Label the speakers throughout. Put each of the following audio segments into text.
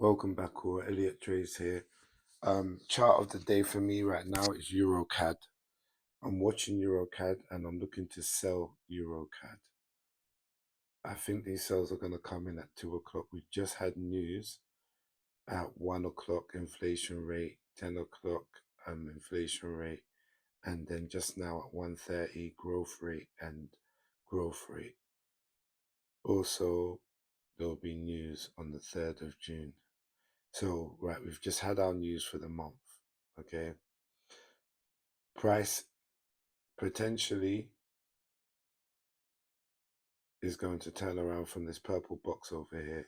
Speaker 1: Welcome back, all. Elliot Trace here. Chart of the day for me right now is Eurocad. I'm watching Eurocad and I'm looking to sell Eurocad. I think these sales are going to come in at 2 o'clock. We've just had news at 1 o'clock, inflation rate, 10 o'clock, inflation rate, and then just now at 1:30, growth rate and growth rate. Also, there'll be news on the 3rd of June. So, right, we've just had our news for the month, okay? Price potentially is going to turn around from this purple box over here.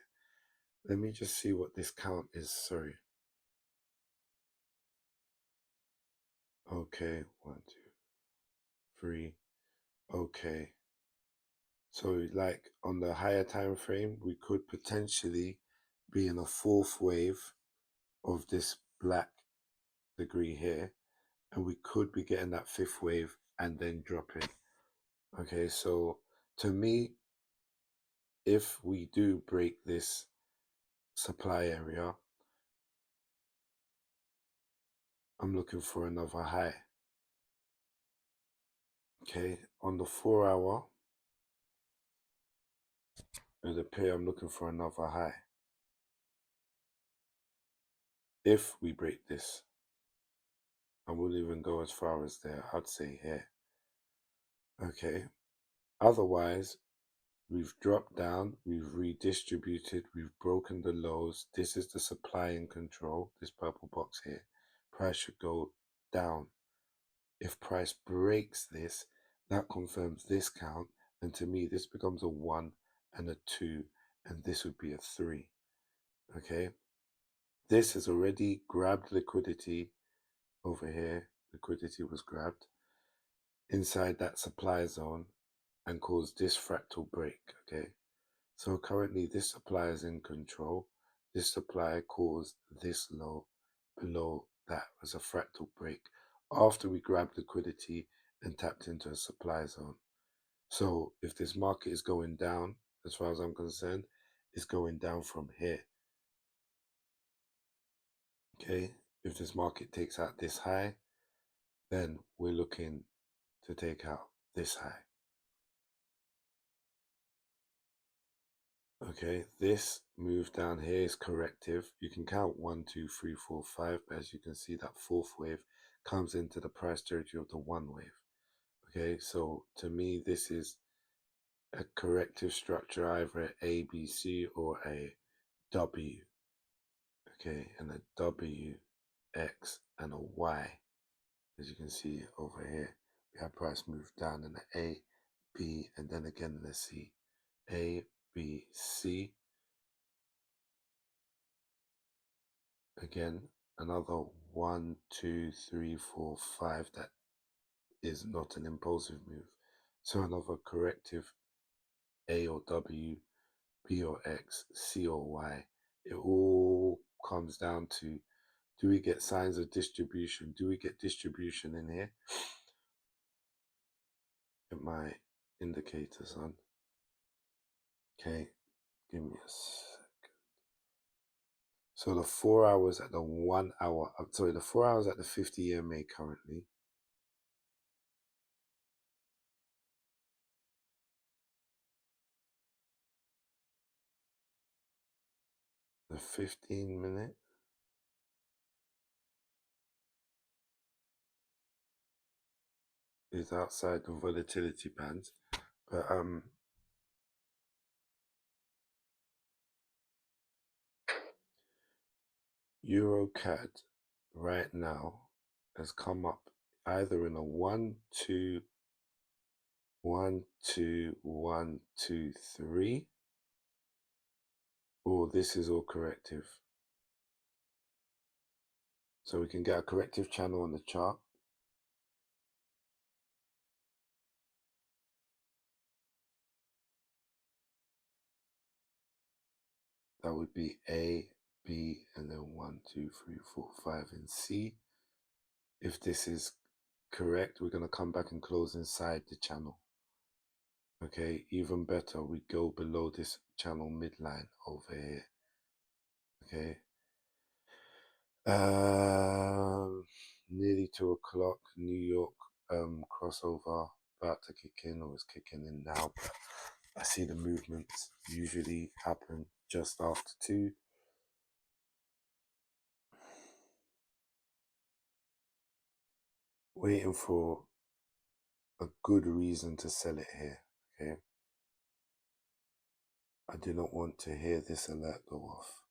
Speaker 1: Let me just see what this count is, sorry. Okay, 1, 2, 3, okay. So like on the higher time frame, we could potentially be in a fourth wave of this black degree here, and we could be getting that fifth wave and then dropping. Okay, so to me, if we do break this supply area, I'm looking for another high. Okay, on the 4 hour, it appears I'm looking for another high. If we break this, I wouldn't even go as far as there, I'd say here. Okay, otherwise, we've dropped down, we've redistributed, we've broken the lows. This is the supply and control, this purple box here. Price should go down. If price breaks this, that confirms this count, and to me, this becomes a 1 and a 2, and this would be a 3. Okay, this has already grabbed liquidity over here. Liquidity was grabbed inside that supply zone and caused this fractal break. Okay, so currently this supply is in control. This supply caused this low below that was a fractal break after we grabbed liquidity and tapped into a supply zone. So if this market is going down, as far as I'm concerned, it's going down from here. Okay, if this market takes out this high, then we're looking to take out this high. Okay, this move down here is corrective. You can count 1, 2, 3, 4, 5, but as you can see, that fourth wave comes into the price territory of the 1 wave. Okay, so to me, this is a corrective structure, either A, B, C, or a W. Okay, and a W, X, and a Y. As you can see over here, we have price move down in the A, B, and then again in the C. A, B, C. Again, another 1, 2, 3, 4, 5. That is not an impulsive move. So another corrective A or W, B or X, C or Y. It all comes down to, do we get signs of distribution? Do we get distribution in here? Get my indicators on. Okay, give me a sec. So the 4 hours at the 1 hour, sorry, the 4 hours at the 50 EMA currently. The 15-minute is outside the volatility band, but Eurocad right now has come up either in a 1, 2, 1, 2, 1, 2, 3, or this is all corrective. So we can get a corrective channel on the chart. That would be A, B, and then 1, 2, 3, 4, 5, and C. If this is correct, we're going to come back and close inside the channel. Okay, even better, we go below this channel midline over here. Okay, Nearly 2 o'clock, New York crossover about to kick in, or is kicking in now. But I see the movements usually happen just after 2. Waiting for a good reason to sell it here. Okay, I do not want to hear this alert go off.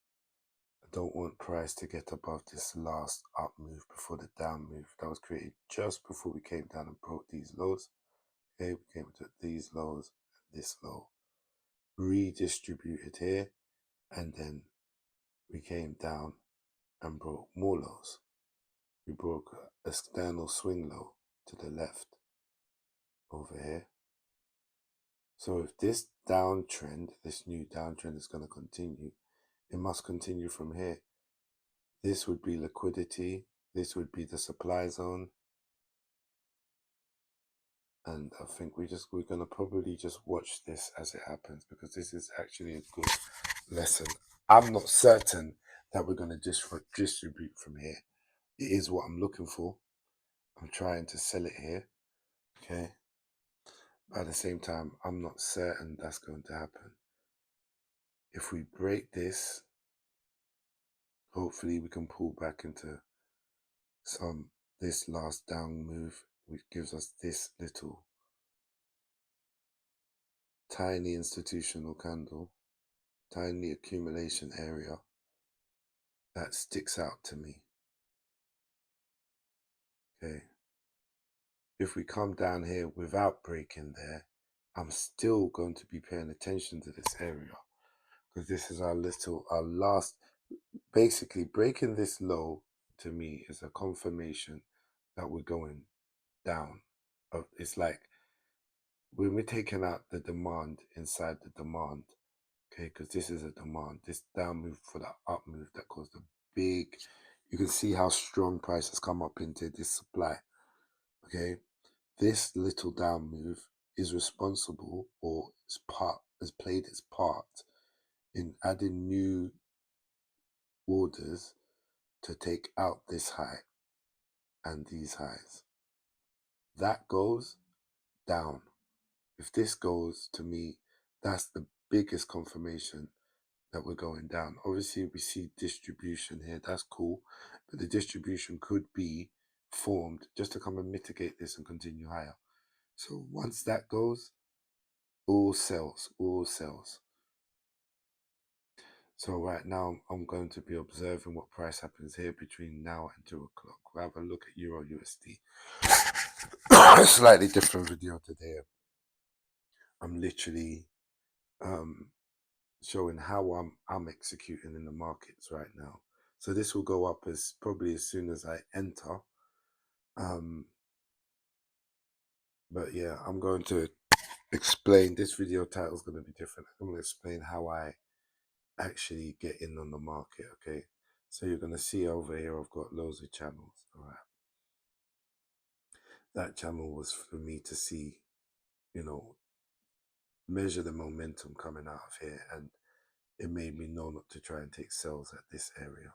Speaker 1: I don't want price to get above this last up move before the down move that was created just before we came down and broke these lows. Okay, we came to these lows and this low, redistributed here, and then we came down and broke more lows. We broke an external swing low to the left over here. So if this downtrend, this new downtrend is going to continue, it must continue from here. This would be liquidity. This would be the supply zone. And I think we're going to probably just watch this as it happens, because this is actually a good lesson. I'm not certain that we're going to just distribute from here. It is what I'm looking for. I'm trying to sell it here. Okay. But at the same time, I'm not certain that's going to happen. If we break this, hopefully we can pull back into this last down move, which gives us this little tiny institutional candle, tiny accumulation area that sticks out to me. Okay. If we come down here without breaking there, I'm still going to be paying attention to this area, because this is our last, basically breaking this low to me is a confirmation that we're going down. It's like when we're taking out the demand inside the demand, okay, because this is a demand, this down move for the up move that caused a big, you can see how strong price has come up into this supply. Okay, this little down move is responsible, or has played its part in adding new orders to take out this high and these highs. That goes down. If this goes, to me, that's the biggest confirmation that we're going down. Obviously, we see distribution here. That's cool. But the distribution could be formed just to come and mitigate this and continue higher. So once that goes, all sells, all sells. So right now, I'm going to be observing what price happens here between now and 2 o'clock. We'll have a look at Euro USD. Slightly different video today. I'm literally showing how I'm executing in the markets right now. So this will go up as probably as soon as I enter. But yeah, I'm going to explain, this video title is going to be different. I'm going to explain how I actually get in on the market. Okay, so you're going to see over here I've got loads of channels. All right, that channel was for me to see, measure the momentum coming out of here, and it made me know not to try and take sells at this area.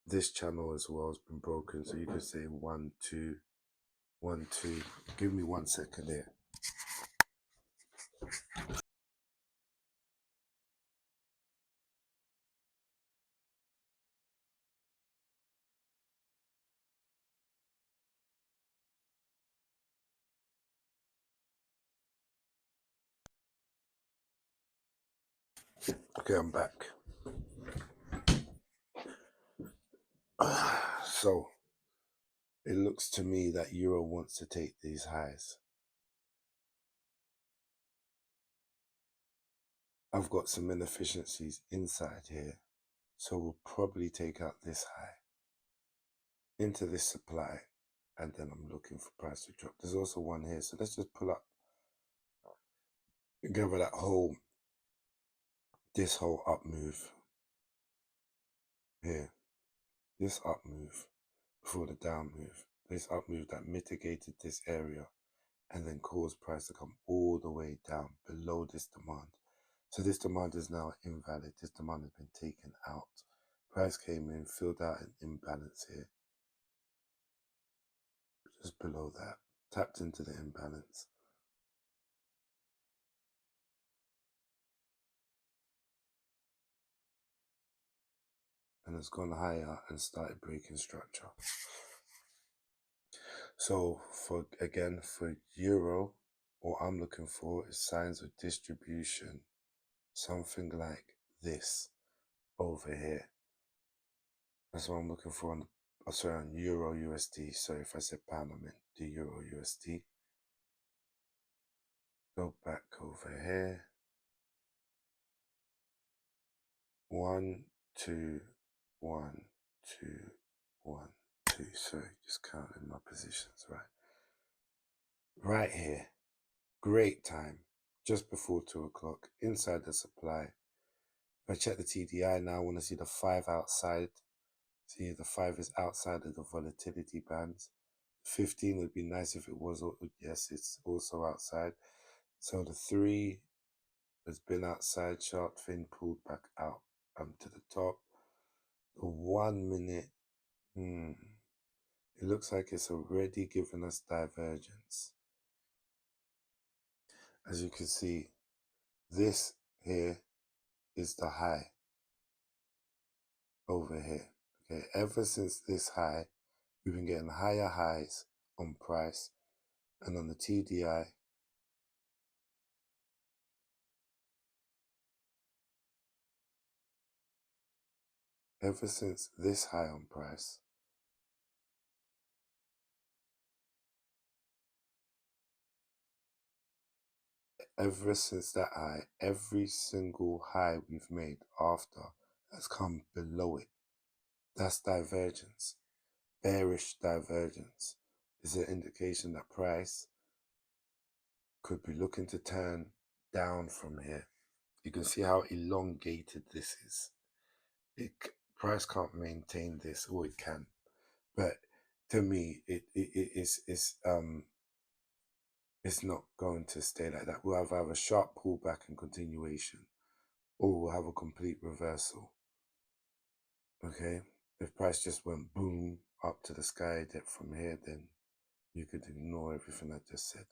Speaker 1: This channel as well has been broken, so you could say 1 2 1 2. Give me 1 second here. Okay, I'm back. So it looks to me that Euro wants to take these highs. I've got some inefficiencies inside here, so we'll probably take out this high into this supply, and then I'm looking for price to drop. There's also one here, so let's just pull up and go over this whole up move here, this up move before the down move, this up move that mitigated this area and then caused price to come all the way down below this demand. So this demand is now invalid. This demand has been taken out Price came in, filled out an imbalance here, just below that, tapped into the imbalance. And it's gone higher and started breaking structure. So for euro, what I'm looking for is signs of distribution, something like this over here. That's what I'm looking for on Euro USD. So if I said pound, I meant the Euro USD. Go back over here. 1, 2, 1, 2, 1, 2. Sorry, just counting my positions, right? Right here. Great time. Just before 2 o'clock. Inside the supply. If I check the TDI now, I want to see the 5 outside. See, the 5 is outside of the volatility bands. 15 would be nice if it was. Yes, it's also outside. So the 3 has been outside, sharp fin pulled back out to the top. The 1 minute, it looks like it's already given us divergence. As you can see, this here is the high over here. Okay, ever since this high, we've been getting higher highs on price and on the TDI. Ever since this high on price, ever since that high, every single high we've made after has come below it. That's divergence. Bearish divergence is an indication that price could be looking to turn down from here. You can see how elongated this is. Price can't maintain this, or it can, but to me, it's not going to stay like that. We'll have a sharp pullback and continuation, or we'll have a complete reversal. Okay, if price just went boom up to the sky dip from here, then you could ignore everything I just said.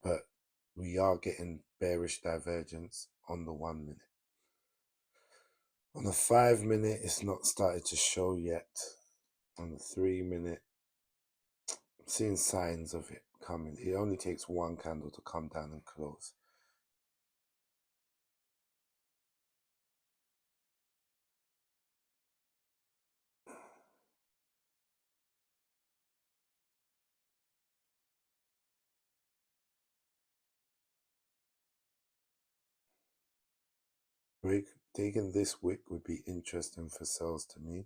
Speaker 1: But we are getting bearish divergence on the 1 minute. On the 5 minute, it's not started to show yet. On the 3 minute, I'm seeing signs of it coming. It only takes one candle to come down and close. Taking this wick would be interesting for sales to me.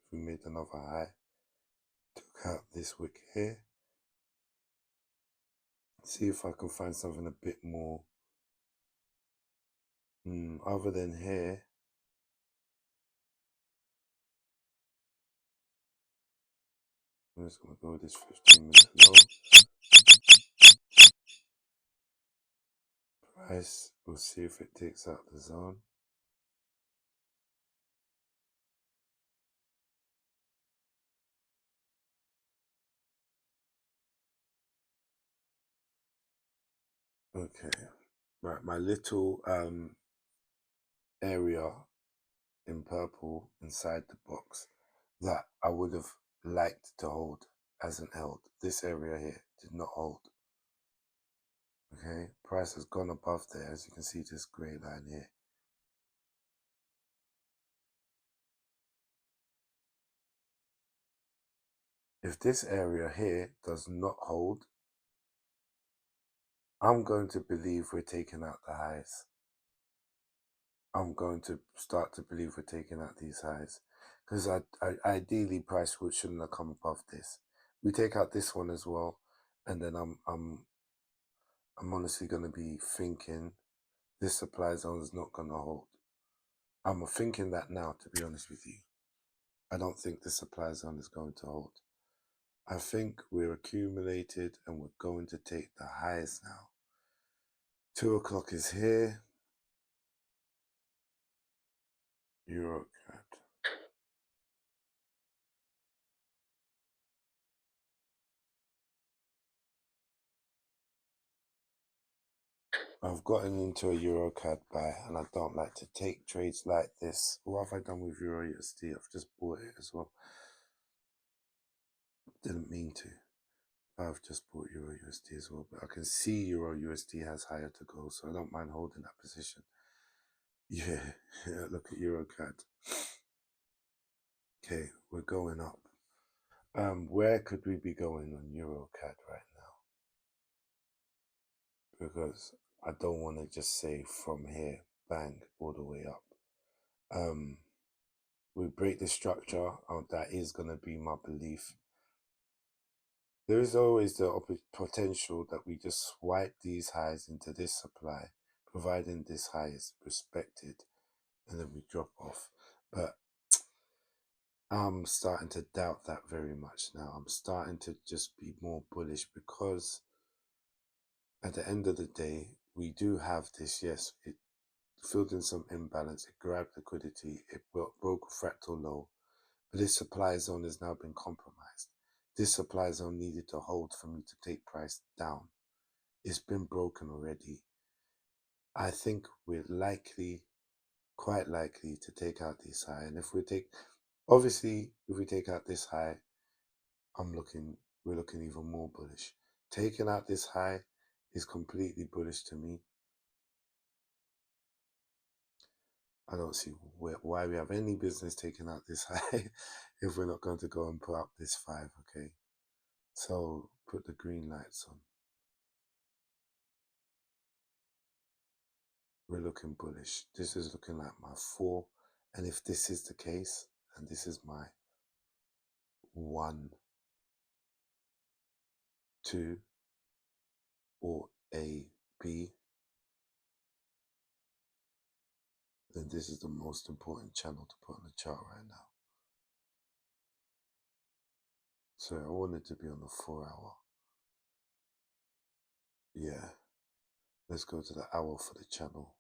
Speaker 1: If we made another high, took out this wick here. See if I can find something a bit more other than here. I'm just going to go with this 15-minute low. Price, we'll see if it takes out the zone. Okay, right, my little area in purple inside the box that I would have liked to hold hasn't held. This area here did not hold. Okay, price has gone above there, as you can see this grey line here. If this area here does not hold, I'm going to believe we're taking out the highs. I'm going to start to believe we're taking out these highs, because ideally price shouldn't have come above this. We take out this one as well, and then I'm honestly going to be thinking this supply zone is not going to hold. I'm thinking that now, to be honest with you. I don't think the supply zone is going to hold. I think we're accumulated and we're going to take the highs now. 2 o'clock is here. Eurocad. I've gotten into a Eurocad buy and I don't like to take trades like this. What have I done with EURUSD? I've just bought it as well. Didn't mean to. I've just bought EURUSD as well, but I can see EURUSD has higher to go, so I don't mind holding that position. Yeah, look at Eurocad. Okay, we're going up. Where could we be going on Eurocad right now? Because I don't want to just say from here, bang, all the way up. We break the structure, that is going to be my belief. There is always the potential that we just swipe these highs into this supply, providing this high is respected, and then we drop off. But I'm starting to doubt that very much now. I'm starting to just be more bullish because at the end of the day, we do have this, yes, it filled in some imbalance, it grabbed liquidity, it broke a fractal low, but this supply zone has now been compromised. This supply zone needed to hold for me to take price down. It's been broken already. I think we're quite likely to take out this high. And if we take out this high, we're looking even more bullish. Taking out this high is completely bullish to me. I don't see why we have any business taking out this high if we're not going to go and put up this 5, okay? So put the green lights on. We're looking bullish. This is looking like my 4. And if this is the case, and this is my 1, 2, or A, B, then this is the most important channel to put on the chart right now. So I want it to be on the 4-hour. Yeah. Let's go to the hour for the channel.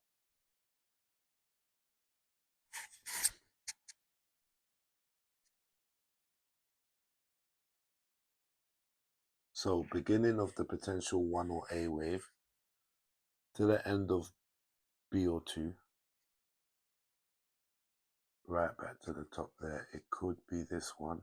Speaker 1: So beginning of the potential 1 or A wave to the end of B or 2, right back to the top there. It could be this one.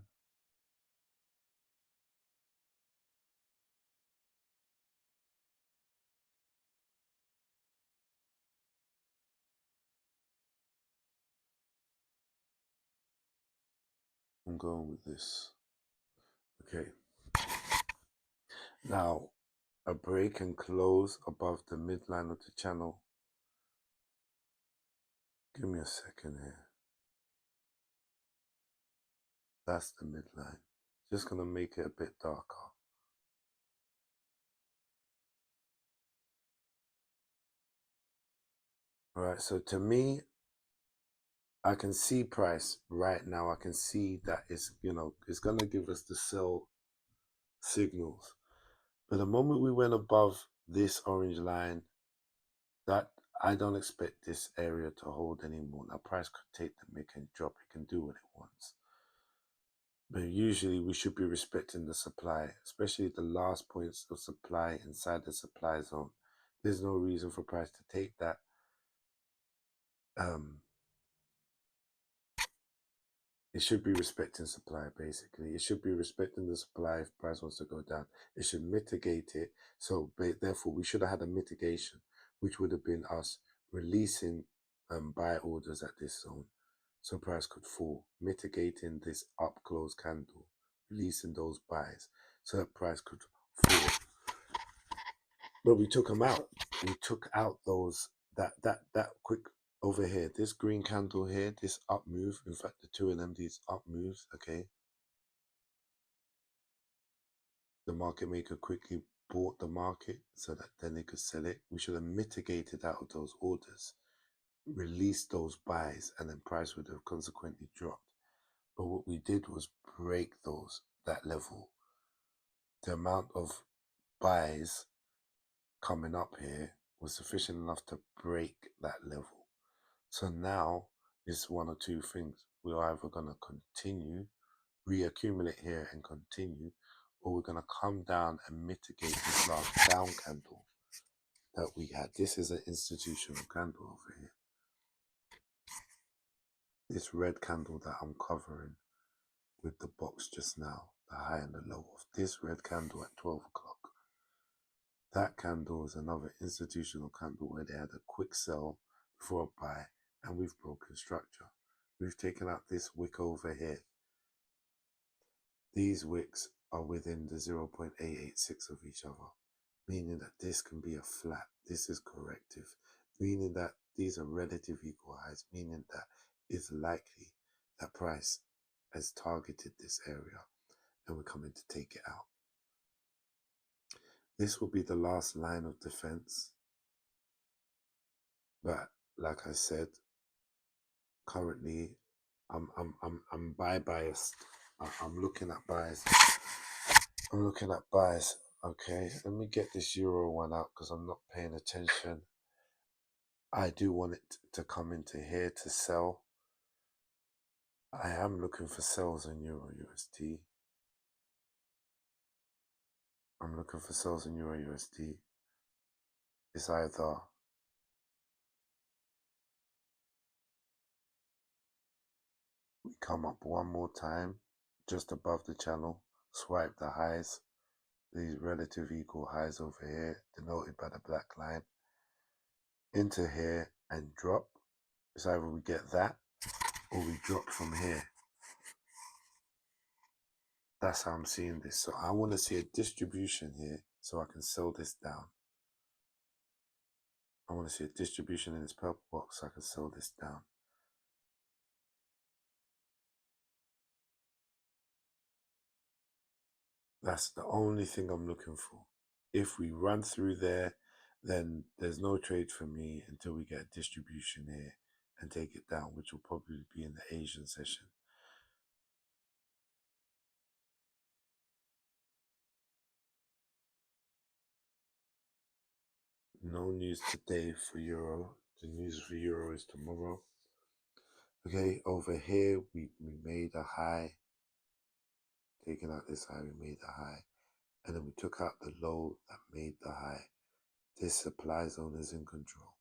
Speaker 1: I'm going with this. Okay. Now, a break and close above the midline of the channel. Give me a second here. That's the midline. Just going to make it a bit darker. All right, so to me, I can see price right now. I can see that it's going to give us the sell signals. But the moment we went above this orange line, that I don't expect this area to hold anymore. Now, price could take the mick and drop. It can do what it wants. But usually we should be respecting the supply, especially the last points of supply inside the supply zone. There's no reason for price to take that. It should be respecting supply, basically. It should be respecting the supply if price wants to go down. It should mitigate it. So therefore, we should have had a mitigation, which would have been us releasing buy orders at this zone. So price could fall, mitigating this up close candle, releasing those buys so that price could fall. But we took them out. We took out those that quick over here. This green candle here, this up move. In fact, the two of them, these up moves. Okay. The market maker quickly bought the market so that then they could sell it. We should have mitigated out of those orders, released those buys, and then price would have consequently dropped. But what we did was break that level. The amount of buys coming up here was sufficient enough to break that level. So now It's one or two things. We're either going to continue, reaccumulate here and continue, or we're going to come down and mitigate this last down candle that we had. This is an institutional candle over here. This red candle that I'm covering with the box just now, the high and the low of this red candle at 12 o'clock. That candle is another institutional candle where they had a quick sell before a buy, and we've broken structure. We've taken out this wick over here. These wicks are within the 0.886 of each other, meaning that this can be a flat. This is corrective, meaning that these are relative equal highs, meaning that it's likely that price has targeted this area and we're coming to take it out. This will be the last line of defense. But like I said, currently I'm buy biased. I'm looking at buys. I'm looking at buys. Okay, let me get this euro one out because I'm not paying attention. I do want it to come into here to sell. I am looking for sells in Euro USD. I'm looking for sells in Euro USD. It's either we come up one more time just above the channel, swipe the highs, these relative equal highs over here denoted by the black line, into here and drop. It's either we get that or we drop from here. That's how I'm seeing this. So I want to see a distribution here so I can sell this down. I want to see a distribution in this purple box so I can sell this down. That's the only thing I'm looking for. If we run through there, then there's no trade for me until we get a distribution here and take it down, which will probably be in the Asian session. No news today for Euro. The news for Euro is tomorrow. Okay, over here we made a high. Taking out this high, we made a high. And then we took out the low that made the high. This supply zone is in control.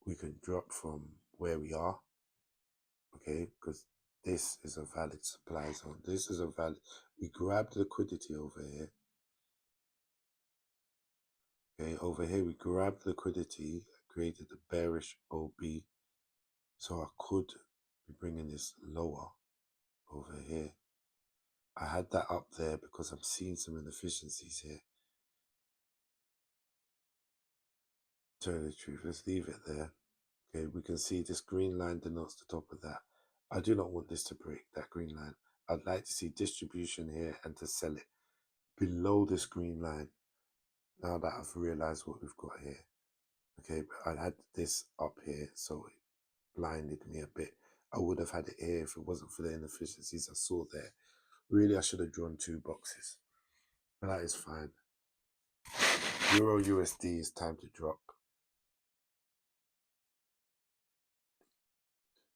Speaker 1: We can drop from where we are, okay, because this is a valid supply zone. This is a valid, we grabbed liquidity over here. Okay, over here we grabbed liquidity, created a bearish OB. So I could be bringing this lower over here. I had that up there because I'm seeing some inefficiencies here. To tell you the truth, let's leave it there. Okay, we can see this green line denotes the top of that. I do not want this to break that green line. I'd like to see distribution here and to sell it below this green line. Now that I've realized what we've got here. Okay, but I had this up here, so it blinded me a bit. I would have had it here if it wasn't for the inefficiencies I saw there. Really, I should have drawn two boxes, but that is fine. Euro USD is time to drop.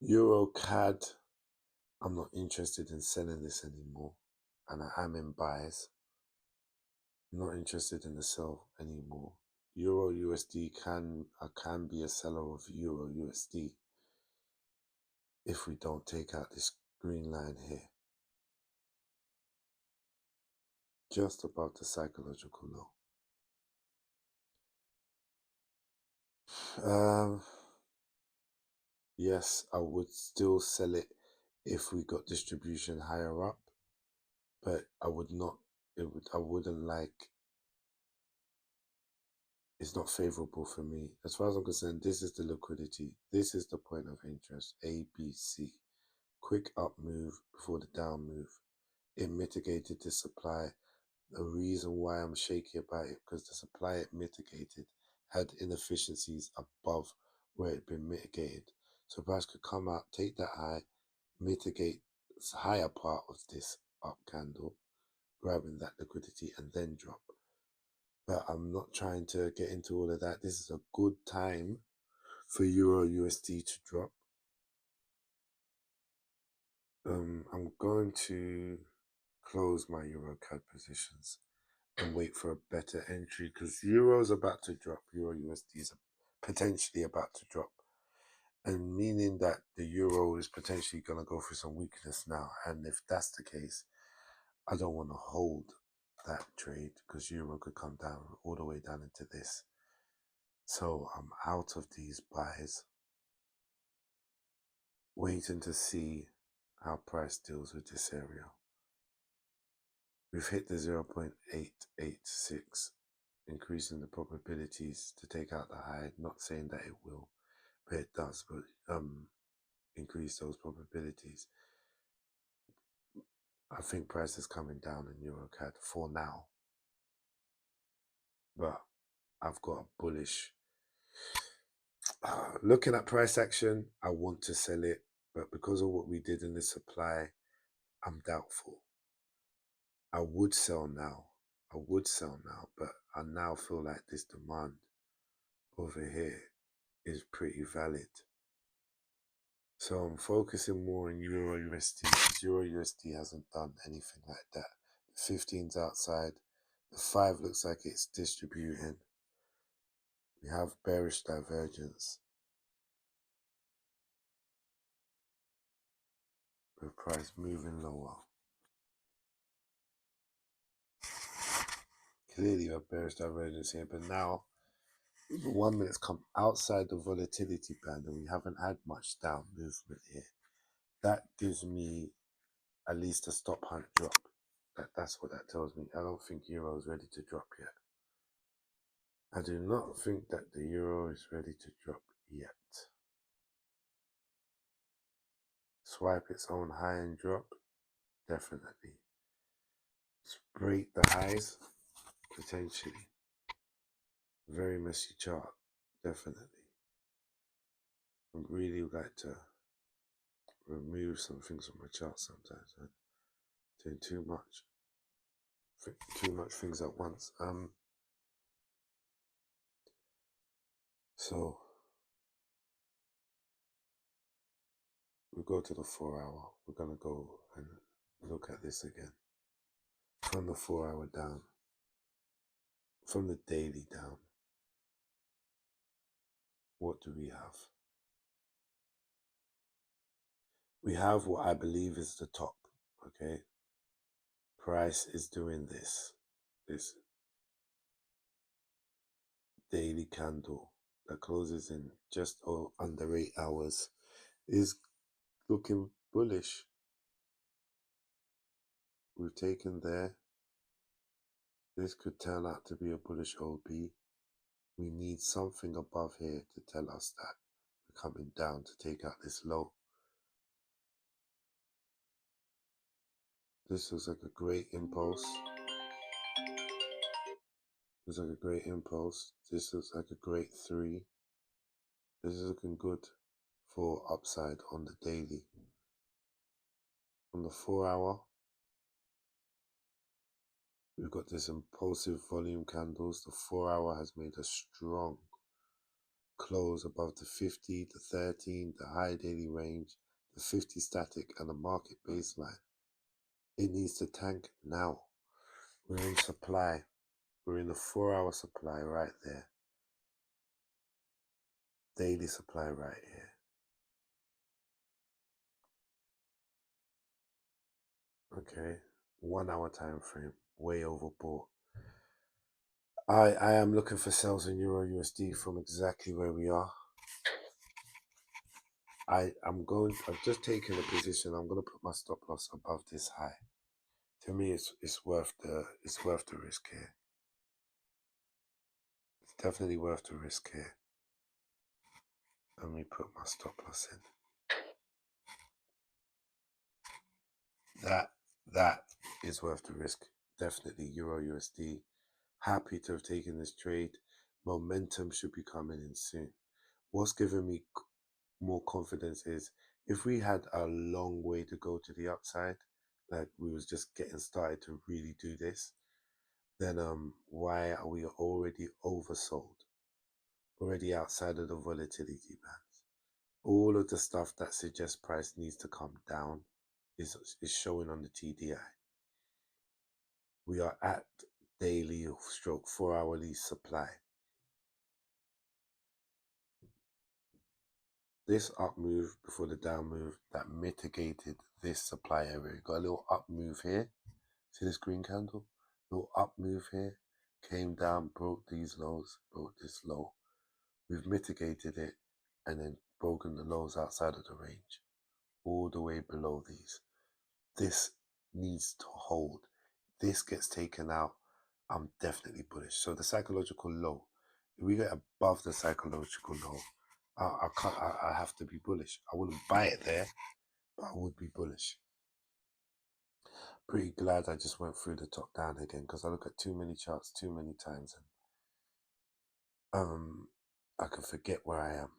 Speaker 1: Eurocad, I'm not interested in selling this anymore, and I am in buys. I'm not interested in the sell anymore. Euro USD I can be a seller of Euro USD if we don't take out this green line here, just above the psychological low. Yes, I would still sell it if we got distribution higher up, but I would not. I wouldn't like. It's not favorable for me. As far as I'm concerned, this is the liquidity. This is the point of interest. A, B, C. Quick up move before the down move. It mitigated the supply. The reason why I'm shaky about it, because the supply it mitigated had inefficiencies above where it had been mitigated. So price could come out, take that high, mitigate the higher part of this up candle, grabbing that liquidity and then drop. But I'm not trying to get into all of that. This is a good time for Euro USD to drop. I'm going to close my Eurocad positions and wait for a better entry because Euro's about to drop. Euro USD is potentially about to drop, and meaning that the Euro is potentially going to go through some weakness now. And if that's the case, I don't want to hold that trade because Euro could come down all the way down into this. So I'm out of these buys, waiting to see how price deals with this area. We've hit the 0.886, increasing the probabilities to take out the high. Not saying that it will, but it does. But increase those probabilities. I think price is coming down in Eurocad for now, but I've got a bullish. Looking at price action, I want to sell it, but because of what we did in the supply, I'm doubtful. I would sell now. But I now feel like this demand over here is pretty valid. So I'm focusing more on Euro USD because Euro USD hasn't done anything like that. The 15's outside. The 5 looks like it's distributing. We have bearish divergence with price moving lower. Clearly a bearish divergence here, but now the 1 minute's come outside the volatility band and we haven't had much down movement here. That gives me at least a stop hunt drop. That's what that tells me. I don't think Euro is ready to drop yet. I do not think that the Euro is ready to drop yet. Swipe its own high and drop, definitely. Break the highs, potentially. Very messy chart, definitely. I really like to remove some things from my chart sometimes. I'm doing too much things at once. So we go to the 4 hour. We're gonna go and look at this again. From the 4 hour down, from the daily down. What do we have? We have what I believe is the top, okay? Price is doing this daily candle that closes in just under 8 hours is looking bullish. We've taken there. This could turn out to be a bullish OB. We need something above here to tell us that we're coming down to take out this low. This looks like a great impulse. Looks like a great impulse. This looks like a great 3. This is looking good for upside on the daily. On the 4 hour, we've got this impulsive volume candles. The 4 hour has made a strong close above the 50, the 13, the high daily range, the 50 static, and the market baseline. It needs to tank now. We're in supply. We're in the 4 hour supply right there. Daily supply right here. Okay, 1 hour time frame, way overbought. I am looking for sales in Euro USD from exactly where we are. I've just taken a position. I'm going to put my stop loss above this high. To me, it's worth the risk here. It's definitely worth the risk here. Let me put my stop loss in. That is worth the risk. Definitely Euro USD. Happy to have taken this trade. Momentum should be coming in soon. What's giving me more confidence is if we had a long way to go to the upside, like we was just getting started to really do this, then why are we already oversold, already outside of the volatility bands? All of the stuff that suggests price needs to come down is showing on the TDI. We are at daily stroke 4 hourly supply. This up move before the down move that mitigated this supply area. Got a little up move here. See this green candle? Little up move here. Came down, broke these lows, broke this low. We've mitigated it and then broken the lows outside of the range. All the way below these. This needs to hold. This gets taken out, I'm definitely bullish. So the psychological low, if we get above the psychological low, I have to be bullish. I wouldn't buy it there, but I would be bullish. Pretty glad I just went through the top down again, because I look at too many charts too many times and I can forget where I am.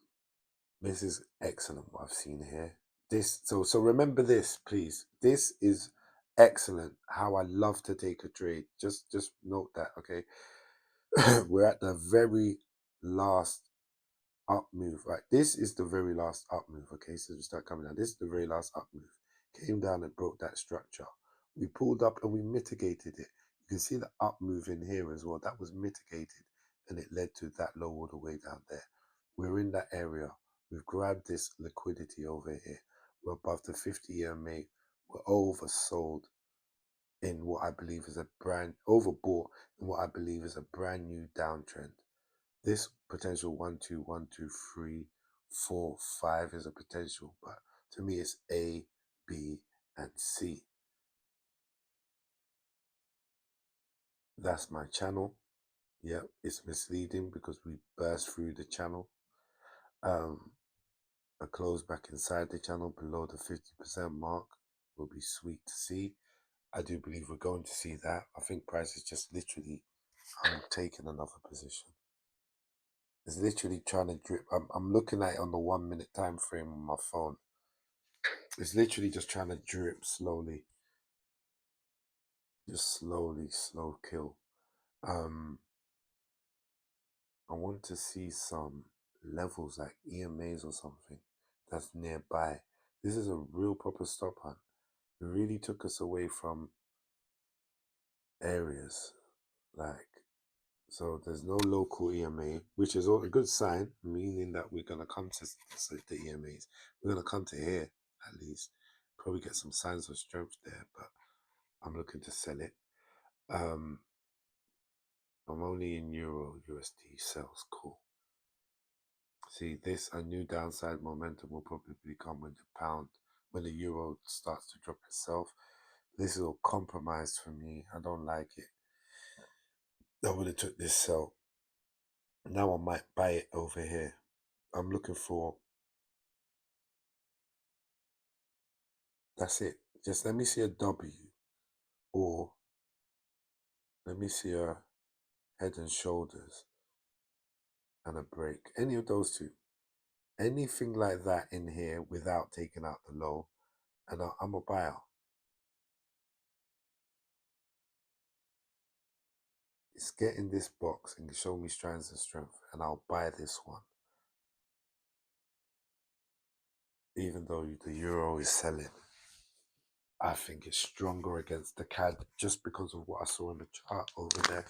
Speaker 1: This is excellent what I've seen here. So remember this, please. This is excellent. How I love to take a trade. Just note that, okay? We're at the very last up move, right? This is the very last up move, okay? So we start coming down. This is the very last up move. Came down and broke that structure. We pulled up and we mitigated it. You can see the up move in here as well. That was mitigated and it led to that low all the way down there. We're in that area. We've grabbed this liquidity over here. We're above the 50-year MA. We're oversold in what I believe is overbought in what I believe is a brand new downtrend. This potential 1, 2, 1, 2, 3, 4, 5 is a potential, but to me it's A, B, and C. That's my channel. Yeah, it's misleading because we burst through the channel. A close back inside the channel below the 50% mark will be sweet to see. I do believe we're going to see that. I think price is just literally taking another position. It's literally trying to drip. I'm looking at it on the 1 minute time frame on my phone. It's literally just trying to drip slowly. Just slowly, slow kill. I want to see some levels like EMAs or something that's nearby. This is a real proper stop hunt. It really took us away from areas so there's no local EMA, which is a good sign, meaning that we're going to come to the EMAs. We're going to come to here, at least. Probably get some signs of strength there, but I'm looking to sell it. I'm only in Euro USD sales. Cool. See, a new downside momentum will probably come when the Euro starts to drop itself. This is all compromised for me. I don't like it. I would have took this sell. Now I might buy it over here. I'm looking for, that's it. Just let me see a W, or let me see a head and shoulders and a break. Any of those two. Anything like that in here without taking out the low, and I'm a buyer. It's getting this box and show me strands of strength, and I'll buy this one. Even though the Euro is selling, I think it's stronger against the CAD just because of what I saw in the chart over there.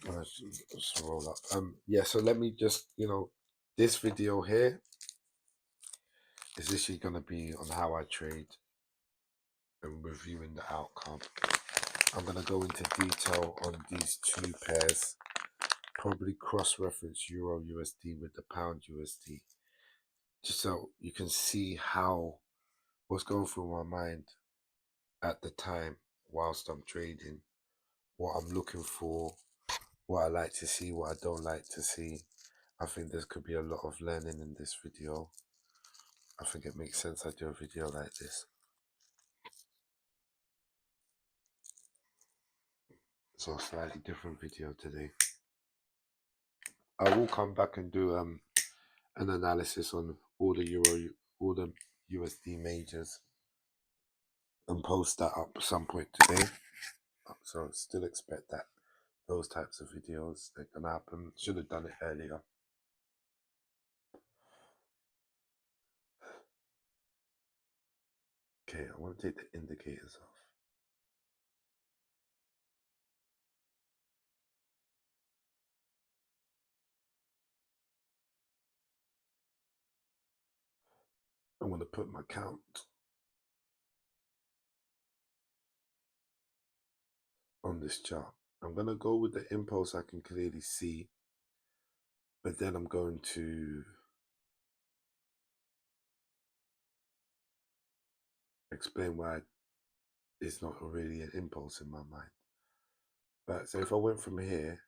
Speaker 1: Let's roll up. Yeah, so let me just, this video here is literally going to be on how I trade and reviewing the outcome. I'm going to go into detail on these two pairs, probably cross-reference Euro USD with the Pound USD, just so you can see what's going through my mind at the time whilst I'm trading, what I'm looking for, what I like to see, what I don't like to see. I think there could be a lot of learning in this video. I think it makes sense I do a video like this. So a slightly different video today. I will come back and do an analysis on all the USD majors and post that up at some point today. So still expect those types of videos. They're gonna happen. Should have done it earlier. Okay, I want to take the indicators off. I want to put my count on this chart. I'm going to go with the impulse I can clearly see, but then I'm going to explain why it's not really an impulse in my mind. But so if I went from here,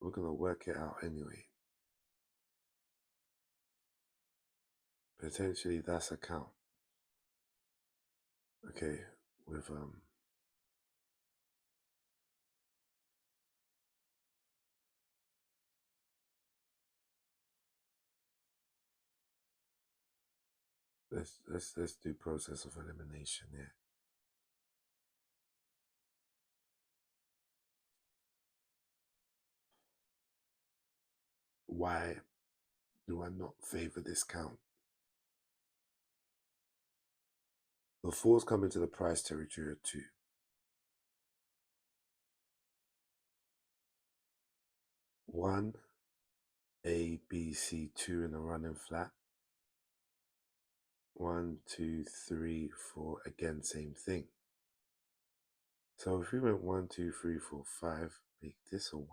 Speaker 1: we're going to work it out anyway. Potentially that's a count. Okay, with let's do process of elimination here. Why do I not favor this count? The 4's come into the price territory of 2. 1, A, B, C, 2 in a running flat. 1, 2, 3, 4, again, same thing. So if we went 1, 2, 3, 4, 5, make this a 1,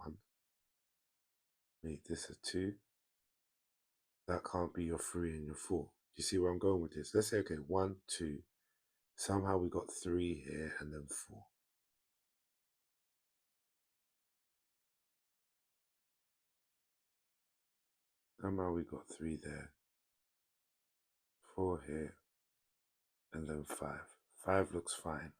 Speaker 1: make this a 2, that can't be your 3 and your 4. Do you see where I'm going with this? Let's say, okay, 1, 2, somehow we got 3 here and then 4. Somehow we got 3 there, 4 here, and then 5. 5 looks fine,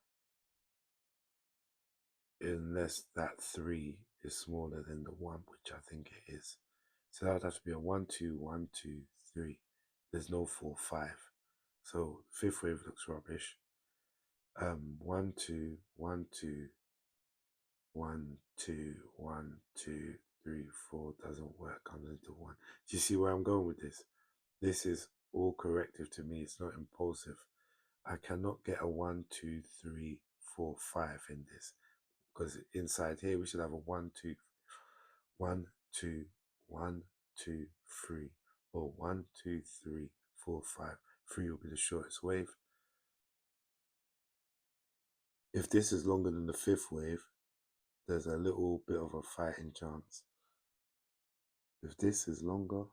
Speaker 1: unless that 3 is smaller than the 1, which I think it is. So that would have to be a 1, 2, 1, 2, 3. There's no 4, 5. So fifth wave looks rubbish. 1, 2, 1, 2, 1, 2, 1, 2, 3, 4 doesn't work under the 1. Do you see where I'm going with this? This is all corrective to me. It's not impulsive. I cannot get a 1, 2, 3, 4, 5 in this, because inside here we should have a 1, 2, 1, 2, 1, 2, 3, or 1, 2, 3, 4, 5. 3 will be the shortest wave. If this is longer than the fifth wave, there's a little bit of a fighting chance. If this is longer,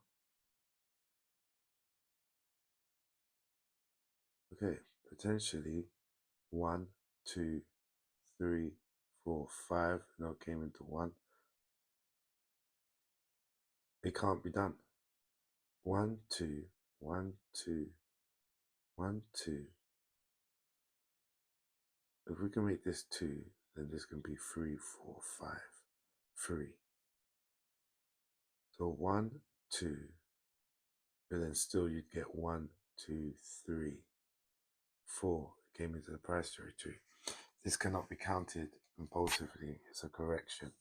Speaker 1: okay, potentially 1, 2, 3, 4, 5. No, it came into 1. It can't be done. 1, 2, 1, 2, 1, 2. If we can make this 2, then this can be 3, 4, 5, 3. So 1, 2, but then still you'd get 1, 2, 3, 4. It came into the price territory. This cannot be counted impulsively. It's a correction.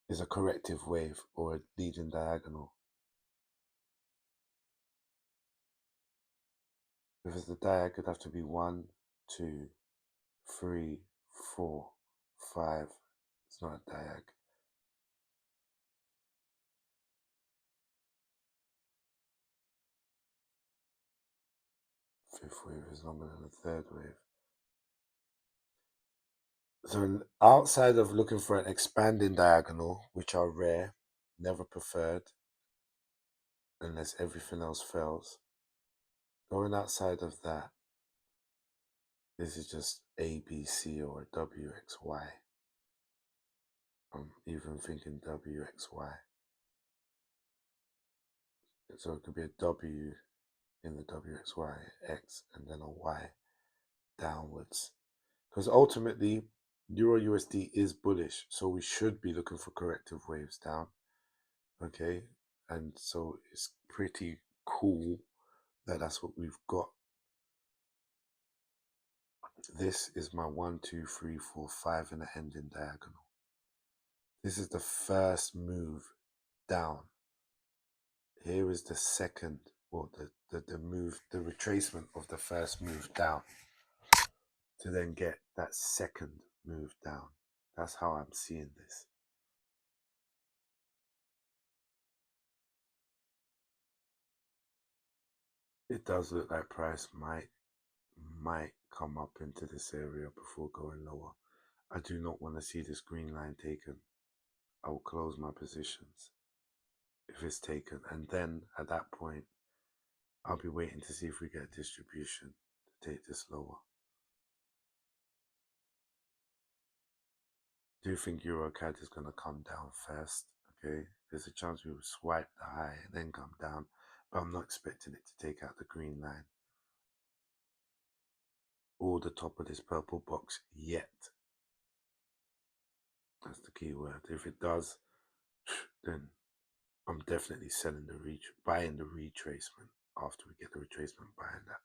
Speaker 1: It's a corrective wave or a leading diagonal. If it's the diag, it'd have to be 1, 2, 3, 4, 5. It's not a diag. Fifth wave is longer than the third wave. So outside of looking for an expanding diagonal, which are rare, never preferred, unless everything else fails, going outside of that, this is just A, B, C, or a W, X, Y. I'm even thinking W, X, Y. So it could be a W in the W, X, Y, X, and then a Y downwards. Because ultimately, Euro USD is bullish, so we should be looking for corrective waves down. Okay, and so it's pretty cool that that's what we've got. This is my 1, 2, 3, 4, 5 in the ending diagonal. This is the first move down. Here is the second or the move, the retracement of the first move down to then get that second move down. That's how I'm seeing this. It does look like price might come up into this area before going lower. I do not want to see this green line taken. I will close my positions if it's taken, and then at that point I'll be waiting to see if we get a distribution to take this lower. Do you think Eurocad is going to come down first? Okay, there's a chance we will swipe the high and then come down, but I'm not expecting it to take out the green line or the top of this purple box yet. That's the key word. If it does, then I'm definitely selling buying the retracement after we get the retracement, buying that.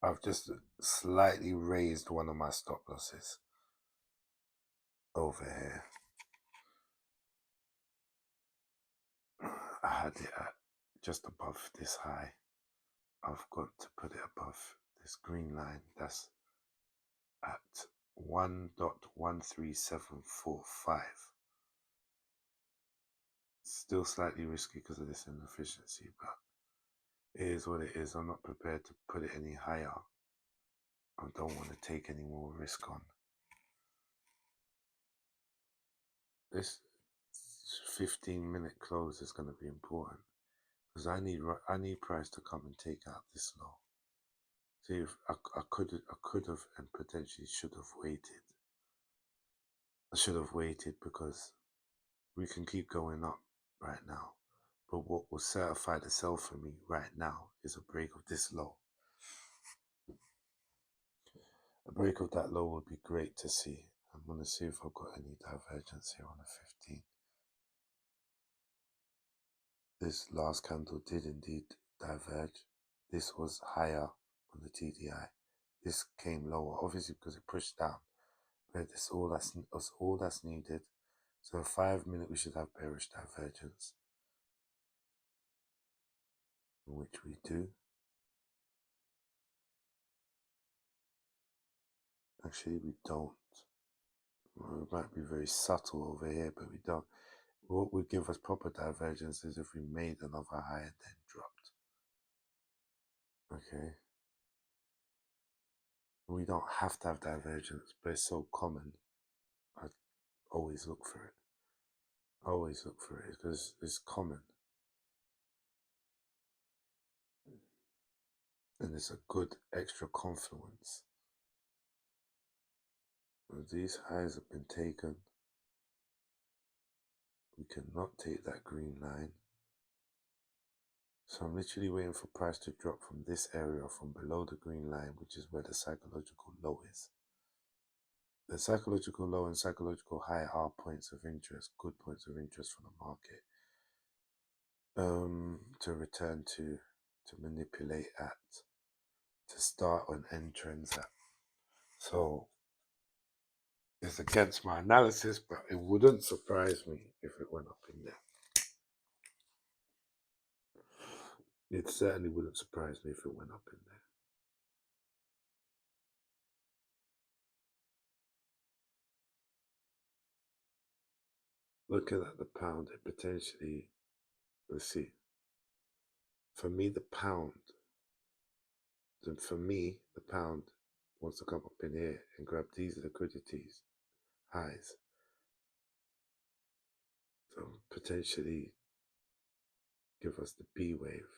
Speaker 1: I've just slightly raised one of my stop losses over here. I had it at just above this high. I've got to put it above this green line. That's at 1.13745. Still slightly risky because of this inefficiency, but it is what it is. I'm not prepared to put it any higher. I don't want to take any more risk on. This 15-minute close is going to be important because I need price to come and take out this low. See, if I could have and potentially should have waited. I should have waited because we can keep going up right now. But what will certify the sell for me right now is a break of this low. A break of that low would be great to see. I'm going to see if I've got any divergence here on the 15. This last candle did indeed diverge. This was higher on the TDI. This came lower, obviously because it pushed down. But that's all that's needed. So 5 minute we should have bearish divergence, which we do. Actually, we don't. Well, it might be very subtle over here, but we don't. What would give us proper divergence is if we made another high and then dropped. Okay. We don't have to have divergence, but it's so common. I always look for it. Always look for it because it's common. And it's a good extra confluence. When these highs have been taken, we cannot take that green line. So I'm literally waiting for price to drop from this area, from below the green line, which is where the psychological low is. The psychological low and psychological high are points of interest, good points of interest for the market to return to manipulate at, to start on end trends at. So it's against my analysis, but it wouldn't surprise me if it went up in there. It certainly wouldn't surprise me if it went up in there. Looking at the pound, it potentially, let's see. For me, the pound wants to come up in here and grab these liquidities, highs. So potentially give us the B wave.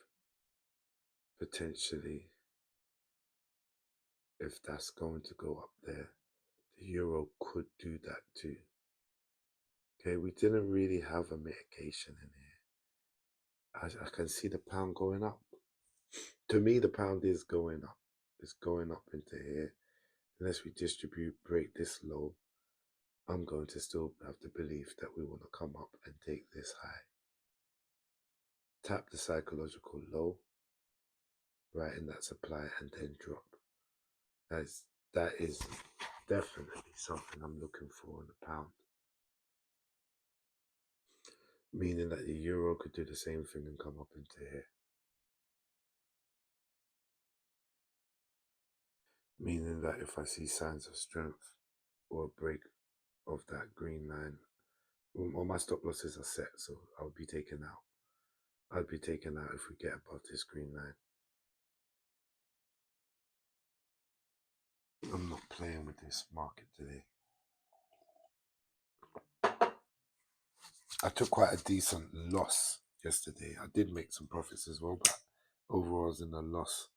Speaker 1: Potentially, if that's going to go up there, the euro could do that too. Okay, we didn't really have a mitigation in here. I can see the pound going up. To me, the pound is going up. It's going up into here. Unless we break this low, I'm going to still have the belief that we want to come up and take this high. tap the psychological low right in that supply and then drop. That is definitely something I'm looking for in the pound. Meaning that the euro could do the same thing and come up into here. Meaning that if I see signs of strength or a break of that green line, all my stop losses are set, so I'll be taken out. I'd be taken out if we get above this green line. I'm not playing with this market today. I took quite a decent loss yesterday. I did make some profits as well, but overall I was in a loss.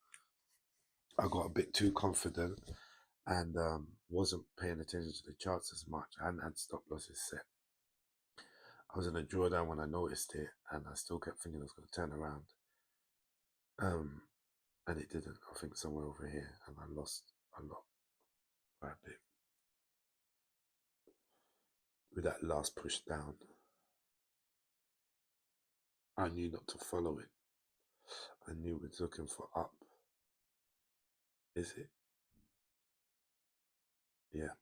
Speaker 1: I got a bit too confident and wasn't paying attention to the charts as much. I hadn't had stop losses set. I was in a drawdown when I noticed it, and I still kept thinking it was going to turn around. And it didn't. I think somewhere over here, and I lost a lot, quite a bit, with that last push down. I knew not to follow it. I knew it was looking for up. Is it? Yeah.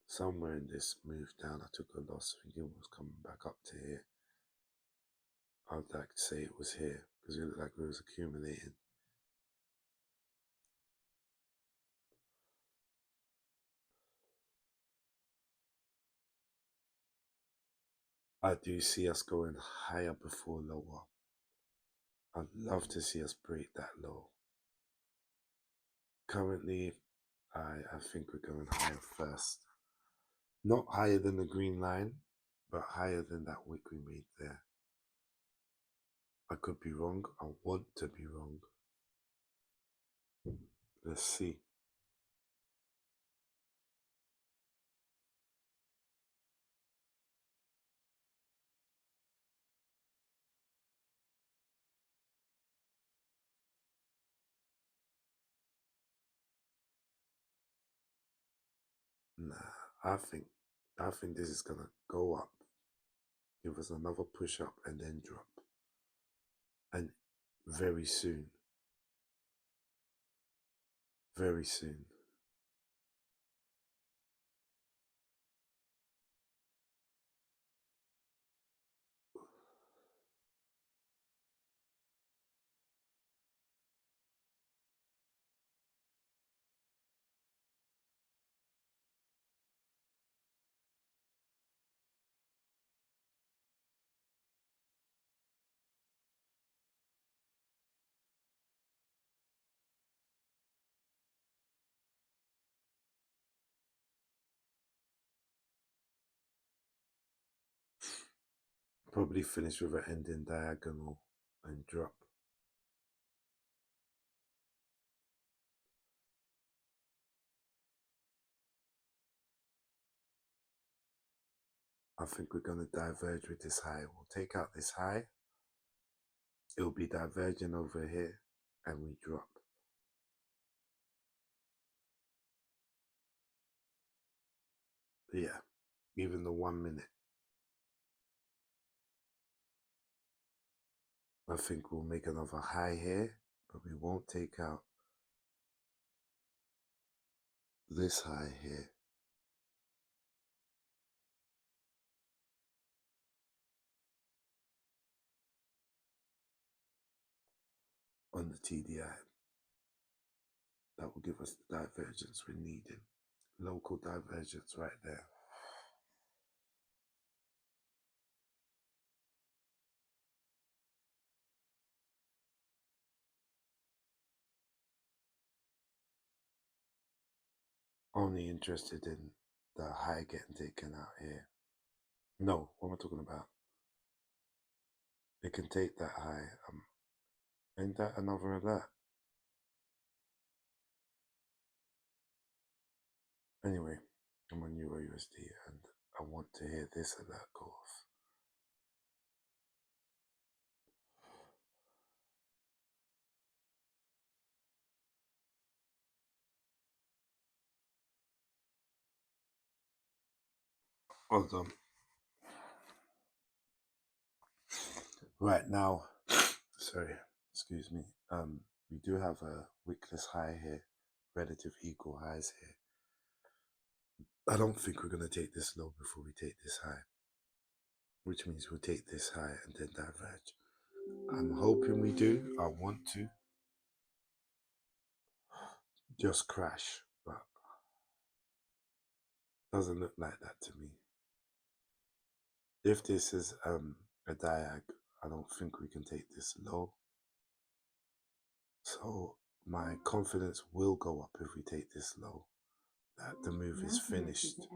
Speaker 1: Somewhere in this move down, I took a loss, thinking it was coming back up to here. I'd like to say it was here, because it looked like it was accumulating. I do see us going higher before lower. I'd love to see us break that low. Currently, I think we're going higher first. Not higher than the green line, but higher than that wick we made there. I could be wrong. I want to be wrong. Let's see. Nah, I think this is gonna go up, give us another push up and then drop. And very soon. Very soon. Probably finish with an ending diagonal and drop. I think we're going to diverge with this high. We'll take out this high. It'll be diverging over here and we drop. Yeah, even the 1 minute. I think we'll make another high here, but we won't take out this high here. On the TDI. That will give us the divergence we're needing. Local divergence right there. Only interested in the high getting taken out here. No, what am I talking about? It can take that high. Ain't that another alert? Anyway, I'm on EURUSD and I want to hear this alert go off. Hold on. Right now, sorry, excuse me. We do have a wickless high here, relative equal highs here. I don't think we're going to take this low before we take this high, which means we'll take this high and then diverge. I'm hoping we do. I want to just crash, but it doesn't look like that to me. If this is a diag, I don't think we can take this low. So my confidence will go up if we take this low, that the move is finished.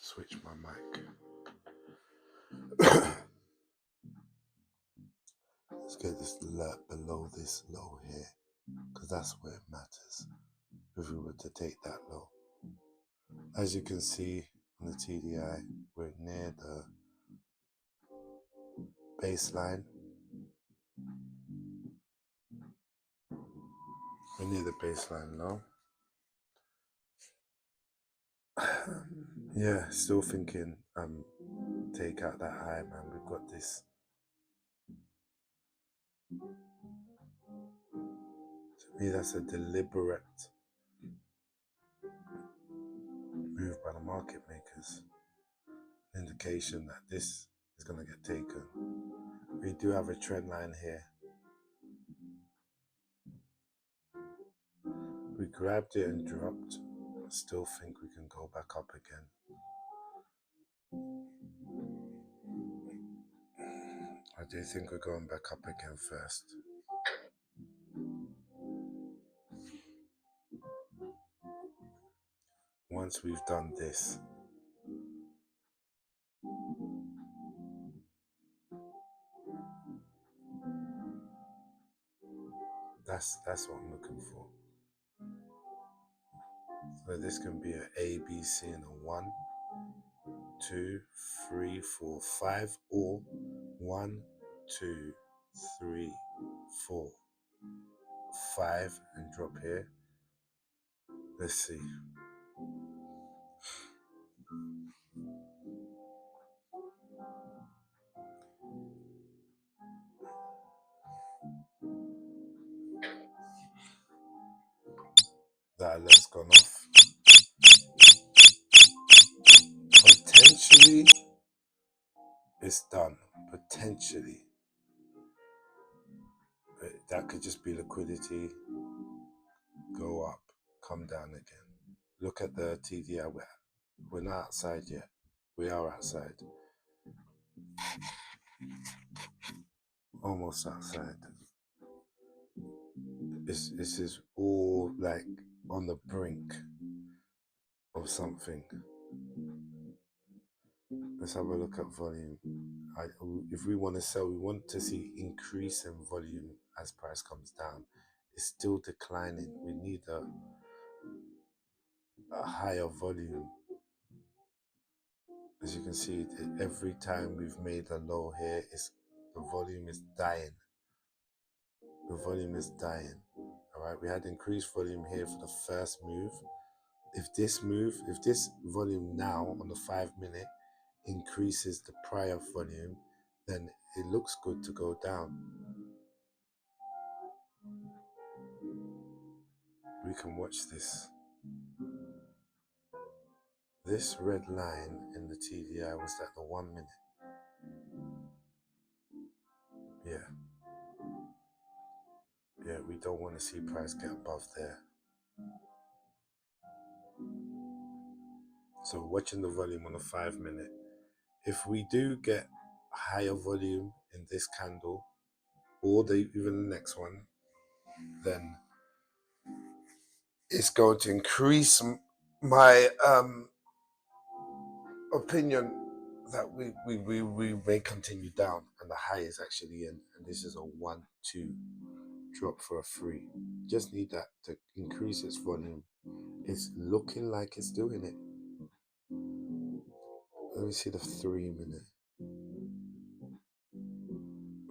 Speaker 1: Switch my mic. Let's get this alert below this low here, because that's where it matters if we were to take that low. As you can see on the TDI, we're near the baseline. We're near the baseline low. Yeah, still thinking take out that high, man. We've got this. To me, that's a deliberate move by the market makers. Indication that this is going to get taken. We do have a trend line here. We grabbed it and dropped. I still think we can go back up again. I do think we're going back up again first. Once we've done this, that's what I'm looking for. So this can be an A, B, C, and a 1, 2, 3, 4, 5, or 1, 2, 3, 4, 5, and drop here. Let's see. That alert's gone off. Potentially, it's done. Potentially. But that could just be liquidity. Go up, come down again. Look at the TDI. We're not outside yet. We are outside. Almost outside. This is all like on the brink of something. Let's have a look at volume. If we want to sell, we want to see increase in volume as price comes down. It's still declining. We need a higher volume. As you can see, every time we've made a low here, the volume is dying. The volume is dying. All right, we had increased volume here for the first move. If this volume now on the 5-minute increases the prior volume, then it looks good to go down. We can watch this. This red line in the TDI was at the 1 minute. Yeah, we don't want to see price get above there. So watching the volume on the 5-minute. If we do get higher volume in this candle, or even the next one, then it's going to increase my opinion that we may continue down, and the high is actually in, and this is a 1-2 drop for a 3. Just need that to increase its volume. It's looking like it's doing it. Let me see the 3-minute.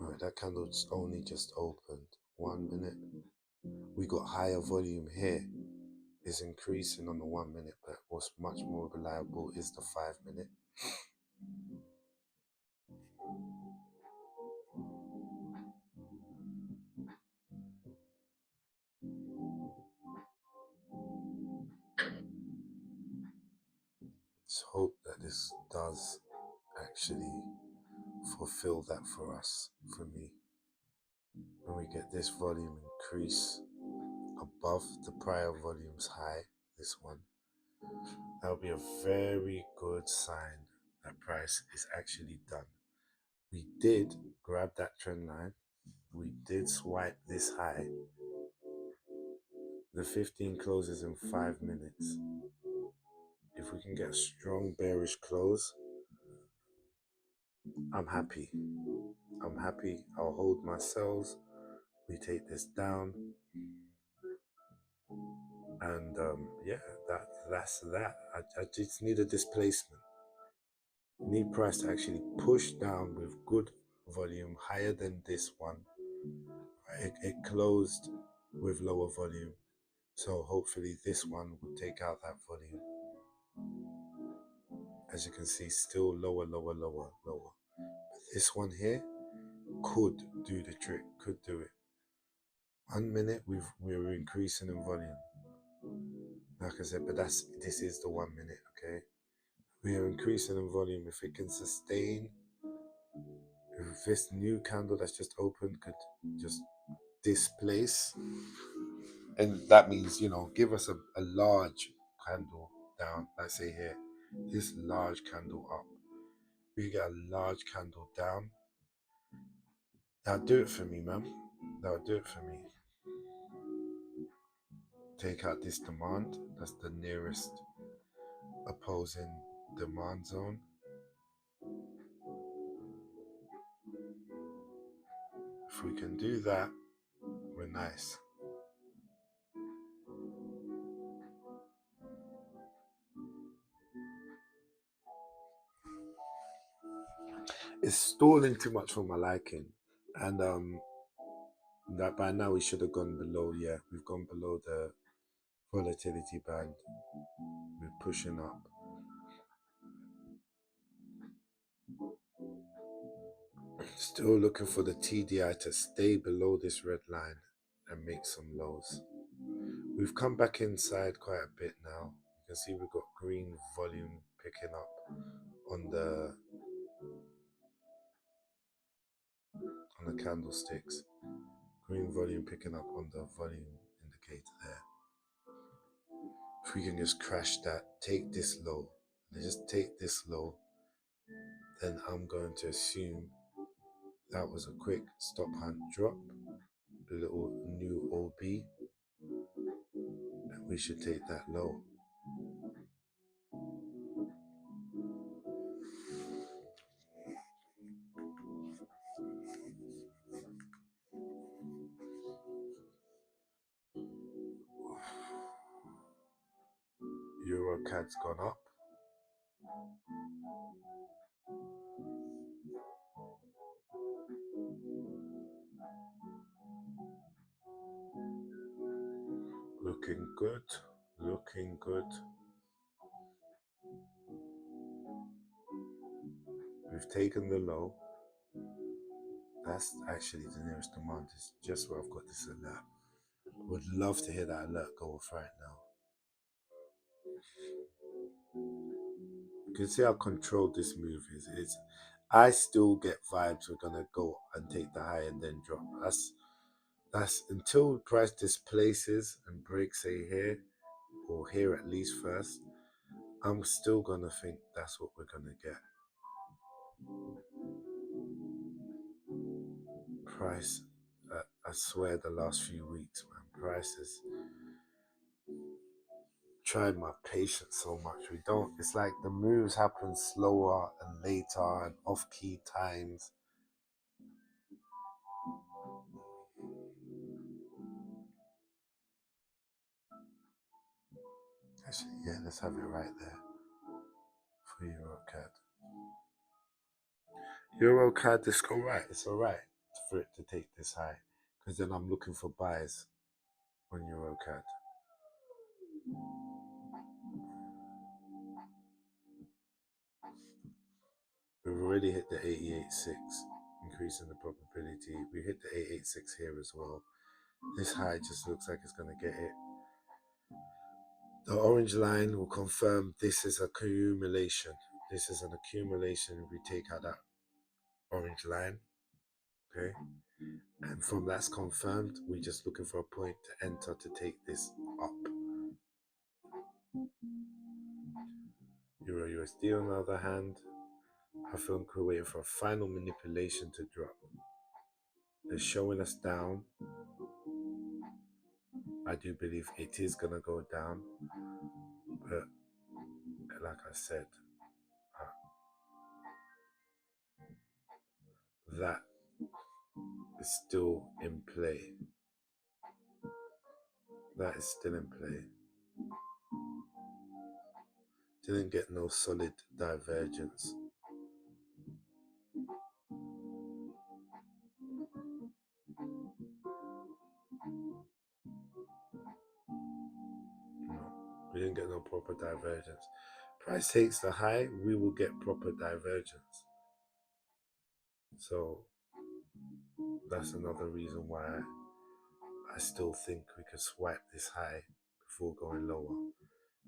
Speaker 1: All right, that candle's only just opened. 1 minute. We got higher volume here. Is increasing on the 1 minute, but what's much more reliable is the 5-minute. Let's hope that this does actually fulfill that for us, for me. When we get this volume increase above the prior volume's high, this one, that'll be a very good sign that price is actually done. We did grab that trend line. We did swipe this high. The 15 closes in 5 minutes. If we can get a strong bearish close, I'm happy. I'm happy. I'll hold my sells. We take this down. And yeah, that's that. I just need a displacement. Need price to actually push down with good volume, higher than this one. It closed with lower volume. So hopefully this one will take out that volume. As you can see, still lower, lower, lower, lower. But this one here could do the trick, could do it. 1 minute we're increasing in volume. Like I said, but this is the 1 minute, okay? We are increasing in volume. If it can sustain, if this new candle that's just opened could just displace, and that means, give us a large candle down. Let's say here, this large candle up. We get a large candle down. That'll do it for me, man. That'll do it for me. Take out this demand. That's the nearest opposing demand zone. If we can do that, we're nice. It's stalling too much for my liking, and that by now we should have gone below. Yeah, we've gone below the volatility band. We're pushing up. Still looking for the TDI to stay below this red line and make some lows. We've come back inside quite a bit now. You can see we've got green volume picking up on the candlesticks. Green volume picking up on the volume indicator there. If we can just crash that, take this low, and just take this low, then I'm going to assume that was a quick stop hunt drop, a little new OB, and we should take that low. Eurocad's gone up. Looking good, looking good. We've taken the low. That's actually the nearest demand. Is just where I've got this alert. Would love to hear that alert go off right now. You can see how controlled this move is. I still get vibes we're gonna go and take the high and then drop. That's until price displaces and breaks, say here or here at least first. I'm still gonna think that's what we're gonna get. Price, I swear, the last few weeks, man, price is tried my patience so much. We don't. It's like the moves happen slower and later and off-key times. Actually, yeah, let's have it right there for Eurocad. Eurocad, it's alright. It's alright for it to take this high, because then I'm looking for buys on Eurocad. We've already hit the 88.6, increasing the probability. We hit the 886 here as well. This high just looks like it's going to get it. The orange line will confirm this is accumulation. This is an accumulation if we take out that orange line. Okay. And from that's confirmed, we're just looking for a point to enter to take this up. Euro USD, on the other hand, I think we're waiting for a final manipulation to drop. They're showing us down. I do believe it is going to go down. But like I said, that is still in play. That is still in play. Didn't get no solid divergence. No, we didn't get no proper divergence. Price takes the high, we will get proper divergence. So that's another reason why I still think we could swipe this high before going lower.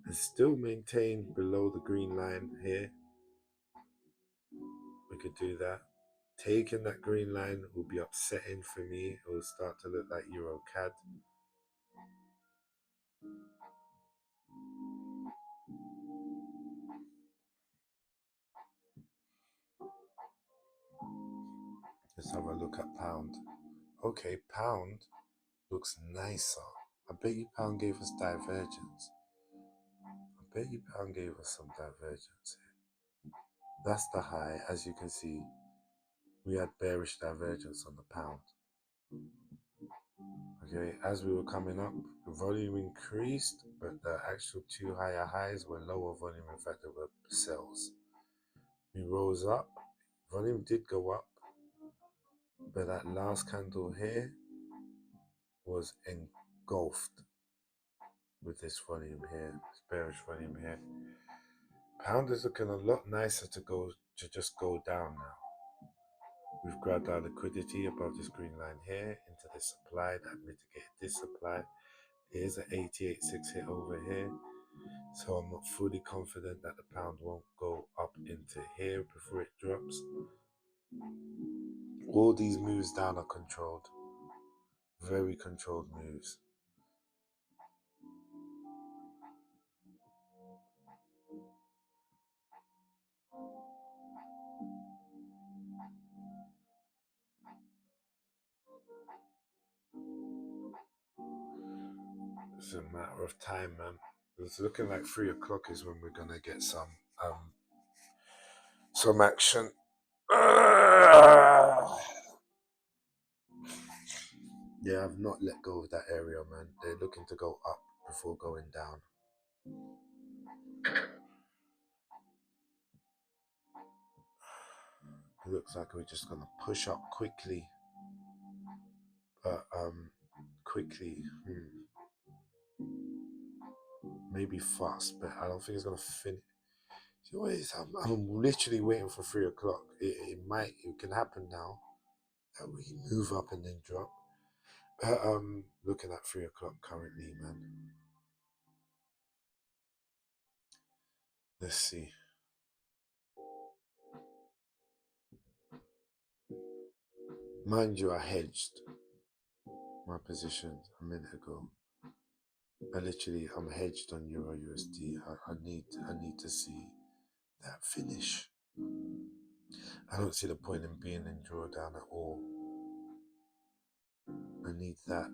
Speaker 1: And still maintain below the green line here. We could do that. Taking that green line will be upsetting for me. It will start to look like Eurocad. Let's have a look at pound. Okay, pound looks nicer. I bet you pound gave us divergence. I bet you pound gave us some divergence here. That's the high. As you can see, we had bearish divergence on the pound. Okay, as we were coming up, the volume increased, but the actual two higher highs were lower volume. In fact, they were sells. We rose up, volume did go up, but that last candle here was engulfed with this volume here, this bearish volume here. Pound is looking a lot nicer to just go down now. We've grabbed our liquidity above this green line here into the supply that mitigated this supply. Here's an 88.6 hit over here. So I'm not fully confident that the pound won't go up into here before it drops. All these moves down are controlled. Very controlled moves. It's a matter of time, man. It's looking like 3 o'clock is when we're gonna get some action. Yeah, I've not let go of that area, man. They're looking to go up before going down. It looks like we're just gonna push up quickly. But quickly. Maybe fast, but I don't think it's gonna finish. You know what it is? I'm literally waiting for 3 o'clock. It can happen now that we move up and then drop. But looking at 3 o'clock currently, man. Let's see. Mind you, I hedged my position a minute ago. I'm hedged on Euro USD. I need to see that finish. I don't see the point in being in drawdown at all. I need that.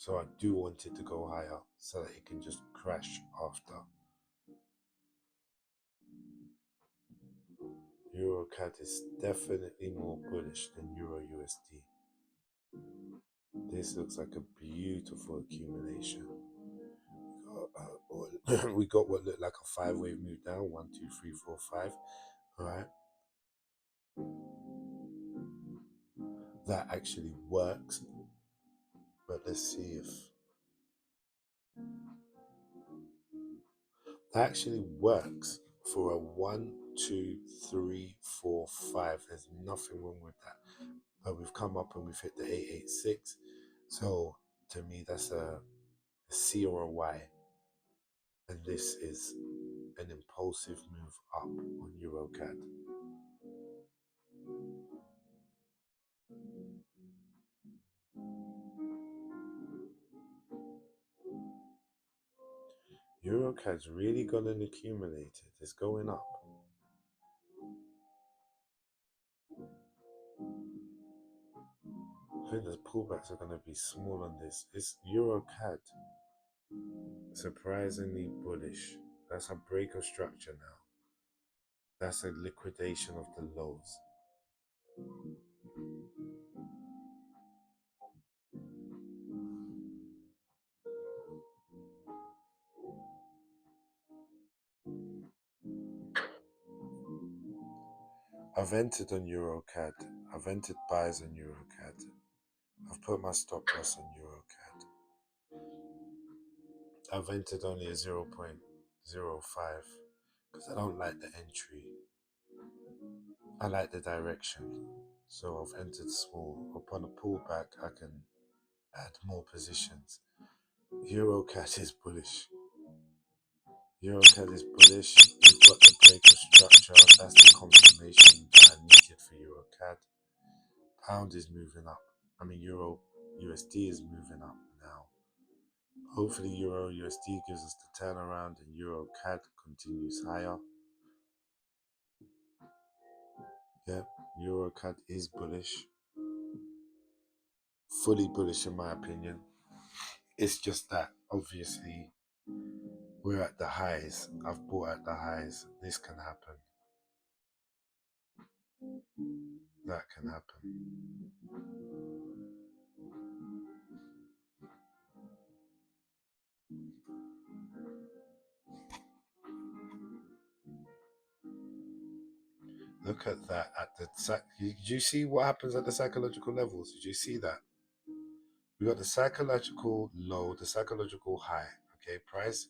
Speaker 1: So I do want it to go higher so that it can just crash after. Eurocad is definitely more bullish than Euro USD. This looks like a beautiful accumulation. We got what looked like a 5-wave move down. 1, 2, 3, 4, 5. All right. That actually works. But let's see if that actually works for a 1, 2, 3, 4, 5. There's nothing wrong with that. But we've come up and we've hit the 886. So to me, that's a C or a Y. And this is an impulsive move up on Eurocad. Eurocad's really got an accumulated. It's going up. I think the pullbacks are going to be small on this. It's Eurocad. Surprisingly bullish. That's a break of structure now. That's a liquidation of the lows. I've entered on Eurocad. I've entered buys on Eurocad. I've put my stop loss on Eurocad. I've entered only a 0.05 because I don't like the entry. I like the direction. So I've entered small. Upon a pullback, I can add more positions. Eurocad is bullish. Eurocad is bullish. We've got the break of structure. That's the confirmation that I needed for Eurocad. Pound is moving up. I mean, Euro USD is moving up now. Hopefully, Euro USD gives us the turnaround and Eurocad continues higher. Yeah, Eurocad is bullish. Fully bullish, in my opinion. It's just that, obviously, we're at the highs. I've bought at the highs. This can happen. That can happen. Look at that. Did you see what happens at the psychological levels? Did you see that? We got the psychological low, the psychological high. Okay, price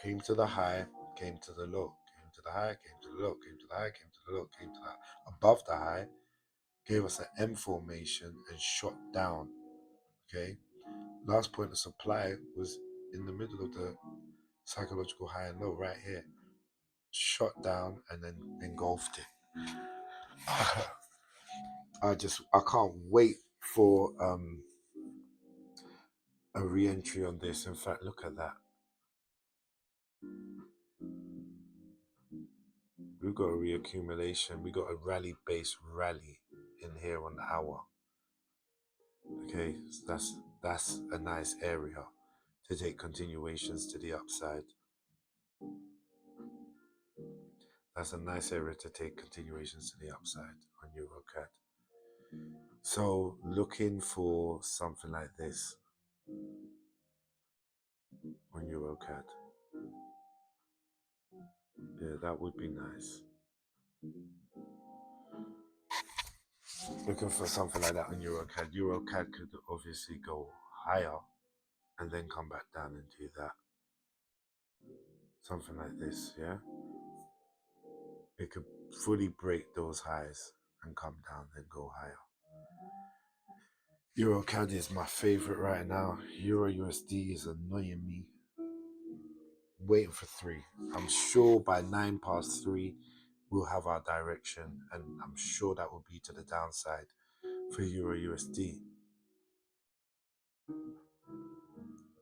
Speaker 1: came to the high, came to the low, came to the high, came to the low, came to the high, came to the low, came to the high. Above the high, gave us an M formation and shot down. Okay, last point of supply was in the middle of the psychological high and low, right here. Shot down and then engulfed it. I can't wait for a re-entry on this. In fact, look at that. We've got a reaccumulation. We got a rally base rally in here on the hour. Okay, so that's a nice area to take continuations to the upside. That's a nice area to take continuations to the upside on Eurocad. So looking for something like this on Eurocad. Yeah, that would be nice. Looking for something like that on Eurocad. Eurocad could obviously go higher and then come back down and do that. Something like this, yeah? It could fully break those highs and come down, then go higher. Eurocad is my favorite right now. Euro USD is annoying me. Waiting for 3. I'm sure by 3 we'll have our direction, and I'm sure that will be to the downside for Euro USD.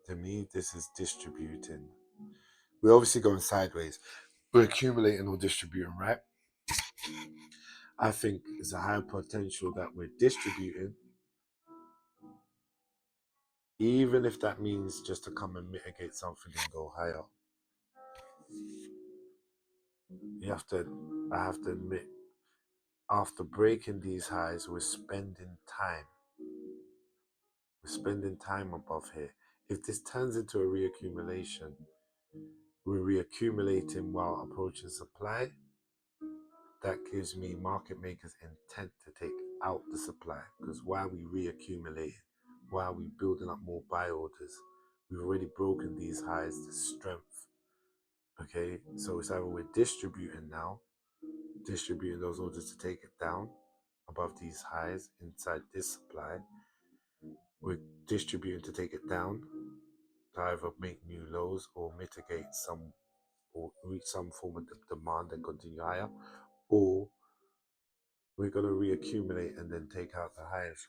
Speaker 1: To me, this is distributing. We're obviously going sideways. We're accumulating or distributing, right? I think there's a high potential that we're distributing even if that means just to come and mitigate something and go higher. I have to admit, after breaking these highs, we're spending time. We're spending time above here. If this turns into a reaccumulation, we're reaccumulating while approaching supply. That gives me market makers intent to take out the supply, because while we reaccumulate, while we building up more buy orders, we've already broken these highs to strength. Okay, so it's either we're distributing now, distributing those orders to take it down above these highs inside this supply. We're distributing to take it down to either make new lows or mitigate some or reach some form of demand and continue higher, or we're going to reaccumulate and then take out the highs,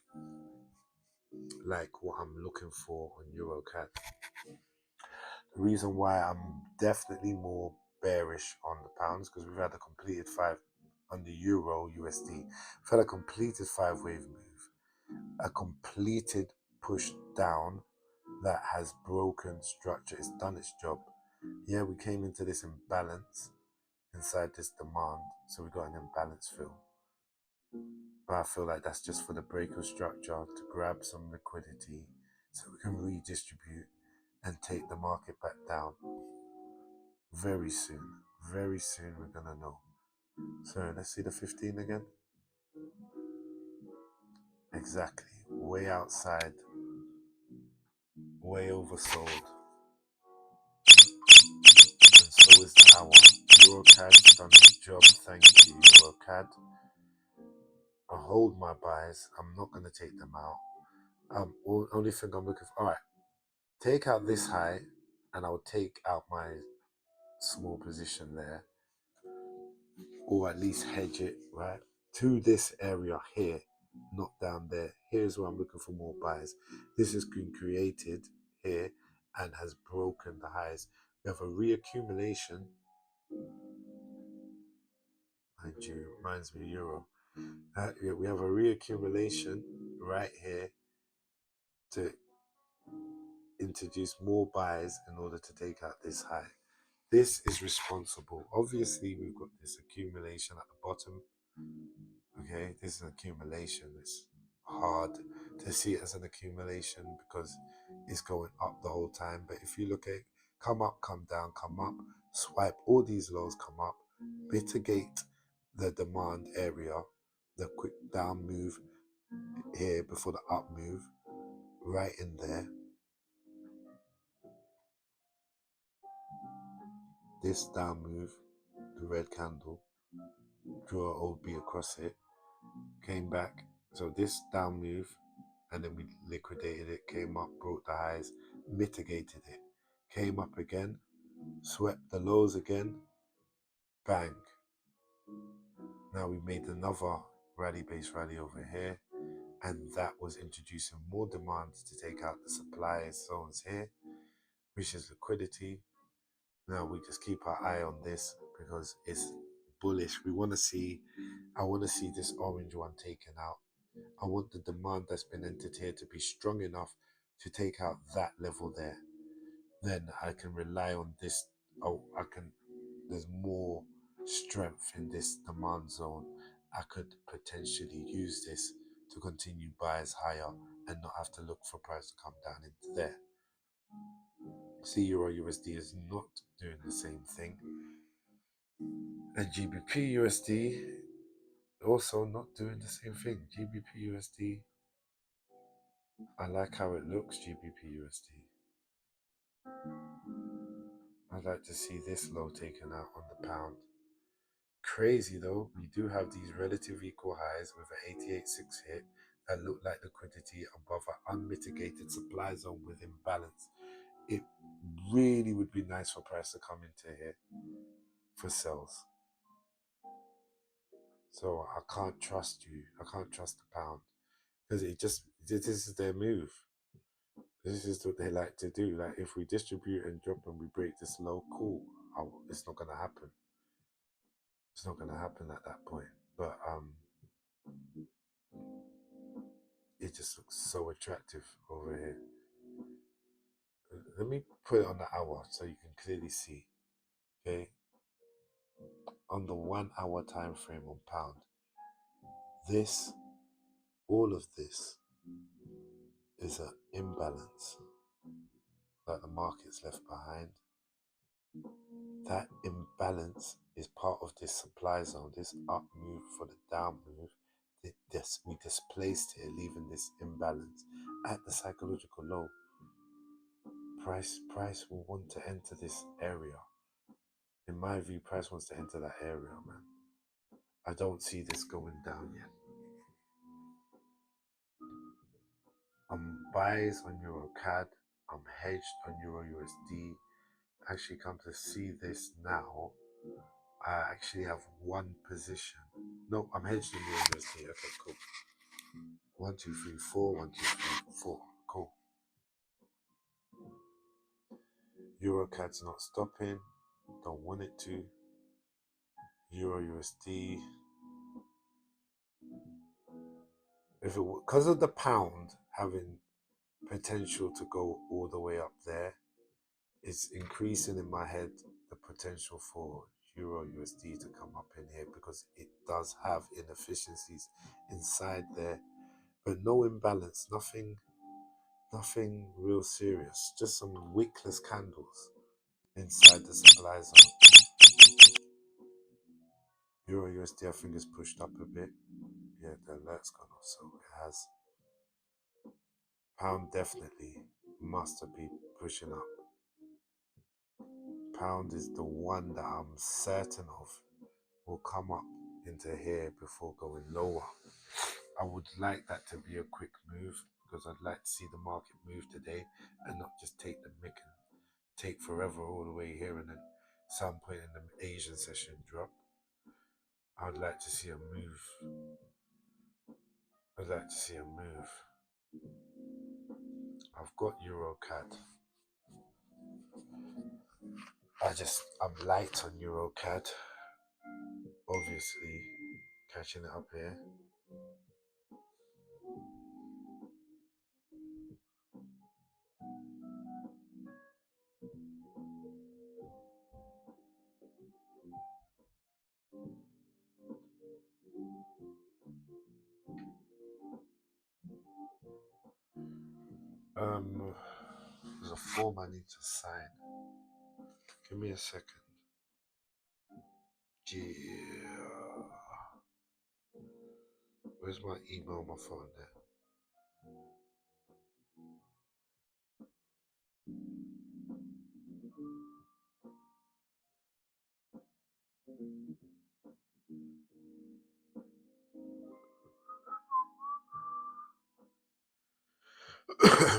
Speaker 1: like what I'm looking for on Eurocad. The reason why I'm definitely more bearish on the pounds, because we've had a completed 5 on the Euro USD. We've had a completed 5-wave move, a completed push down that has broken structure. It's done its job. Yeah, we came into this imbalance inside this demand, so we got an imbalance fill. But I feel like that's just for the break of structure to grab some liquidity so we can redistribute and take the market back down. Very soon we're gonna know. So let's see the 15 again. Exactly, way outside, way oversold. And so is the hour. Eurocad's done the job, thank you Eurocad. I hold my buys, I'm not gonna take them out. Only thing I'm looking for, alright, take out this high and I'll take out my small position there, or at least hedge it right to this area here, not down there. Here's where I'm looking for more buys. This has been created here and has broken the highs. We have a reaccumulation, mind you, reminds me of Euro. Yeah, we have a reaccumulation right here to introduce more buys in order to take out this high. This is responsible. Obviously, we've got this accumulation at the bottom. Okay, this is an accumulation. It's hard to see it as an accumulation because it's going up the whole time. But if you look at it, come up, come down, come up, swipe, all these lows come up, mitigate the demand area, the quick down move here before the up move, right in there. This down move, the red candle, draw OB across it, came back. So this down move, and then we liquidated it, came up, broke the highs, mitigated it, came up again, swept the lows again, bang. Now we made another rally-based rally over here, and that was introducing more demand to take out the supply zones here, which is liquidity. Now we just keep our eye on this because it's bullish. I want to see this orange one taken out. I want the demand that's been entered here to be strong enough to take out that level there. Then I can rely on this. There's more strength in this demand zone. I could potentially use this to continue buys higher and not have to look for price to come down into there. See, Euro USD is not doing the same thing. And GBP USD also not doing the same thing. GBP USD, I like how it looks, GBP USD. I'd like to see this low taken out on the pound. Crazy though, we do have these relative equal highs with an 88.6 hit that look like liquidity above an unmitigated supply zone with imbalance. It really would be nice for price to come into here for sells. So I can't trust you. I can't trust the pound because this is their move. This is what they like to do. Like if we distribute and drop and we break this low, cool. It's not gonna happen. It's not gonna happen at that point. But it just looks so attractive over here. let me put it on the hour so you can clearly see. Okay, on the 1 hour time frame on pound, this, all of this is an imbalance that the market's left behind. That imbalance is part of this supply zone, this up move for the down move. We displaced here, leaving this imbalance at the psychological low. Price will want to enter this area. In my view, price wants to enter that area, man. I don't see this going down yet. I'm buys on Eurocad. I'm hedged on Euro USD. Actually, come to see this now, I actually have one position. No, I'm hedged in Euro USD. Okay, cool. 1, 2, 3, 4. 1, 2, 3, 4. Cool. Eurocad's not stopping. Don't want it to. Euro USD. If it because of the pound having potential to go all the way up there, it's increasing in my head the potential for Euro USD to come up in here because it does have inefficiencies inside there, but no imbalance, nothing real serious, just some wickless candles inside the supply zone. Euro USD I think is pushed up a bit. Yeah, the alert's gone off, so it has. Pound definitely must be pushing up. Pound is the one that I'm certain of will come up into here before going lower. I would like that to be a quick move because I'd like to see the market move today and not just take the mick and take forever all the way here and then some point in the Asian session drop. I'd like to see a move. I'd like to see a move. I've got Eurocad. I'm light on Eurocad. Obviously, catching it up here. There's a form I need to sign. Give me a second. Yeah. Where's my email on my phone there?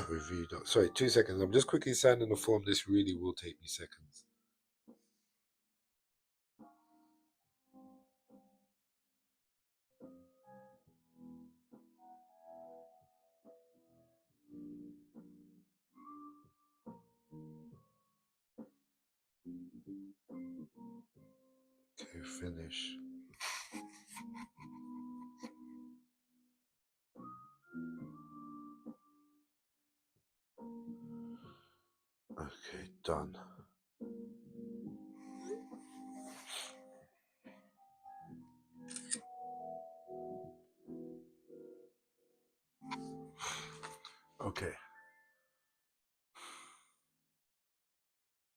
Speaker 1: Review. Sorry, 2 seconds. I'm just quickly signing the form. This really will take me seconds. Okay, finish. Okay, done. Okay.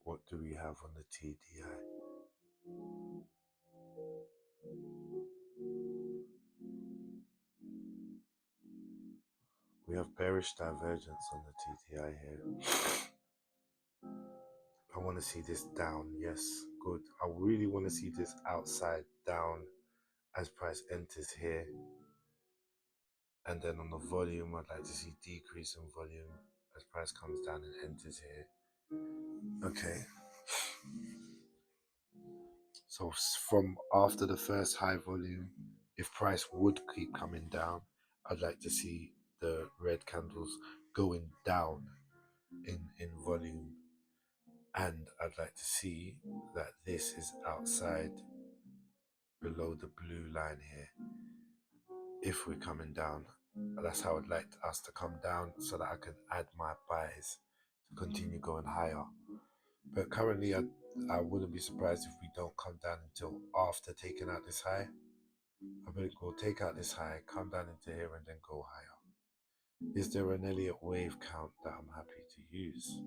Speaker 1: What do we have on the TDI? We have bearish divergence on the TDI here. I want to see this down. Yes, good. I really want to see this outside down as price enters here. And then on the volume, I'd like to see decrease in volume as price comes down and enters here. Okay. So from after the first high volume, if price would keep coming down, I'd like to see the red candles going down in volume. And I'd like to see that this is outside below the blue line here. If we're coming down, that's how I'd like us to come down so that I can add my buys to continue going higher. But currently, I wouldn't be surprised if we don't come down until after taking out this high. I think we'll take out this high, come down into here, and then go higher. Is there an Elliott wave count that I'm happy to use?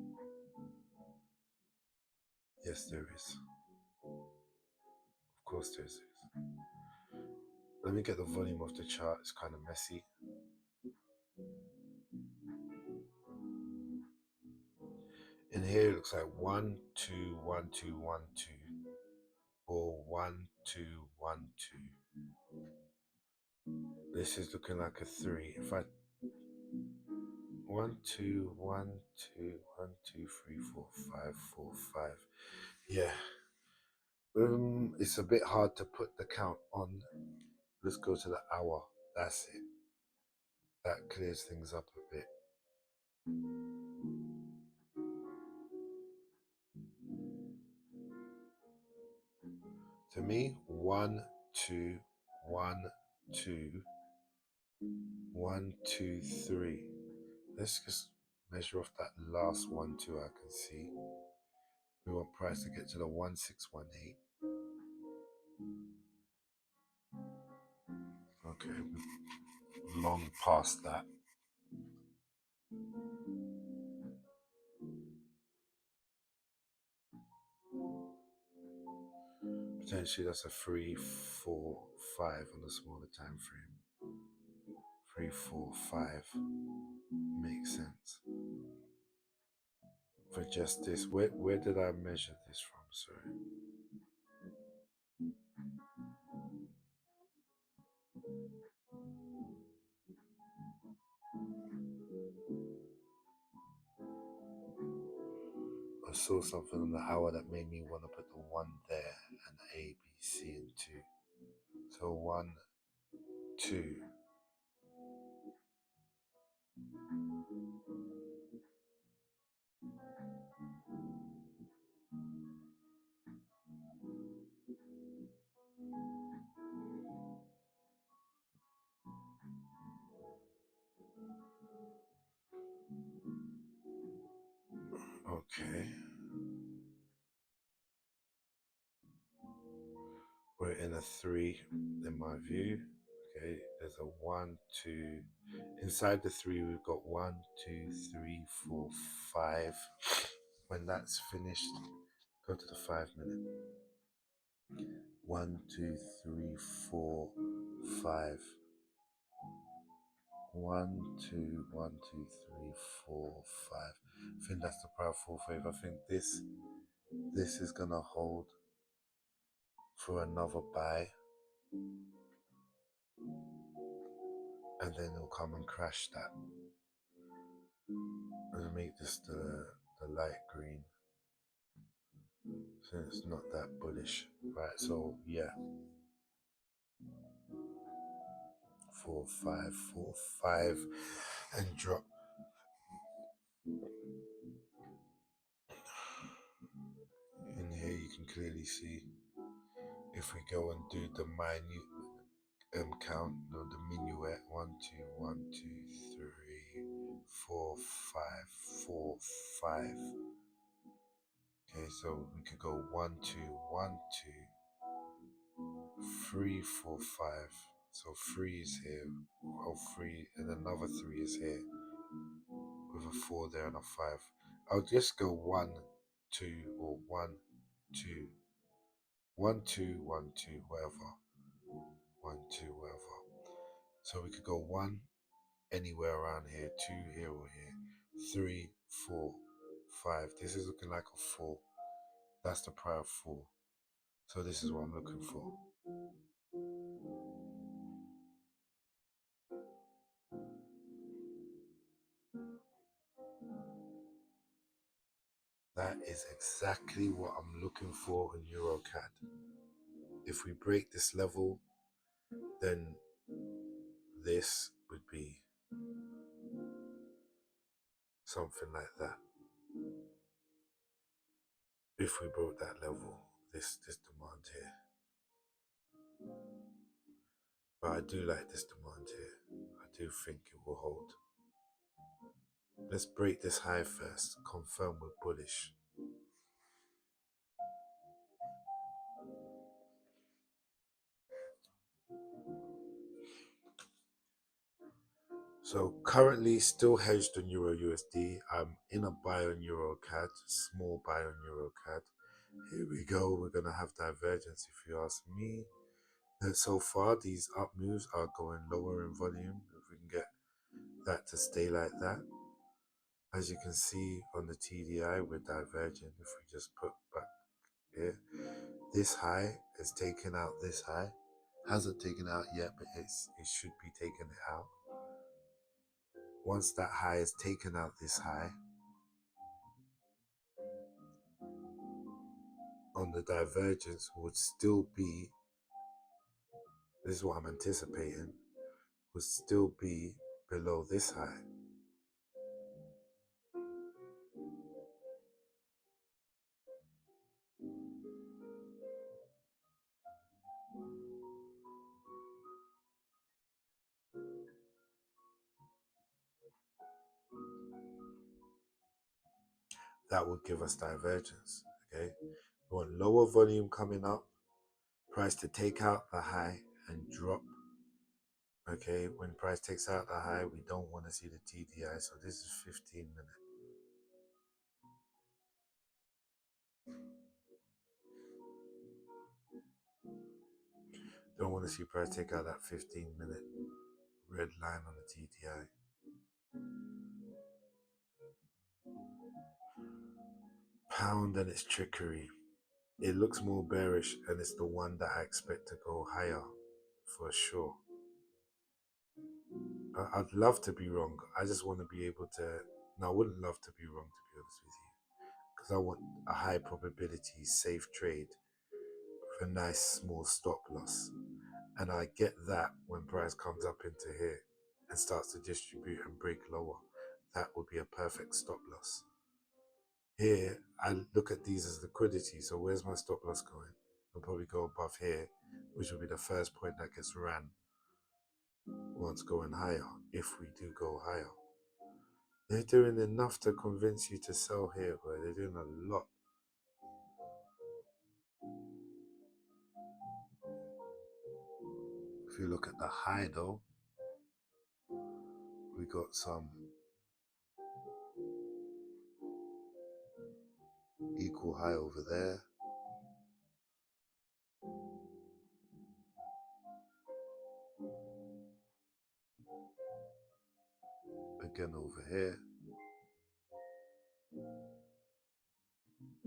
Speaker 1: Yes, there is. Of course, there is. Let me get the volume of the chart. It's kind of messy. In here, it looks like 1, 2, 1, 2, 1, 2, or 1, 2, 1, 2. This is looking like a 3. If I 1, 2, 1, 2, 1, 2, 3, 4, 5, 4, 5. Yeah. It's a bit hard to put the count on. Let's go to the hour. That's it. That clears things up a bit. To me, 1, 2, 1, 2, 1, 2, 3. Let's just measure off that last 1, 2 I can see. We want price to get to the 1618. Okay, long past that. Potentially that's a 3, 4, 5 on the smaller time frame. 3, 4, 5 makes sense. For just this, where did I measure this from? Sorry. I saw something on the hour that made me want to put the 1 there and A, B, C, and 2. So 1, 2. Okay. We're in a 3 in my view. Okay, there's a 1, 2. Inside the 3, we've got 1, 2, 3, 4, 5. When that's finished, go to the 5 minute. 1, 2, 3, 4, 5. 1, 2, 1, 2, 3, 4, 5. I think that's the powerful wave. I think this is gonna hold for another buy, and then it'll come and crash that. I'm gonna make this the light green, so it's not that bullish, right? So yeah, 4, 5, 4, 5, and drop. In here, you can clearly see if we go and do the minute count, no, the minuet. 1, 2, 1, 2, 3, 4, 5, 4, 5. Okay, so we could go 1, 2, 1, 2, 3, 4, 5. So 3 is here, oh 3, and another 3 is here, with a 4 there and a 5. I'll just go 1, 2, or 1, 2, 1, 2, 1, 2, whatever. 1, 2, whatever. So we could go 1 anywhere around here, 2 here or here, 3, 4, 5. This is looking like a 4. That's the prior 4. So this is what I'm looking for. That is exactly what I'm looking for in Eurocad. If we break this level, then this would be something like that. If we broke that level, this demand here. But I do like this demand here. I do think it will hold. Let's break this high first. Confirm we're bullish. So currently still hedged on Euro USD. I'm in a buy on Eurocad, small buy on Eurocad. Here we go. We're gonna have divergence if you ask me. And so far, these up moves are going lower in volume. If we can get that to stay like that. As you can see on the TDI, we're diverging. If we just put back here, this high is taking out this high. Hasn't taken out yet, but it should be taking it out. Once that high is taken out this high, on the divergence would still be, this is what I'm anticipating, would still be below this high. That would give us divergence, okay? We want lower volume coming up, price to take out the high and drop, okay? When price takes out the high, we don't want to see the TDI, so this is 15 minutes. Don't want to see price take out that 15-minute red line on the TDI. Pound and its trickery. It looks more bearish, and it's the one that I expect to go higher for sure. I'd love to be wrong. I just want to be able to. No, I wouldn't love to be wrong, to be honest with you, because I want a high probability safe trade with a nice small stop loss, and I get that when price comes up into here and starts to distribute and break lower. That would be a perfect stop loss. Here, I look at these as liquidity. So where's my stop loss going? I'll probably go above here, which will be the first point that gets ran once going higher, if we do go higher. They're doing enough to convince you to sell here, but they're doing a lot. If you look at the high though, we got some equal high over there. Again over here.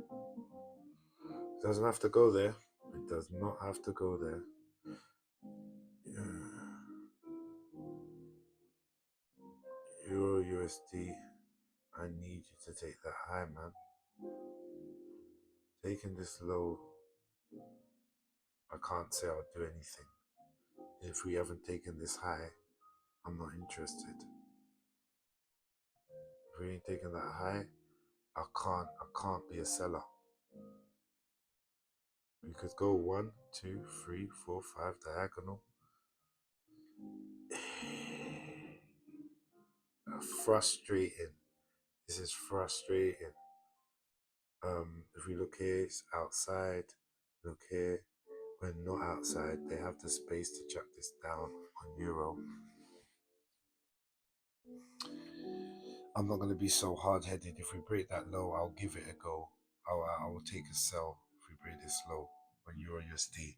Speaker 1: It doesn't have to go there. It does not have to go there. Euro USD, I need you to take that high, man. Taking this low, I can't say I'll do anything. If we haven't taken this high, I'm not interested. If we ain't taking that high, I can't be a seller. We could go 1, 2, 3, 4, 5 diagonal. Frustrating. This is frustrating. If we look here, it's outside. Look here, we're not outside. They have the space to chuck this down on Euro. I'm not going to be so hard-headed. If we break that low, I'll give it a go. I will take a sell if we break this low on Euro USD.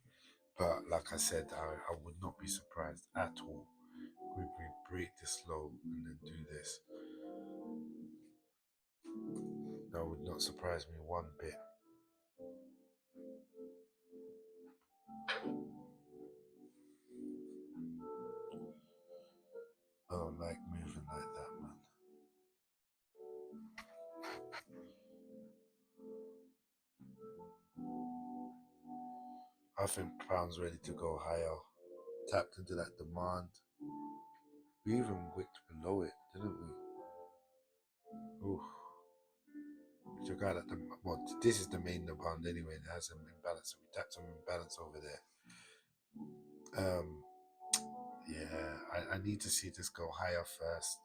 Speaker 1: But like I said, I would not be surprised at all if we break this low and then do this. That would not surprise me one bit. I don't like moving like that, man. I think pound's ready to go higher. Tapped into that demand. We even wicked below it, didn't we? Ooh. Check out at the, well, this is the main demand anyway. It has an imbalance, so we tapped some imbalance over there. Yeah, I need to see this go higher first.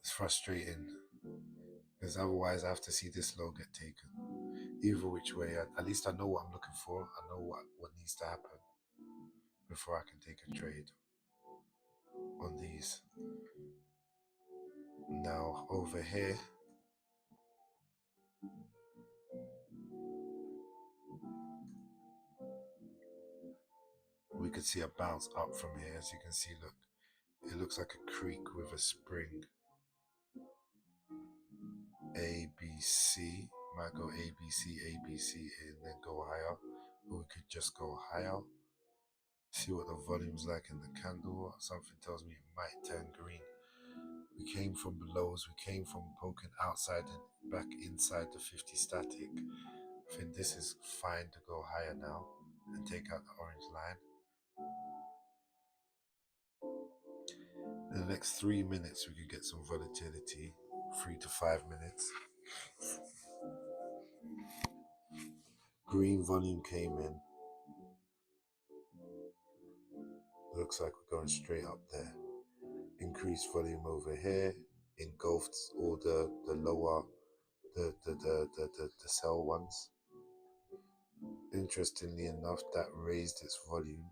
Speaker 1: It's frustrating because otherwise I have to see this low get taken. Either which way, at least I know what I'm looking for. I know what needs to happen before I can take a trade on these. Now over here, we could see a bounce up from here. As you can see, look, it looks like a creek with a spring. A, B, C. Might go A, B, C, A, B, C, and then go higher. Or we could just go higher. See what the volume's like in the candle. Something tells me it might turn green. We came from belows. We came from poking outside and back inside the 50 static. I think this is fine to go higher now and take out the orange line. In the next 3 minutes, we could get some volatility. 3 to 5 minutes. Green volume came in. Looks like we're going straight up there. Increased volume over here. Engulfed all the lower, the sell ones. Interestingly enough, that raised its volume,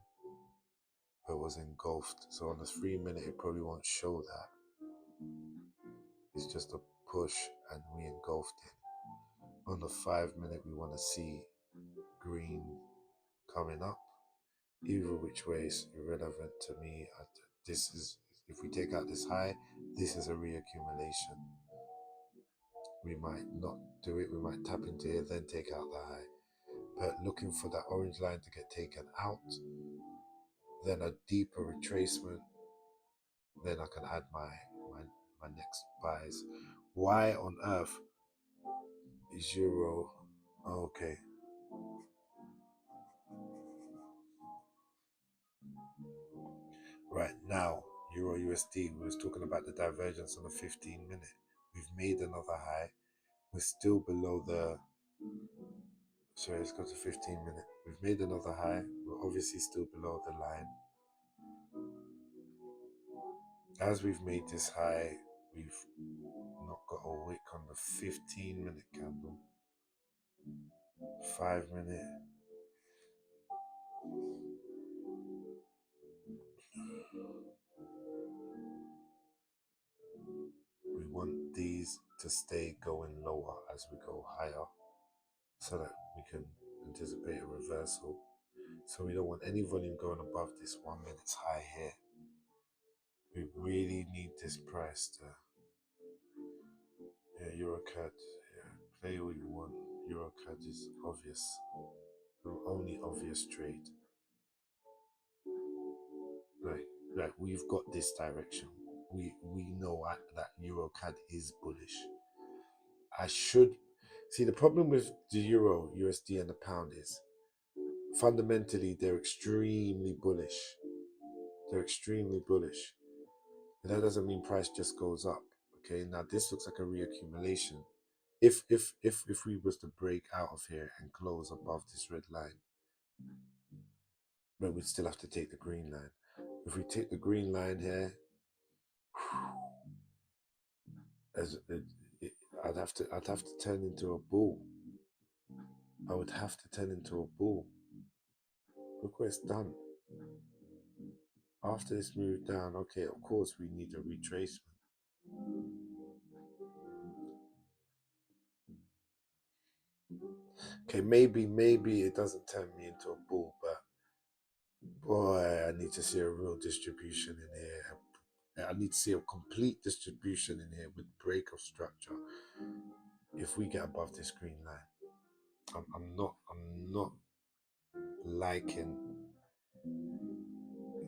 Speaker 1: but was engulfed. So on the 3 minute, it probably won't show that. It's just a push and we engulfed it. On the 5 minute, we want to see green coming up. Either which way is irrelevant to me. This is, if we take out this high, this is a reaccumulation. We might not do it. We might tap into it, then take out the high. But looking for that orange line to get taken out, then a deeper retracement, then I can add my next buys. Why on earth is euro? Okay. Right now, Euro USD, we was talking about the divergence on the 15 minute. We've made another high. We're still below the, sorry, let's go to 15 minute. We've made another high. We're obviously still below the line. As we've made this high, we've not got a wick on the 15 minute candle. 5 minute. We want these to stay going lower as we go higher so that we can anticipate a reversal. So we don't want any volume going above this 1 minute's high here. We really need this price to, yeah, Eurocad, yeah, play what you want. Eurocad is obvious, the only obvious trade. Like we've got this direction. We know that Eurocad is bullish. I should see, the problem with the Euro, USD, and the pound is fundamentally they're extremely bullish. They're extremely bullish. And that doesn't mean price just goes up. Okay, now this looks like a reaccumulation. If we was to break out of here and close above this red line, but we'd still have to take the green line. If we take the green line here, I'd have to turn into a bull. I would have to turn into a bull. Look what it's done. After this move down, okay, of course we need a retracement. Okay, maybe it doesn't turn me into a bull, but boy, I need to see a real distribution in here. I need to see a complete distribution in here with break of structure. If we get above this green line, I'm not liking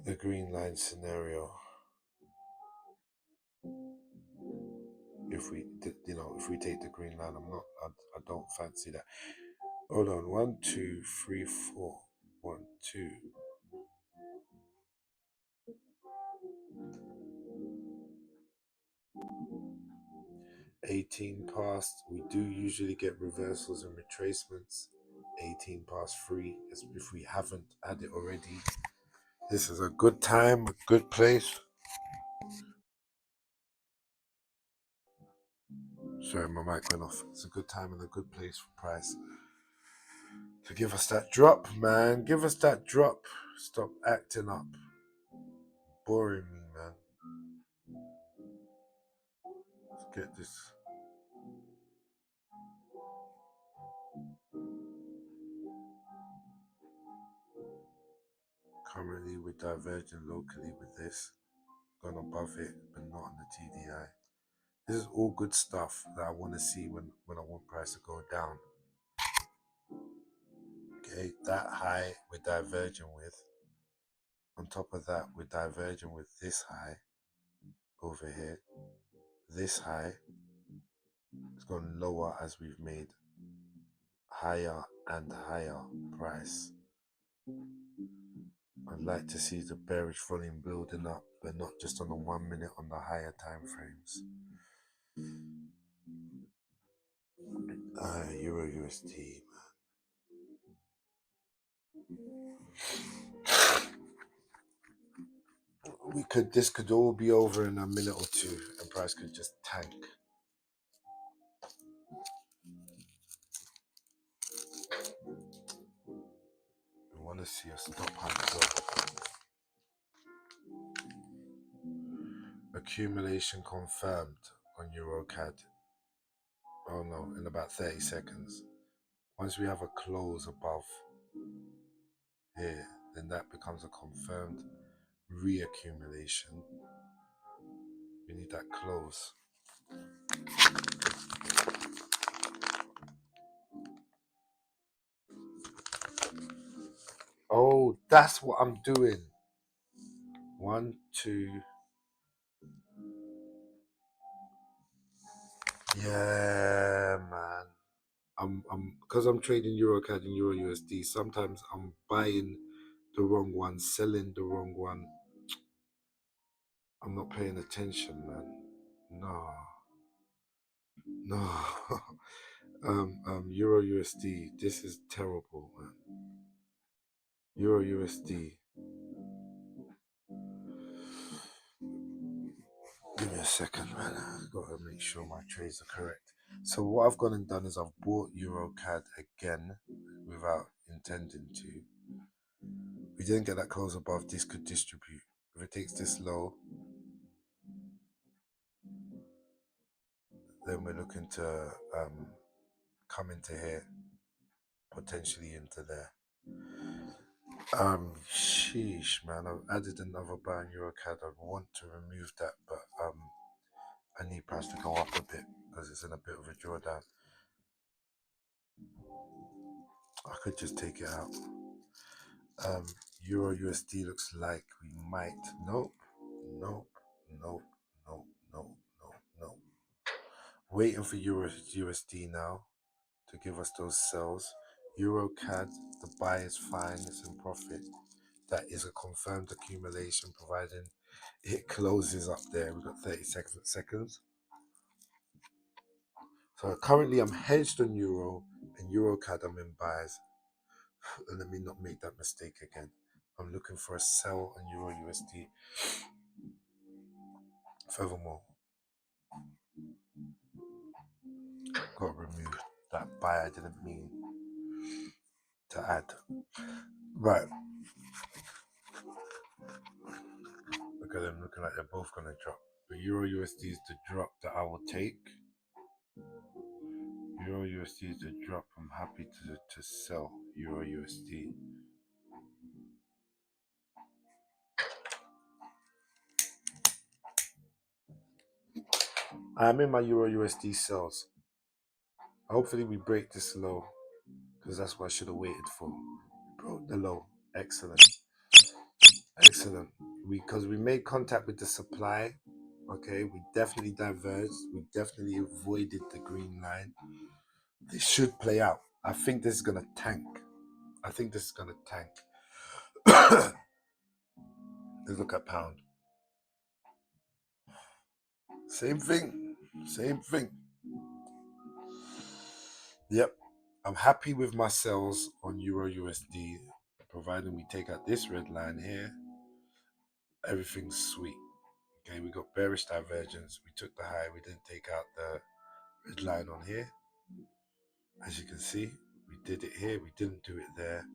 Speaker 1: the green line scenario. If we take the green line, I don't fancy that. Hold on, 1, 2, 3, 4, 1, 2. 18 past, we do usually get reversals and retracements. 18 past 3, if we haven't had it already. This is a good time, a good place. Sorry, my mic went off. It's a good time and a good place for price to give us that drop, man. Give us that drop. Stop acting up. Boring me, man. Let's get this. Currently, we're diverging locally with this. Gone above it, but not on the TDI. This is all good stuff that I want to see when I want price to go down. Okay, that high we're diverging with. On top of that, we're diverging with this high over here. This high has gone lower as we've made higher and higher price. I'd like to see the bearish volume building up, but not just on the 1 minute, on the higher time frames. Euro USD. This could all be over in a minute or two, and price could just tank. I want to see a stop hunt. Accumulation confirmed on Eurocad. Oh no, in about 30 seconds. Once we have a close above here, then that becomes a confirmed reaccumulation. We need that close. Oh, that's what I'm doing. 1, 2. Yeah, man. Because I'm trading Eurocad and Euro USD. Sometimes I'm buying the wrong one, selling the wrong one. I'm not paying attention, man. No. Euro USD. This is terrible, man. Euro USD. Give me a second, man. I've got to make sure my trades are correct. So what I've gone and done is I've bought Eurocad again without intending to. We didn't get that close above. This could distribute. If it takes this low, then we're looking to come into here, potentially into there. Sheesh, man. I've added another buy on Eurocad. I want to remove that, but I need price to go up a bit because it's in a bit of a drawdown. I could just take it out. Euro USD looks like we might. Nope. Waiting for Euro USD now to give us those sells. Eurocad, the buy is fine, it's in profit. That is a confirmed accumulation, providing it closes up there. We've got 30 seconds. So currently I'm hedged on Euro and Eurocad I'm in buys. And let me not make that mistake again. I'm looking for a sell on Euro USD. Furthermore, got to remove that buy I didn't mean to add. Right. Look at them looking like they're both going to drop. But Euro USD is the drop that I will take. Euro USD is the drop I'm happy to sell Euro USD. I'm in my Euro USD sells. Hopefully we break this low, because that's what I should have waited for. We broke the low. Excellent. Because we made contact with the supply. Okay, we definitely diverged. We definitely avoided the green line. This should play out. I think this is going to tank. Let's look at pound. Same thing. Yep. I'm happy with my sells on Euro USD, providing we take out this red line here. Everything's sweet. Okay, we got bearish divergence. We took the high. We didn't take out the red line on here. As you can see, we did it here, we didn't do it there.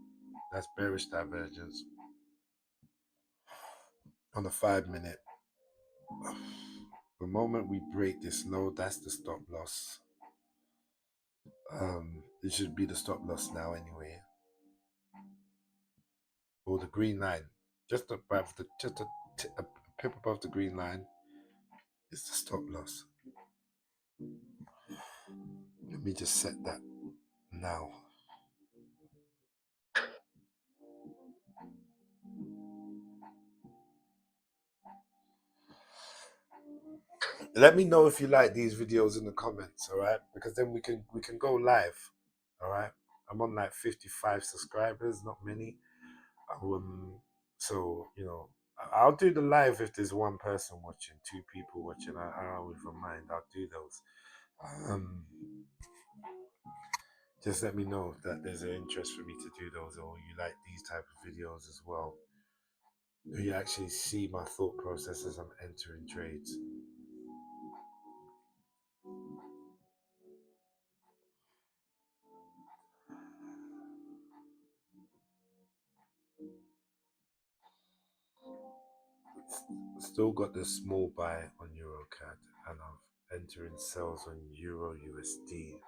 Speaker 1: That's bearish divergence on the 5 minute. The moment we break this low, that's the stop loss. It should be the stop loss now anyway. Or the green line, just above the, a pip above the green line is the stop loss. Let me just set that now. Let me know if you like these videos in the comments, all right? Because then we can go live, all right? I'm on like 55 subscribers, not many. So you know, I'll do the live if there's one person watching, 2 people watching. I don't even mind. I'll do those. Just let me know that there's an interest for me to do those, or you like these type of videos as well. You actually see my thought process as I'm entering trades. Still got the small buy on Eurocad, and I'm entering sales on Euro USD.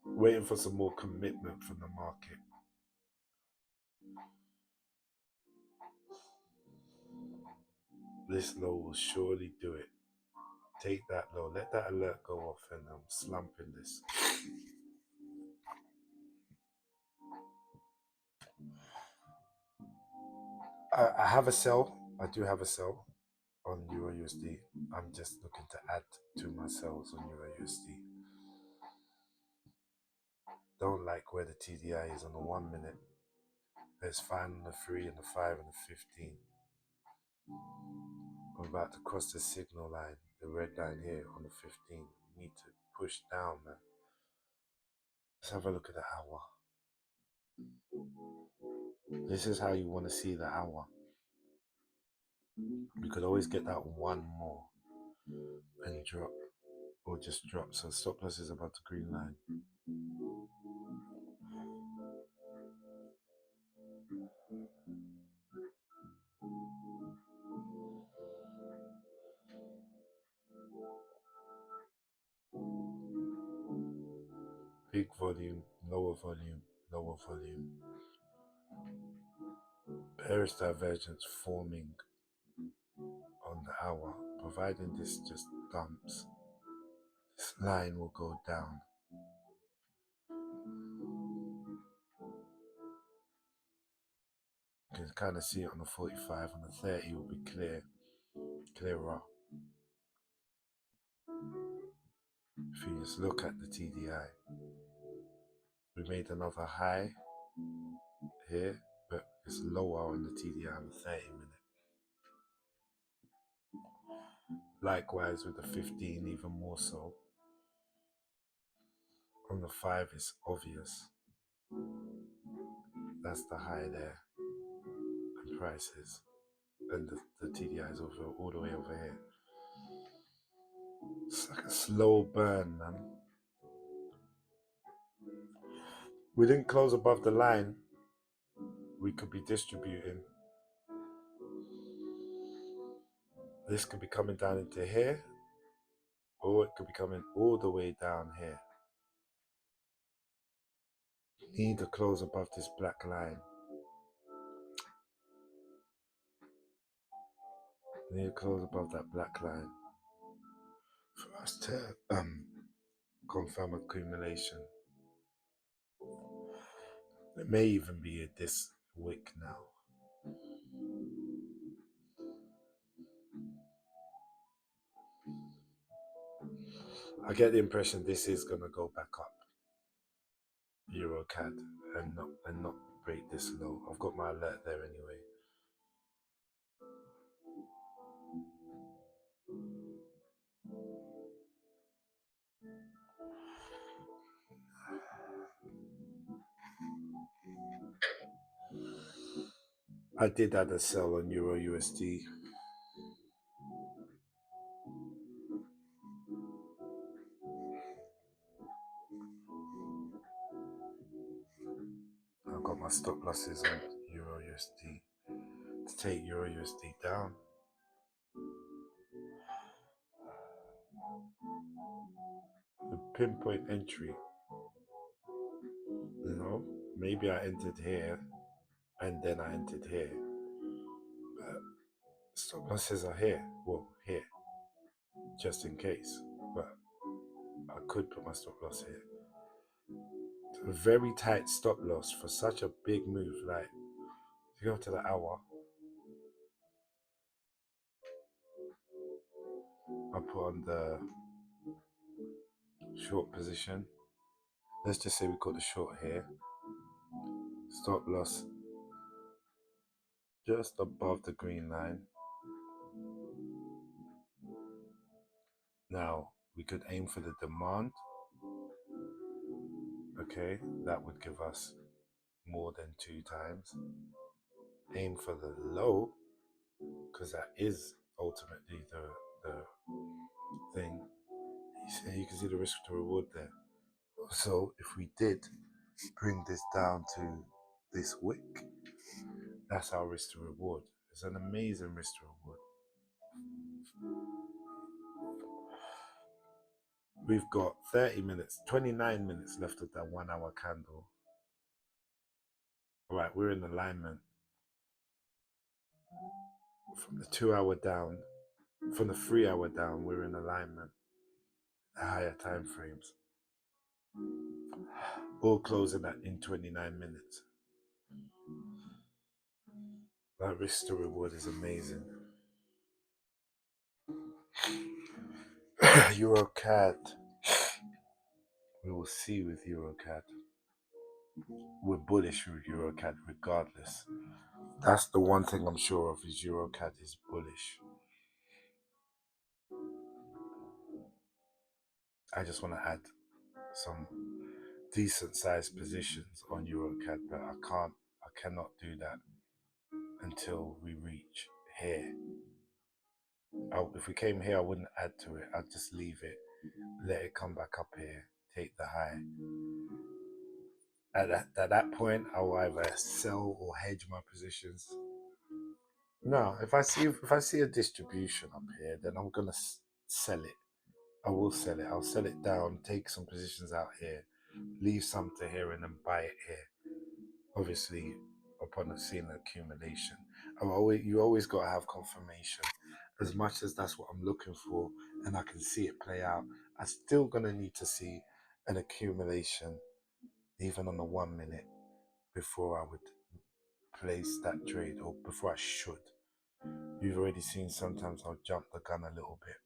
Speaker 1: Waiting for some more commitment from the market. This low will surely do it. Take that low, let that alert go off, and I'm slumping this. I have a sell. I do have a sell on Euro USD. I'm just looking to add to my sells on Euro USD. Don't like where the TDI is on the 1 minute. It's fine on the 3 and the 5 and the 15. I'm about to cross the signal line, the red line here on the 15. We need to push down, man. Let's have a look at the hour. This is how you want to see the hour. You could always get that one more and drop, or just drop. So stop loss is about the green line. Big volume, lower volume, lower volume. Bearish divergence forming on the hour. Providing this just dumps, this line will go down. You can kind of see it on the 45, on the 30 will be clearer. If you just look at the TDI, we made another high here, but it's lower on the TDI on the 30 minute. Likewise with the 15, even more so. On the 5, it's obvious. That's the high there. And prices. And the TDI is over all the way over here. It's like a slow burn, man. We didn't close above the line. We could be distributing. This could be coming down into here, or it could be coming all the way down here. You need to close above this black line. You need to close above that black line for us to confirm accumulation. It may even be this wick now. I get the impression this is gonna go back up, Eurocad, and not break this low. I've got my alert there anyway. I did add a sell on Euro USD. got my stop losses on Euro USD to take Euro USD down. The pinpoint entry, maybe I entered here and then I entered here. But stop losses are here. Well, here, just in case. But I could put my stop loss here. A very tight stop loss for such a big move. Like, if you go to the hour, I put on the short position. Let's just say we got the short here. Stop loss just above the green line. Now, we could aim for the demand. Okay, that would give us more than 2 times. Aim for the low, because that is ultimately the thing. You can see the risk to reward there. So if we did bring this down to this wick, that's our risk to reward. It's an amazing risk to reward. We've got 29 minutes left of that 1 hour candle. All right, we're in alignment. From the 2 hour down, from the 3 hour down, we're in alignment. The higher time frames. All closing at in 29 minutes. That risk to reward is amazing. Eurocad. We will see with Eurocad. We're bullish with Eurocad regardless. That's the one thing I'm sure of, is Eurocad is bullish. I just want to add some decent sized positions on Eurocad, but I cannot do that until we reach here. If we came here, I wouldn't add to it. I'd just leave it, let it come back up here, take the high. At that point, I will either sell or hedge my positions. No, if I see a distribution up here, then I'm gonna sell it. I will sell it. I'll sell it down, take some positions out here, leave some to here, and then buy it here. Obviously, upon seeing the accumulation, you always got to have confirmation. As much as that's what I'm looking for, and I can see it play out, I'm still gonna need to see an accumulation, even on the 1 minute, before I would place that trade, or before I should. You've already seen sometimes I'll jump the gun a little bit.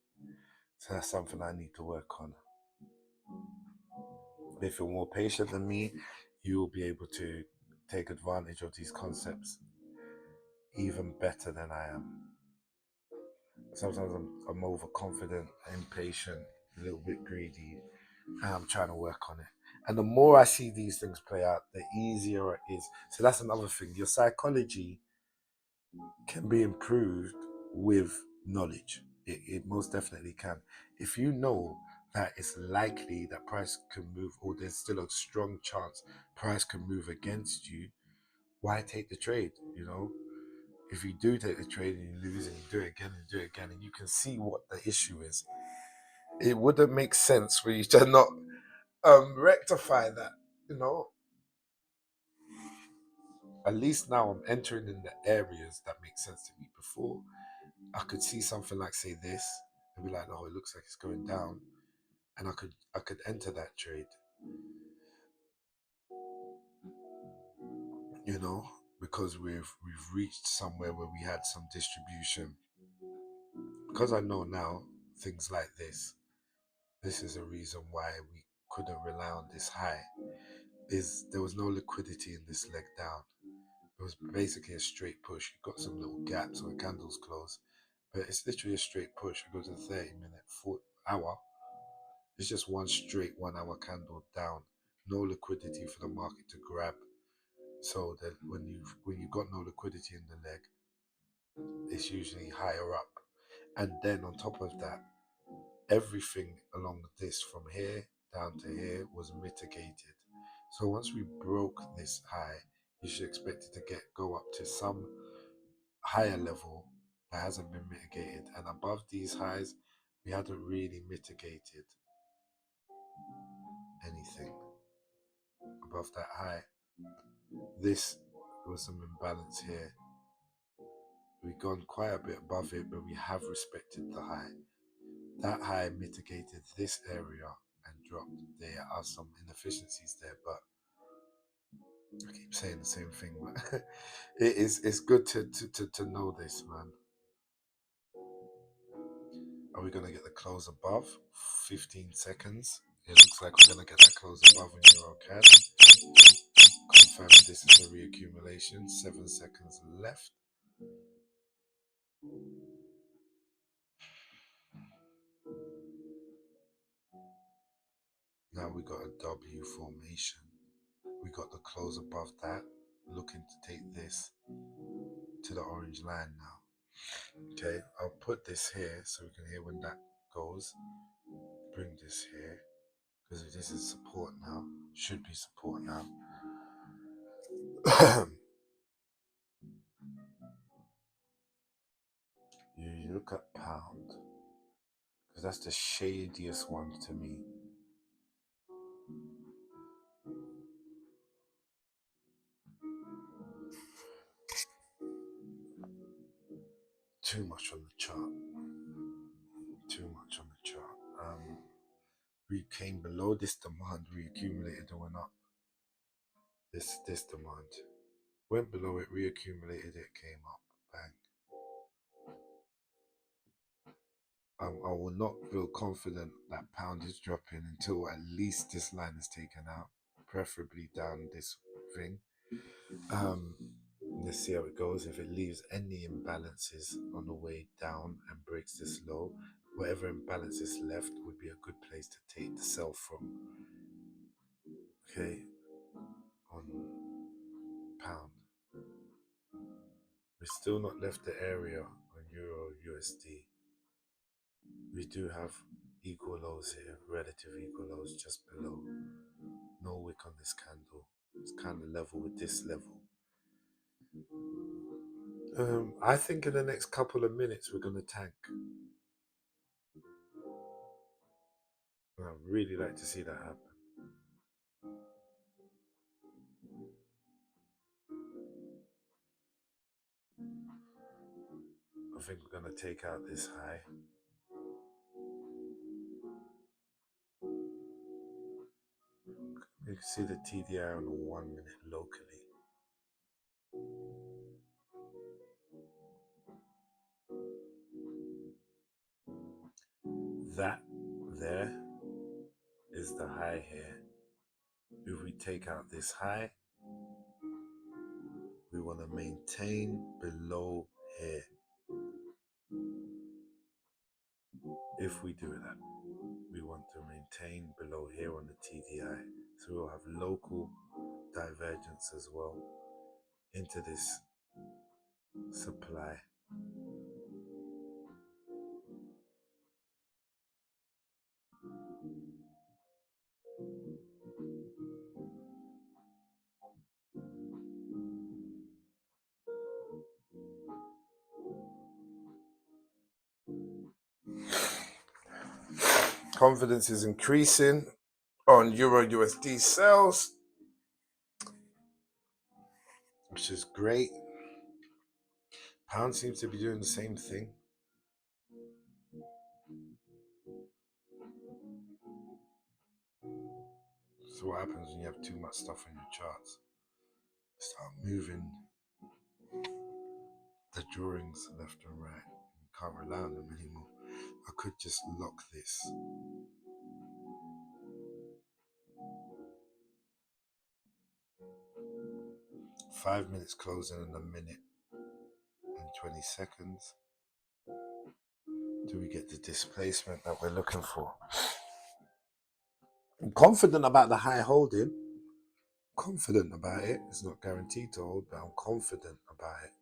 Speaker 1: So that's something I need to work on. If you're more patient than me, you will be able to take advantage of these concepts even better than I am. Sometimes I'm overconfident, impatient, a little bit greedy, and I'm trying to work on it. And the more I see these things play out, the easier it is. So that's another thing. Your psychology can be improved with knowledge. It most definitely can. If you know that it's likely that price can move, or there's still a strong chance price can move against you, why take the trade? If you do take the trade and you lose, and you do it again and do it again, and you can see what the issue is, it wouldn't make sense for you to not rectify that. At least now I'm entering in the areas that make sense to me. Before, I could see something like, say, this, and be like, "Oh, it looks like it's going down," and I could enter that trade, because we've reached somewhere where we had some distribution. Because I know now things like this. This is a reason why we couldn't rely on this high. There was no liquidity in this leg down. It was basically a straight push. You got some little gaps where candles close, but it's literally a straight push. It goes to 30-minute, hour. It's just one straight 1 hour candle down. No liquidity for the market to grab. So that when you've got no liquidity in the leg, it's usually higher up. And then on top of that, everything along this from here down to here was mitigated. So once we broke this high, you should expect it to go up to some higher level that hasn't been mitigated. And above these highs, we hadn't really mitigated anything above that high. This was some imbalance here. We've gone quite a bit above it, but we have respected the high. That high mitigated this area and dropped. There are some inefficiencies there, but I keep saying the same thing, but it's good to know this, man. Are we going to get the close above? 15 seconds. It looks like we're going to get that close above in Eurocad. Confirm this is a reaccumulation. 7 seconds left. Now we got a W formation. We got the close above that. Looking to take this to the orange line now. Okay, I'll put this here so we can hear when that goes. Bring this here because this is support now. Should be support now. You look at pound because that's the shadiest one to me. Too much on the chart. Too much on the chart. We came below this demand, reaccumulated and went up. This demand went below it, reaccumulated it, came up, bang. I will not feel confident that pound is dropping until at least this line is taken out, preferably down this thing. Let's see how it goes. If it leaves any imbalances on the way down and breaks this low, whatever imbalance is left would be a good place to take the sell from. Okay, on pound. We're still not left the area on Euro USD. We do have equal lows here, relative equal lows just below. No wick on this candle. It's kind of level with this level. I think in the next couple of minutes we're going to tank. I'd really like to see that happen. I think we're going to take out this high. You can see the TDI on 1 minute locally. That there is the high here. If we take out this high, we want to maintain below here. If we do that, we want to maintain below here on the TDI. So we'll have local divergence as well into this supply. Confidence is increasing on Euro USD sales, which is great. Pound seems to be doing the same thing. So what happens when you have too much stuff on your charts? Start moving the drawings left and right. You can't rely on them anymore. I could just lock this. Five minutes closing in a minute and 20 seconds. Do we get the displacement that we're looking for? I'm confident about the high holding. Confident about it. It's not guaranteed to hold, but I'm confident about it.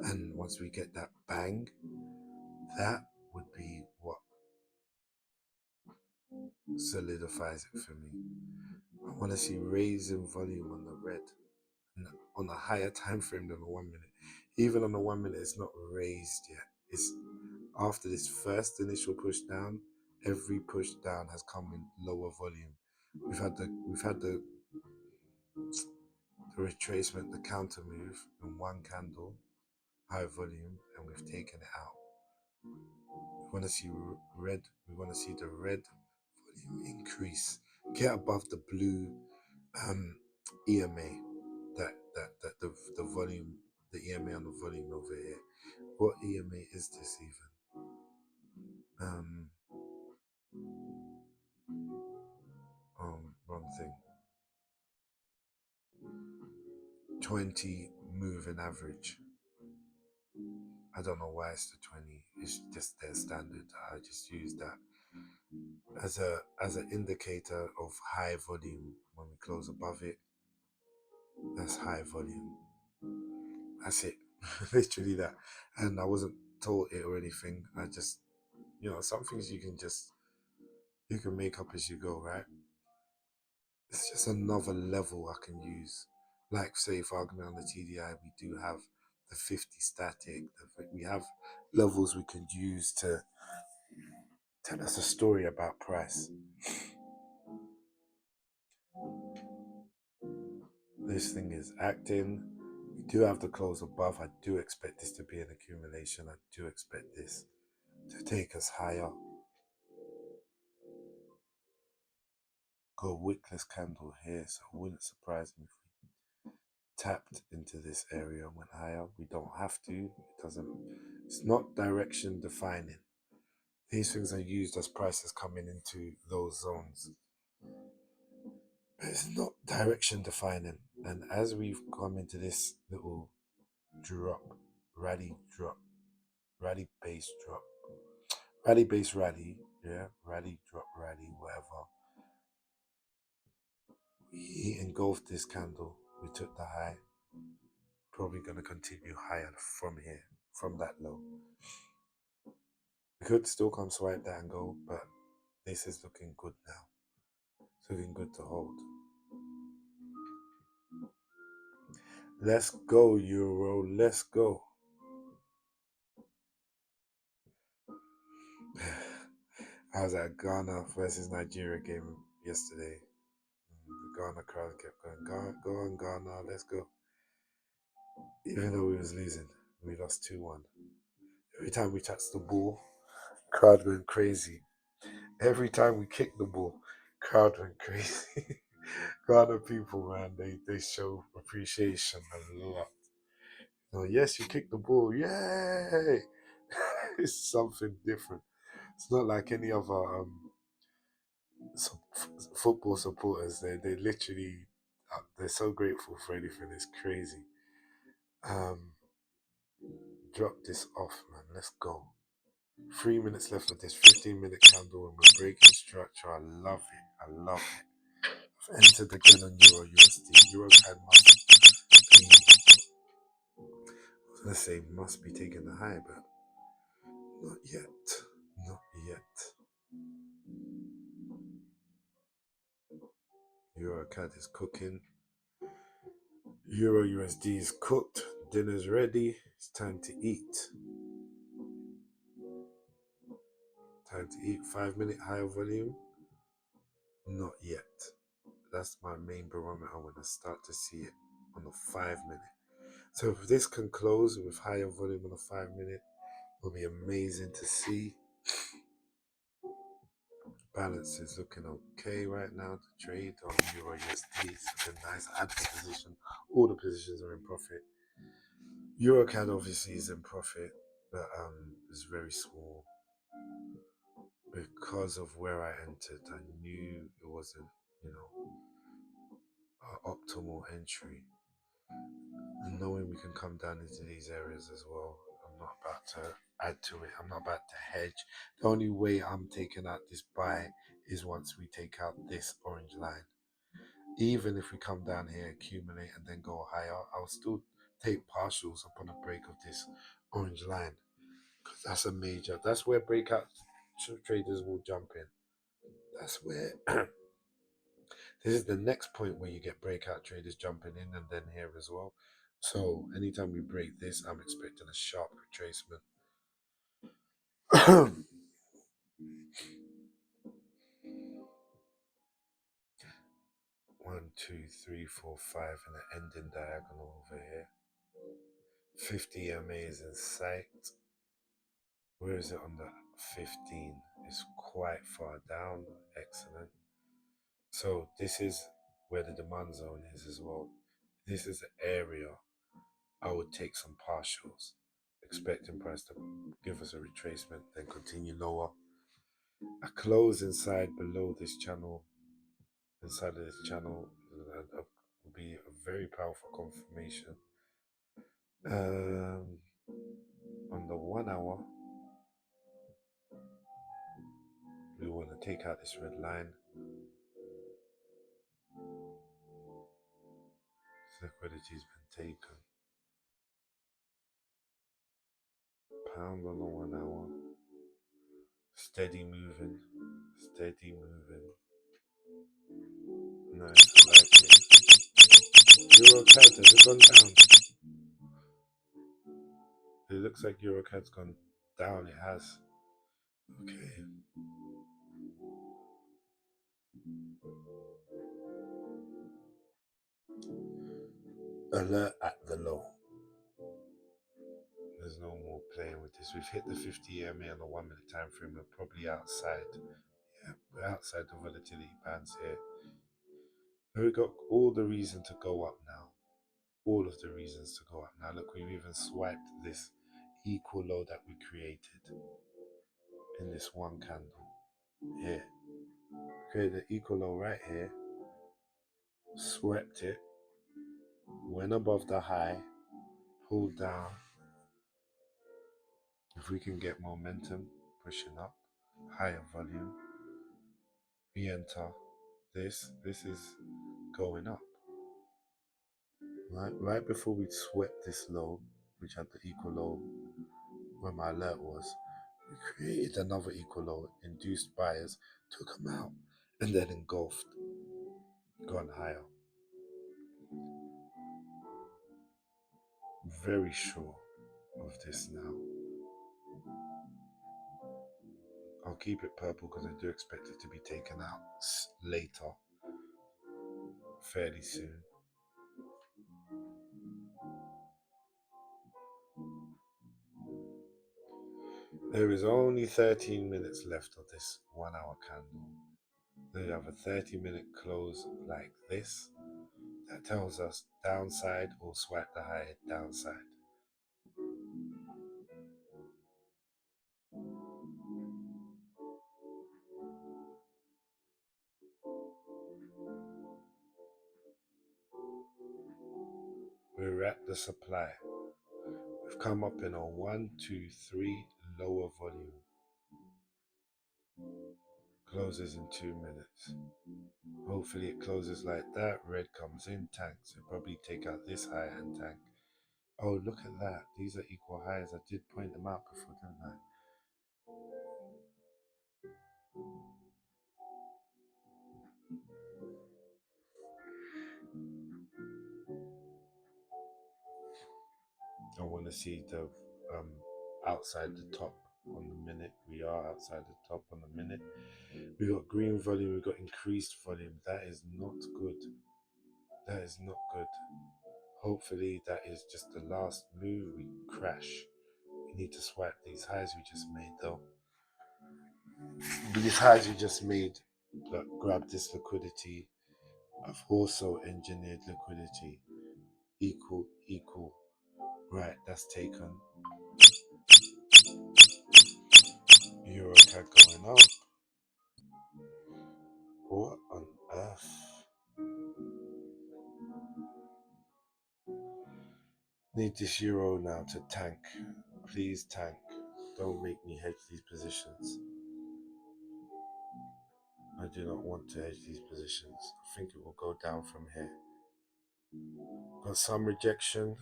Speaker 1: And once we get that bang, that would be what solidifies it for me. I want to see raising volume on the red on a higher time frame than the 1 minute. Even on the 1 minute, it's not raised yet. It's after this first initial push down. Every push down has come in lower volume. We've had the retracement, the counter move in one candle, high volume, and we've taken it out. We want to see red. We want to see the red volume increase, get above the blue EMA. That the volume, the EMA on the volume over here. What EMA is this even? Wrong thing. 20 moving average. I don't know why it's the 20. It's just their standard. I just use that as an indicator of high volume. When we close above it, that's high volume. That's it. Literally that. And I wasn't taught it or anything. I just, some things you can make up as you go, right? It's just another level I can use. Like, say, for argument on the TDI, we do have the 50 static. We have levels we can use to tell us a story about price. This thing is acting. We do have the close above. I do expect this to be an accumulation. I do expect this to take us higher. Got a wickless candle here, so it wouldn't surprise me if we tapped into this area and went higher. We don't have to. It's not direction defining. These things are used as prices coming into those zones. But it's not direction defining. And as we've come into this little drop, rally base drop, rally base rally, yeah, rally drop rally, whatever. We engulfed this candle. We took the high. Probably going to continue higher from here, from that low. We could still come swipe that and go, but this is looking good now. It's looking good to hold. Let's go, Euro. Let's go. I was at Ghana versus Nigeria game yesterday. The Ghana crowd kept going, go on Ghana, let's go. Even though we was losing, we lost 2-1. Every time we touched the ball, crowd went crazy. Every time we kicked the ball, crowd went crazy. Ghana people, man, they show appreciation a lot. Yes, you kicked the ball, yay! It's something different. It's not like any other football supporters. They literally they're so grateful for anything. It's crazy. Drop this off, man. Let's go. 3 minutes left of this 15-minute candle, and we're breaking structure. I love it. I love it. I've entered again on Euro USD. Eurocad must be taking the high, but not yet. Not yet. Eurocad is cooking. Euro USD is cooked. Dinner's ready. It's time to eat. Time to eat. 5-minute higher volume. Not yet. That's my main barometer when I start to see it on the 5-minute. So if this can close with higher volume on the 5-minute, it will be amazing to see. Balance is looking okay right now to trade on Euro USD. It's looking nice. I had the position. All the positions are in profit. Eurocad obviously is in profit, but it's very small. Because of where I entered, I knew it wasn't, an optimal entry. And knowing we can come down into these areas as well, I'm not about to add to it. I'm not about to hedge. The only way I'm taking out this buy is once we take out this orange line. Even if we come down here, accumulate, and then go higher, I'll still take partials upon a break of this orange line. Because that's where breakout traders will jump in. That's where This is the next point where you get breakout traders jumping in, and then here as well. So anytime we break this, I'm expecting a sharp retracement. 1, 2, 3, 4, 5, and an ending diagonal over here. 50 MA is in sight. Where is it on the 15? It's quite far down. Excellent. So this is where the demand zone is as well. This is the area I would take some partials, expecting price to give us a retracement, then continue lower. A close inside below this channel, inside of this channel, will be a very powerful confirmation. On the 1 hour, we want to take out this red line. Liquidity's been taken. Pound on the 1 hour. Steady moving. Steady moving. Nice, I like it. Eurocad, has it gone down? It looks like Eurocad's gone down. It has. Okay. Alert at the low. There's no more playing with this. We've hit the 50 EMA on the 1 minute time frame. We're probably outside. Yeah, we're outside the volatility bands here. We've got all the reason to go up now. All of the reasons to go up now. Look, we've even swiped this equal low that we created in this one candle here. Created the equal low right here. Swept it. Went above the high. Pulled down. If we can get momentum pushing up, higher volume, we enter this is going up. Right before we swept this low, which had the equal low where my alert was, we created another equal low, induced buyers, took them out, and then engulfed, gone higher. Very sure of this now. I'll keep it purple because I do expect it to be taken out later, fairly soon. There is only 13 minutes left of this 1 hour candle. Then you have a 30-minute close like this. That tells us downside or swipe the high downside. We're at the supply. We've come up in a 1, 2, 3 lower volume. Closes in 2 minutes. Hopefully it closes like that. Red comes in, tanks. It'll probably take out this high and tank. Oh, look at that. These are equal highs. I did point them out before, didn't I? I want to see the outside the top on the minute. We are outside the top on the minute. We got green volume. We got increased volume. That is not good. That is not good. Hopefully that is just the last move. We crash. We need to swipe these highs we just made though. These highs we just made, but grab this liquidity. I've also engineered liquidity. Equal. Right, that's taken. Eurocad going up. What on earth? Need this euro now to tank. Please tank. Don't make me hedge these positions. I do not want to hedge these positions. I think it will go down from here. Got some rejection.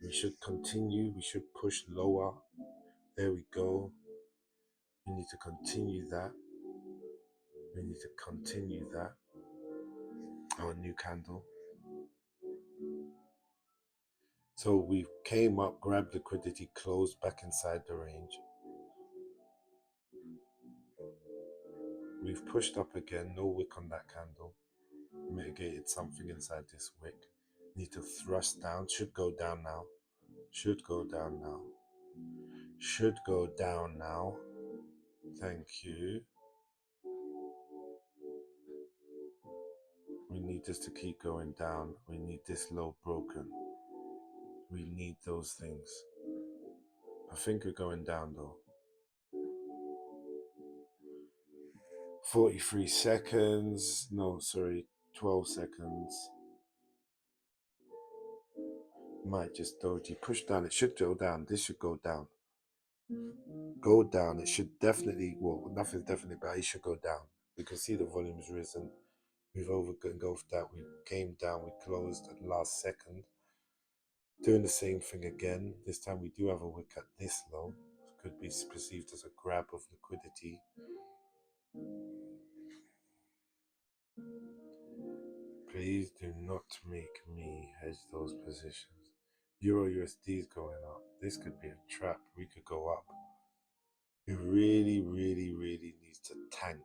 Speaker 1: We should continue. We should push lower. There we go. We need to continue that. We need to continue that. our new candle. So we came up, grabbed liquidity, closed back inside the range. We've pushed up again, no wick on that candle. Mitigated something inside this wick. Need to thrust down, should go down now. Should go down now. Should go down now. Thank you. We need this to keep going down. We need this low broken. We need those things. I think we're going down though. 43 seconds. No, sorry, 12 seconds. Might just doji. Push down. It should go down. This should go down. Go down. It should definitely, well, nothing's definitely, but it should go down. You can see the volume's risen. We've overengulfed that. We came down. We closed at the last second. Doing the same thing again. This time we do have a wick at this low. Could be perceived as a grab of liquidity. Please do not make me hedge those positions. Euro USD is going up. This could be a trap. We could go up. It really, really, really needs to tank.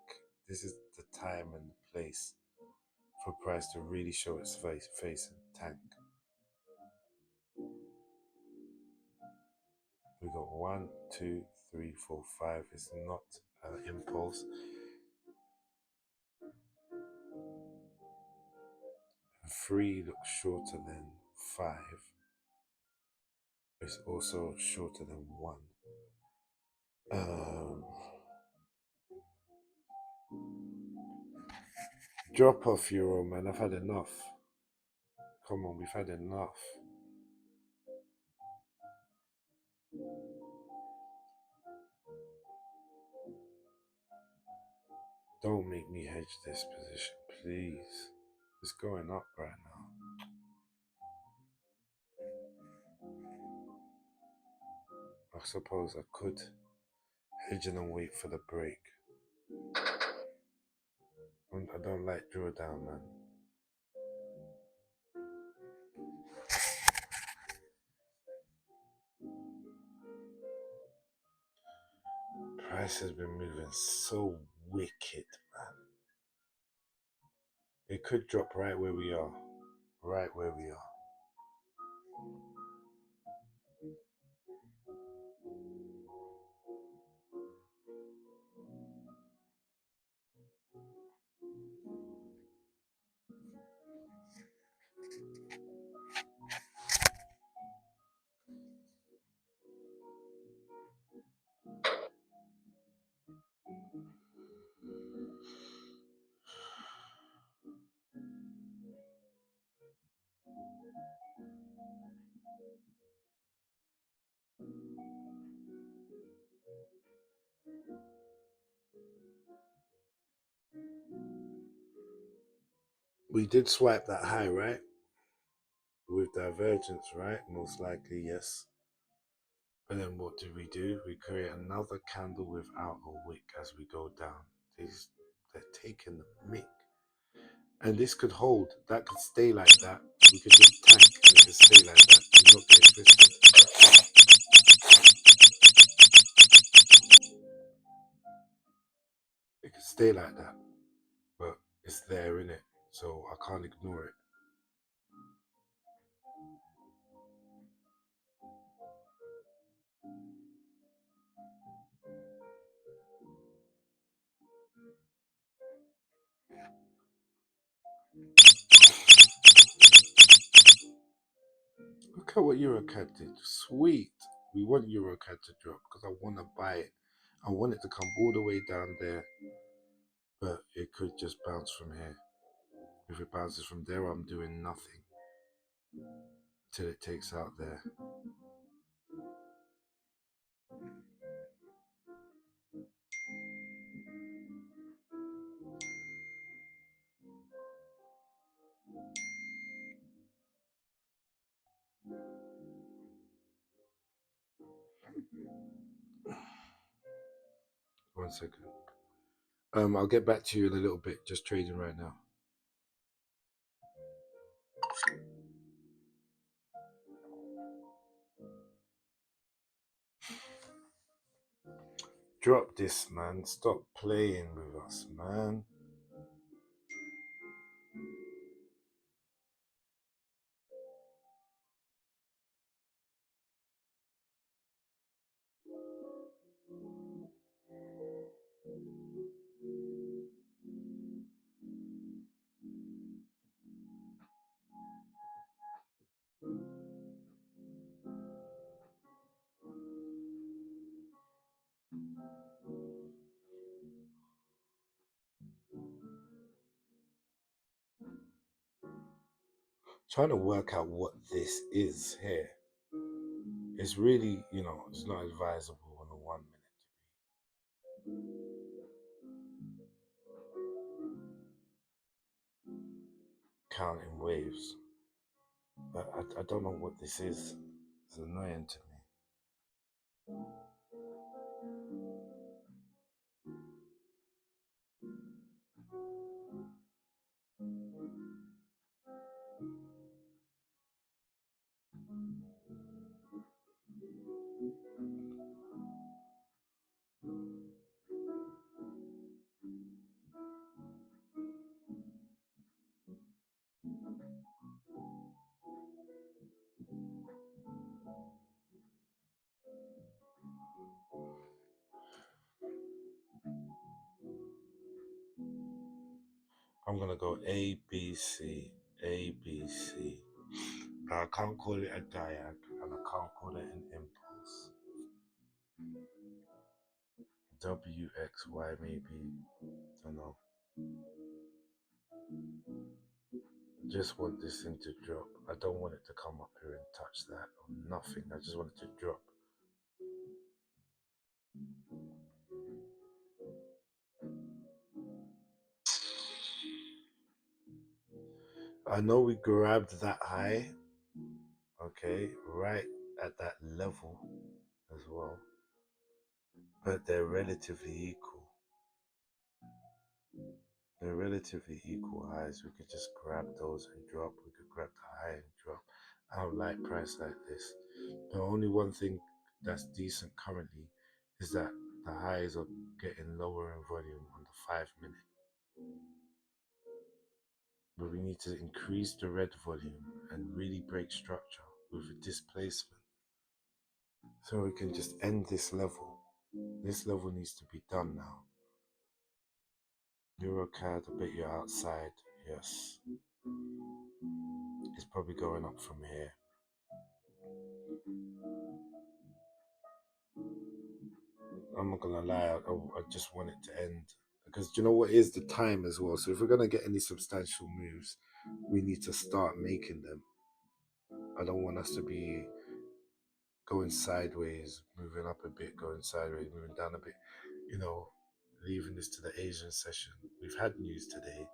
Speaker 1: This is the time and the place for price to really show its face and tank. We got 1, 2, 3, 4, 5. It's not an impulse. 3 looks shorter than 5. It's also shorter than 1. Drop off Euro, man. I've had enough. Come on, we've had enough. Don't make me hedge this position, please. It's going up right now. I suppose I could hedge and wait for the break. I don't like drawdown, man. Price has been moving so wicked, man. It could drop right where we are. Right where we are. We did swipe that high, right? With divergence, right? Most likely, yes. And then what do? We create another candle without a wick as we go down. They're taking the mick. And this could hold. That could stay like that. We could just tank and it could stay like that. Do not get it twisted. It could stay like that. But it's there, in it. So I can't ignore it. Look at what Eurocad did. Sweet. We want Eurocad to drop because I want to buy it. I want it to come all the way down there. But it could just bounce from here. If it bounces from there, I'm doing nothing till it takes out there. One second. I'll get back to you in a little bit. Just trading right now. drop this, man. Stop playing with us, man. Trying to work out what this is here. It's really, it's not advisable on the 1 minute counting waves. But I don't know what this is. It's annoying to me. I'm gonna go A, B, C, A, B, C. But I can't call it a diag, and I can't call it an impulse. W, X, Y, maybe. Don't know. Just want this thing to drop. I don't want it to come up here and touch that or nothing. I just want it to drop. I know we grabbed that high, okay, right at that level as well, but they're relatively equal. They're relatively equal highs. We could just grab those and drop. We could grab the high and drop. I don't like price like this. The only one thing that's decent currently is that the highs are getting lower in volume on the 5 minute. But we need to increase the red volume and really break structure with a displacement. So we can just end this level. This level needs to be done now. Eurocad, I bet you're outside. Yes. It's probably going up from here. I'm not gonna lie, I just want it to end. Because do you know what is the time as well? So if we're gonna get any substantial moves, we need to start making them. I don't want us to be going sideways, moving up a bit, going sideways, moving down a bit, leaving this to the Asian session. We've had news today.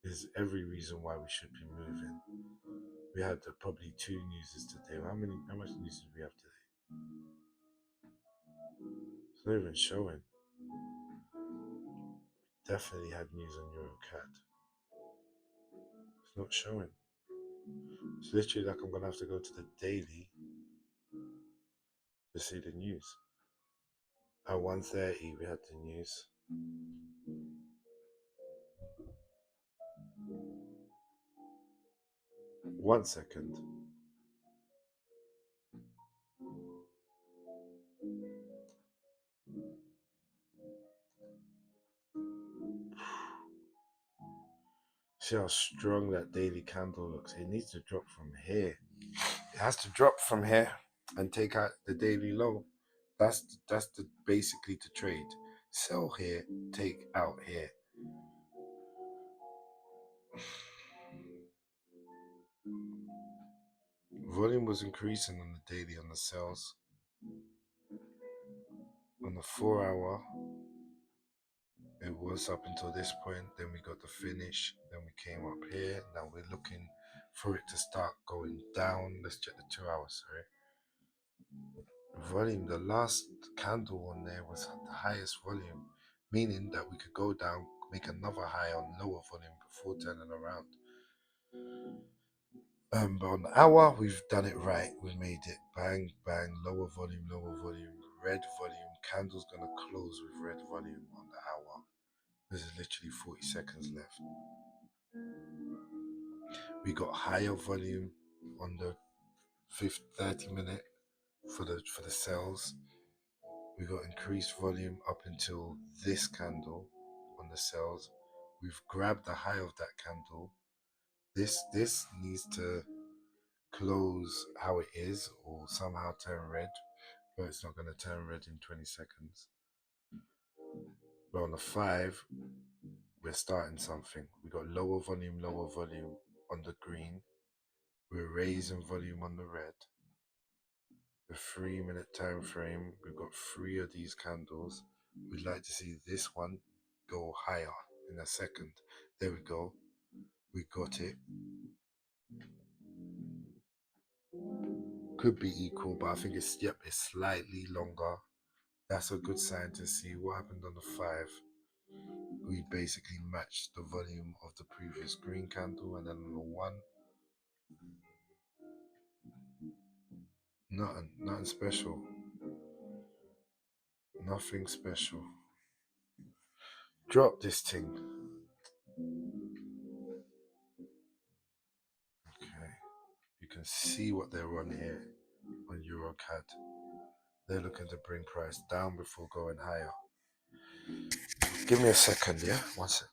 Speaker 1: There's every reason why we should be moving. We had probably 2 newses today. How much news did we have today? It's not even showing. Definitely had news on Eurocad. It's not showing. It's literally like I'm gonna have to go to the daily to see the news. At 1:30 we had the news. 1 second. See how strong that daily candle looks. It needs to drop from here. It has to drop from here and take out the daily low. That's the basically to trade. Sell here, take out here. Volume was increasing on the daily on the sales. On the 4 hour, it was up until this point. Then we got the finish. Then we came up here. Now we're looking for it to start going down. Let's check the 2 hours, sorry. Volume, the last candle on there was at the highest volume, meaning that we could go down, make another high on lower volume before turning around. But on the hour, we've done it right. We made it bang, bang, lower volume, red volume. Candle's gonna close with red volume on the hour. There's literally 40 seconds left. We got higher volume on the 30 minute for the sells. We got increased volume up until this candle on the sells. We've grabbed the high of that candle. This needs to close how it is or somehow turn red, but it's not going to turn red in 20 seconds. But on the 5, we're starting something. We got lower volume on the green. We're raising volume on the red. The 3-minute time frame, we've got 3 of these candles. We'd like to see this one go higher in a second. There we go. We got it. Could be equal, but I think it's slightly longer. That's a good sign to see what happened on the 5. We basically matched the volume of the previous green candle, and then on the 1, nothing special. Nothing special. Drop this thing. Okay. You can see what they're on here on Eurocad. They're looking to bring price down before going higher. Give me a second, yeah? 1 sec.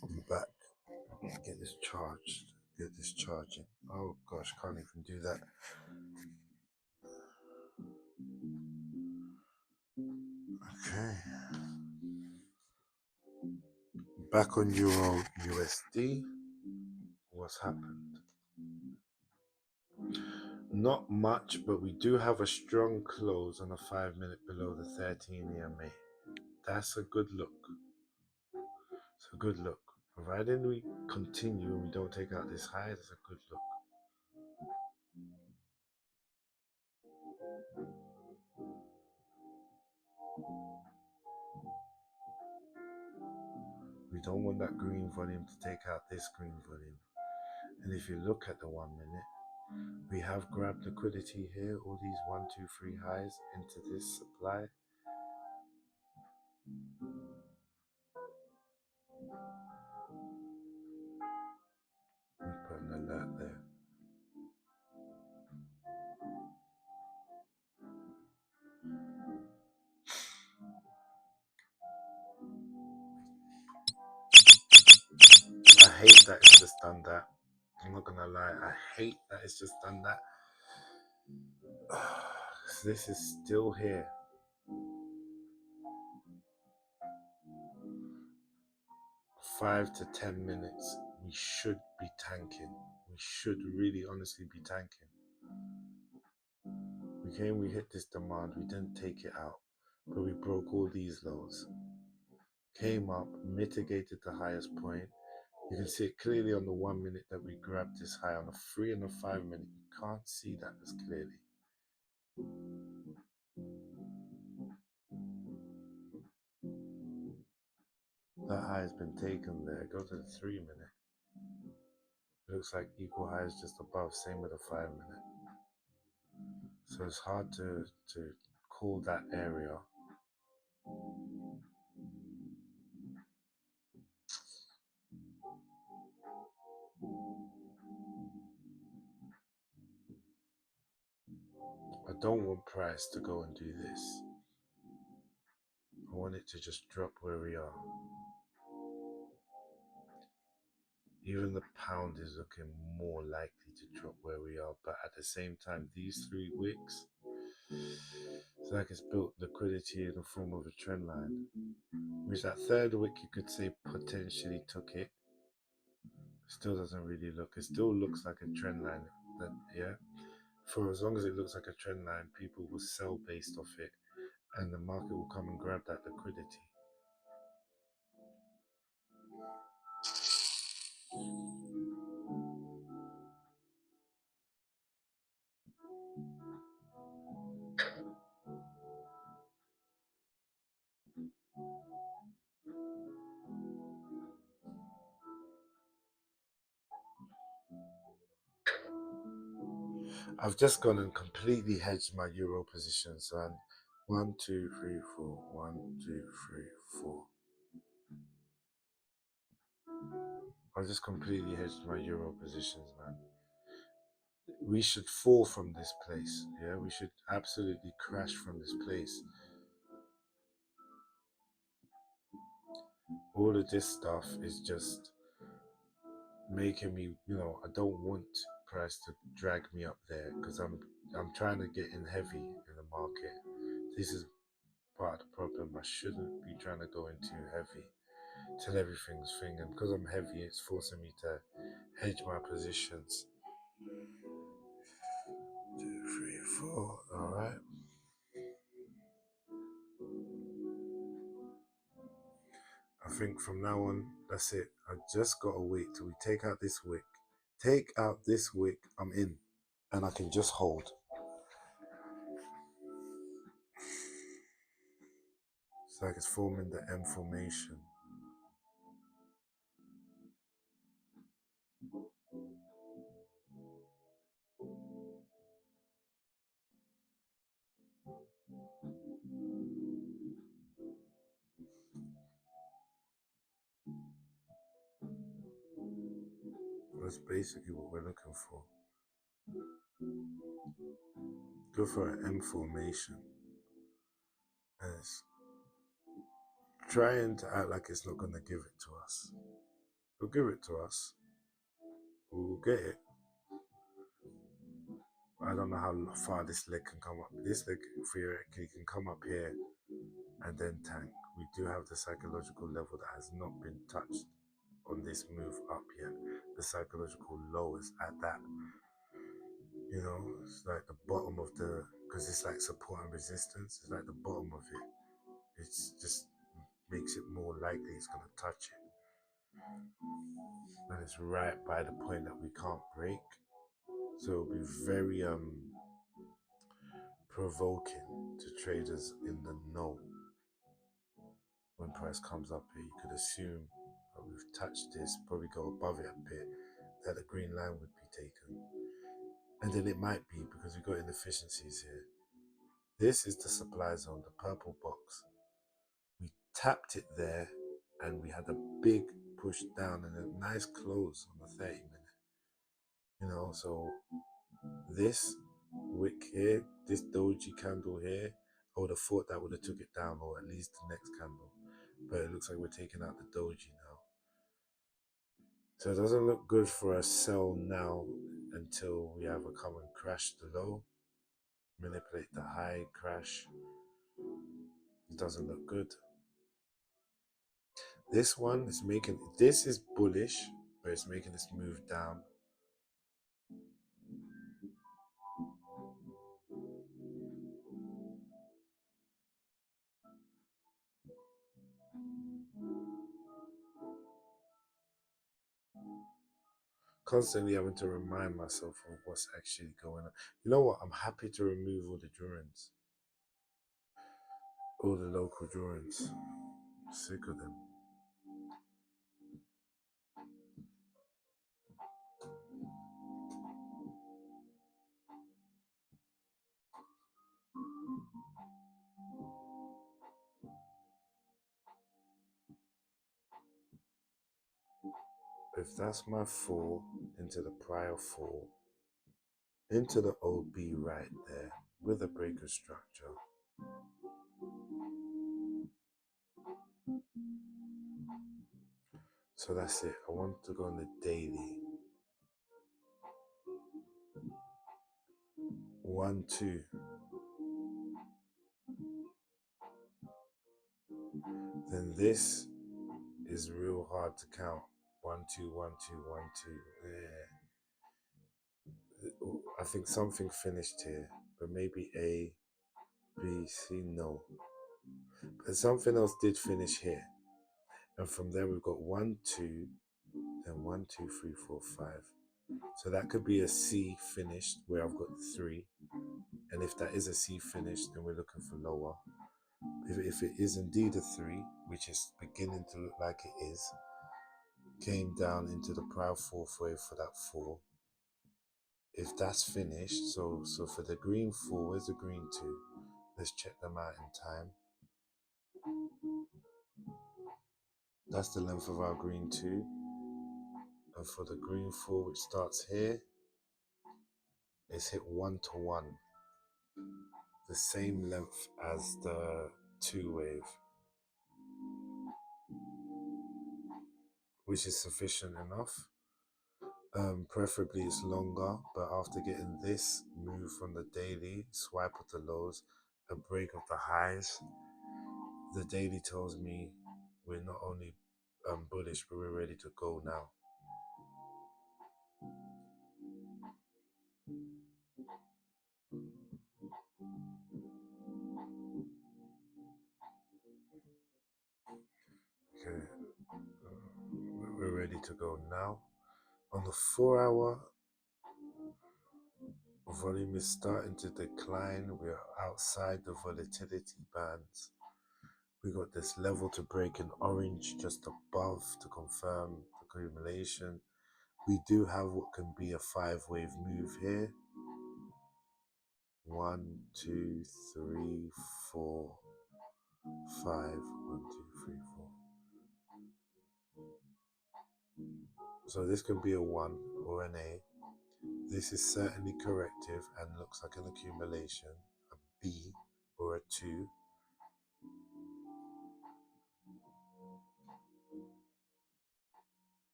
Speaker 1: I'm back. Get this charged. Get this charging. Oh gosh, can't even do that. Okay. Back on Euro USD. What's happened? Not much, but we do have a strong close on a 5-minute below the 13 EMA. That's a good look. It's a good look. Provided we continue and we don't take out this high, it's a good look. We don't want that green volume to take out this green volume. And if you look at the 1 minute, we have grabbed liquidity here, all these 1, 2, 3 highs into this supply. We put an alert there. I hate that it's just done that. I'm not gonna lie, I hate that it's just done that. This is still here. 5 to 10 minutes, we should be tanking. We should really honestly be tanking. We hit this demand, we didn't take it out, but we broke all these lows. Came up, mitigated the highest point. You can see it clearly on the 1 minute that we grabbed this high. On the 3 and the 5 minute, you can't see that as clearly. That high has been taken there. Go to the 3 minute. It looks like equal highs just above, same with the 5 minute. So it's hard to call that area. don't want price to go and do this. I want it to just drop where we are. Even the pound is looking more likely to drop where we are, but at the same time, these 3 wicks, it's like it's built liquidity in the form of a trend line. Which that third wick, you could say, potentially took it. Still doesn't really look. It still looks like a trend line. That, yeah. For as long as it looks like a trend line, people will sell based off it, and the market will come and grab that liquidity. I've just gone and completely hedged my euro positions, and 1, 2, 3, 4. 1, 2, 3, 4. I've just completely hedged my euro positions, man. We should fall from this place. Yeah, we should absolutely crash from this place. All of this stuff is just making me, I don't want price to drag me up there, because I'm trying to get in heavy in the market. This is part of the problem. I shouldn't be trying to go in too heavy till everything's thing, and because I'm heavy, it's forcing me to hedge my positions. 2, 3, 4. All right. I think from now on, that's it. I just gotta wait till we take out this wick. Take out this wick, I'm in, and I can just hold. It's like it's forming the M formation. That's basically what we're looking for. Go for an M formation. And it's trying to act like it's not going to give it to us. It'll give it to us. We'll get it. I don't know how far this leg can come up. This leg theoretically can come up here and then tank. We do have the psychological level that has not been touched on this move up yet. The psychological low is at that. It's like the bottom of the, because it's like support and resistance. It's like the bottom of it. It's just makes it more likely it's going to touch it. And it's right by the point that we can't break. So it'll be very provoking to traders in the know. When price comes up here, you could assume that we've touched this, probably go above it a bit, that the green line would be taken. And then it might be, because we've got inefficiencies here. This is the supply zone, the purple box. We tapped it there, and we had a big push down and a nice close on the 30 minute. So this wick here, this doji candle here, I would have thought that would have took it down, or at least the next candle. But it looks like we're taking out the doji now. So it doesn't look good for a sell now until we either come and crash the low, manipulate the high, crash. It doesn't look good. This one is making, this is bullish, but it's making this move down. Constantly having to remind myself of what's actually going on. You know what? I'm happy to remove all the drawings. All the local drawings. I'm sick of them. If that's my fall into the prior fall, into the OB right there, with a breaker structure. So that's it. I want to go on the daily. 1, 2. Then this is real hard to count. 1, 2, 1, 2, 1, 2. Yeah. I think something finished here, but maybe A, B, C, no. But something else did finish here. And from there we've got 1, 2, then 1, 2, 3, 4, 5. So that could be a C finished where I've got 3. And if that is a C finished, then we're looking for lower. If it is indeed a 3, which is beginning to look like it is, came down into the prior 4th wave for that 4. If that's finished, so for the green 4, where's the green 2? Let's check them out in time. That's the length of our green 2. And for the green 4, which starts here, it's hit 1 to 1. The same length as the 2 wave, which is sufficient enough. Preferably it's longer, but after getting this move from the daily, swipe of the lows, a break of the highs, the daily tells me we're not only bullish, but we're ready to go now. Okay, we're ready to go now. On the 4-hour, volume is starting to decline. We're outside the volatility bands. We got this level to break in orange just above to confirm accumulation. We do have what can be a 5-wave move here. 1, 2, 3, 4, 5. 1, 2, 3, 4. So this can be a 1 or an A. This is certainly corrective and looks like an accumulation. A B or a 2.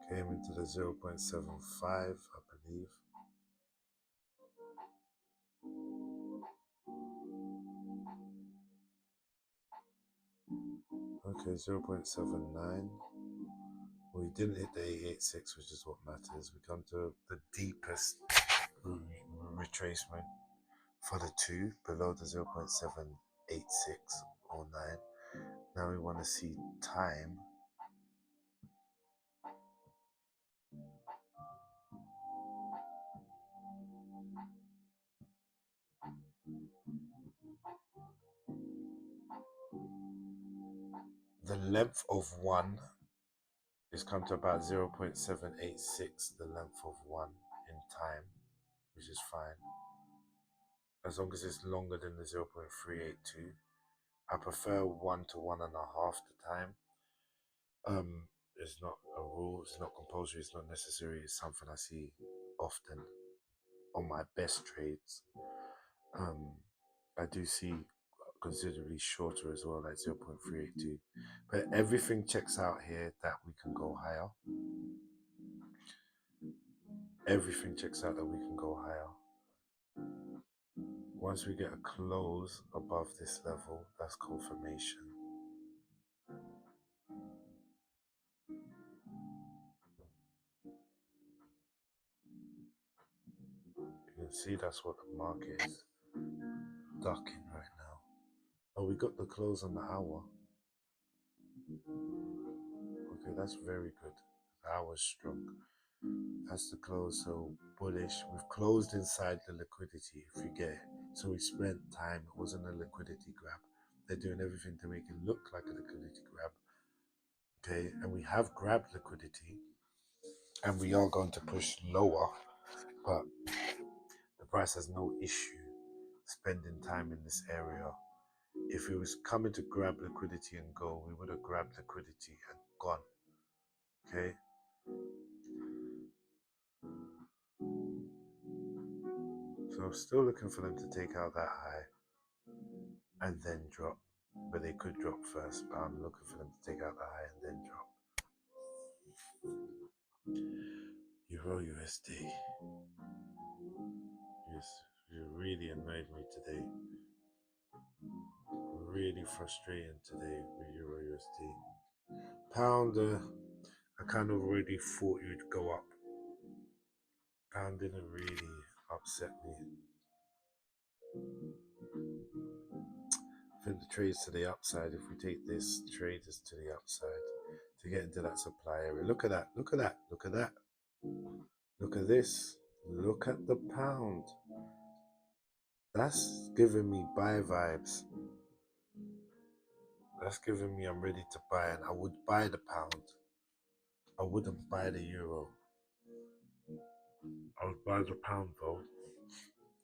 Speaker 1: Came into the 0.75, I believe. Okay, 0.79. We didn't hit the 886, which is what matters. We come to the deepest retracement for the 2, below the 0.786 or 9. Now we want to see time. The length of 1 is come to about 0.786, the length of 1 in time, which is fine. As long as it's longer than the 0.382. I prefer 1 to 1.5 the time. It's not a rule, it's not compulsory, it's not necessary. It's something I see often on my best trades. I do see considerably shorter as well, like 0.382. But everything checks out here that we can go higher. Everything checks out that we can go higher. Once we get a close above this level, that's confirmation. You can see that's what the market is ducking right now. Oh, we got the close on the hour. Okay, that's very good. The hour's strong. That's the close, so bullish. We've closed inside the liquidity, if you get it. So we spent time. It wasn't a liquidity grab. They're doing everything to make it look like a liquidity grab. Okay, and we have grabbed liquidity, and we are going to push lower, but the price has no issue spending time in this area. If it was coming to grab liquidity and go, we would have grabbed liquidity and gone. Okay. So I'm still looking for them to take out that high and then drop. But they could drop first, but I'm looking for them to take out the high and then drop. Euro USD. Yes, you really annoyed me today. Really frustrating today with Euro USD. Pound, I kind of already thought you'd go up. Pound didn't really upset me. I think the trade's to the upside. If we take this, trade is to the upside to get into that supply area. Look at that, look at that, look at that. Look at this. Look at the pound. That's giving me buy vibes. That's giving me I'm ready to buy, and I would buy the pound. I wouldn't buy the euro. I would buy the pound though.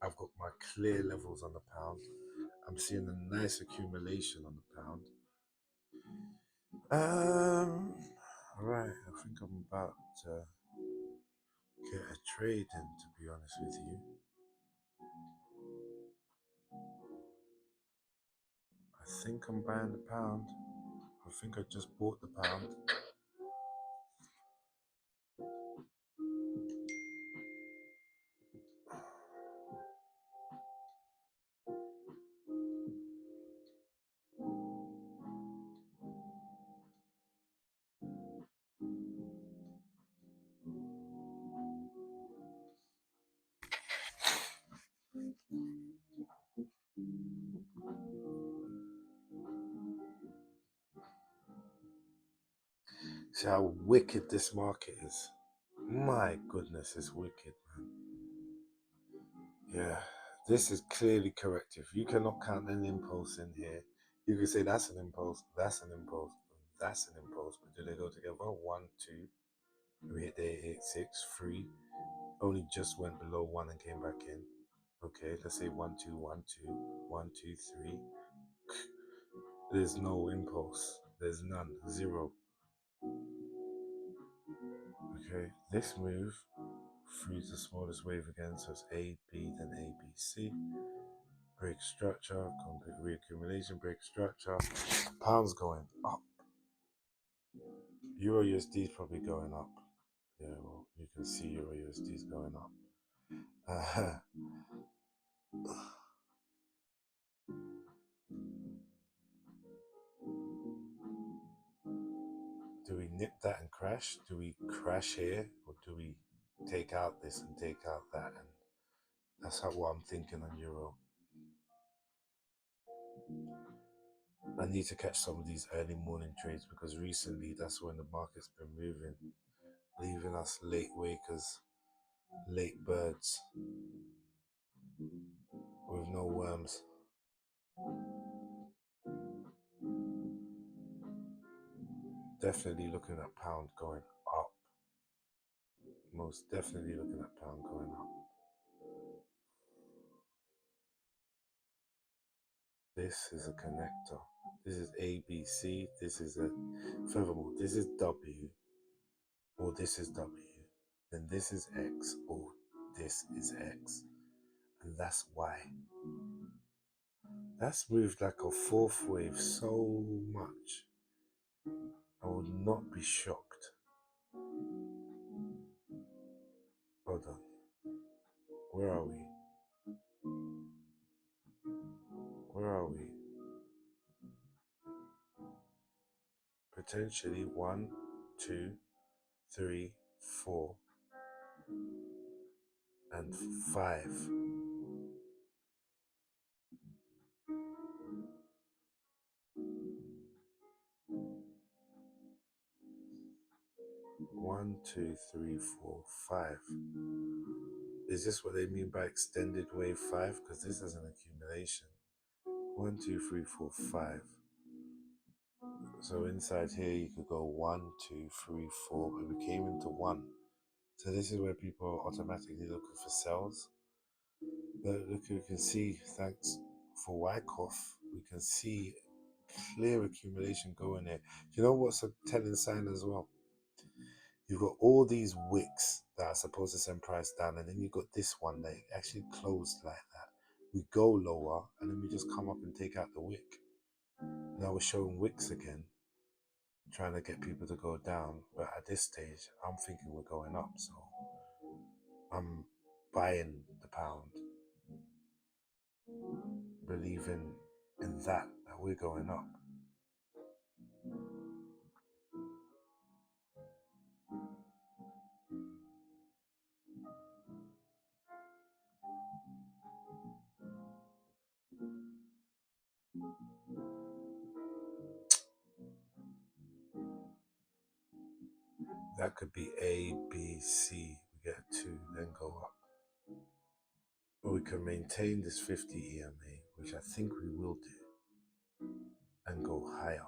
Speaker 1: I've got my clear levels on the pound. I'm seeing a nice accumulation on the pound. Alright, I think I'm about to get a trade in, to be honest with you. I think I'm buying the pound. I think I just bought the pound. See how wicked this market is. My goodness, it's wicked, man. Yeah, this is clearly corrective. You cannot count an impulse in here. You can say that's an impulse, that's an impulse, that's an impulse, but do they go together? 1, 2, we hit the 8, 3. Only just went below 1 and came back in. Okay, let's say 1, 2, 1, 2, 1, 2, 3. There's no impulse. There's none. 0. Okay, this move frees the smallest wave again, so it's A, B, then A, B, C. Break structure, complete reaccumulation, break structure. Pound's going up. Euro USD is probably going up. Yeah, well, you can see Euro USD is going up. Do we nip that and crash? Do we crash here, or do we take out this and take out that? And that's what I'm thinking on Euro. I need to catch some of these early morning trades because recently that's when the market's been moving, leaving us late wakers, late birds with no worms. Definitely looking at pound going up. Most definitely looking at pound going up. This is a connector. This is ABC. This is a, furthermore, this is W, or this is W. Then this is X, or this is X. And that's Y. That's moved like a fourth wave so much. I would not be shocked. Hold on. Where are we? Where are we? Potentially 1, 2, 3, 4, and 5. One, 2, 3, 4, 5. Is this what they mean by extended wave 5? Because this is an accumulation. 1, 2, 3, 4, 5. So inside here you could go 1, 2, 3, 4, but we came into 1. So this is where people are automatically looking for sells. But look, you can see, thanks for Wyckoff, we can see clear accumulation going there. You know what's a telling sign as well? You've got all these wicks that are supposed to send price down, and then you got this one that actually closed like that. We go lower, and then we just come up and take out the wick. Now we're showing wicks again, trying to get people to go down. But at this stage, I'm thinking we're going up, so I'm buying the pound, believing in that we're going up. That could be A, B, C. We get 2, then go up. Or we can maintain this 50 EMA, which I think we will do, and go higher.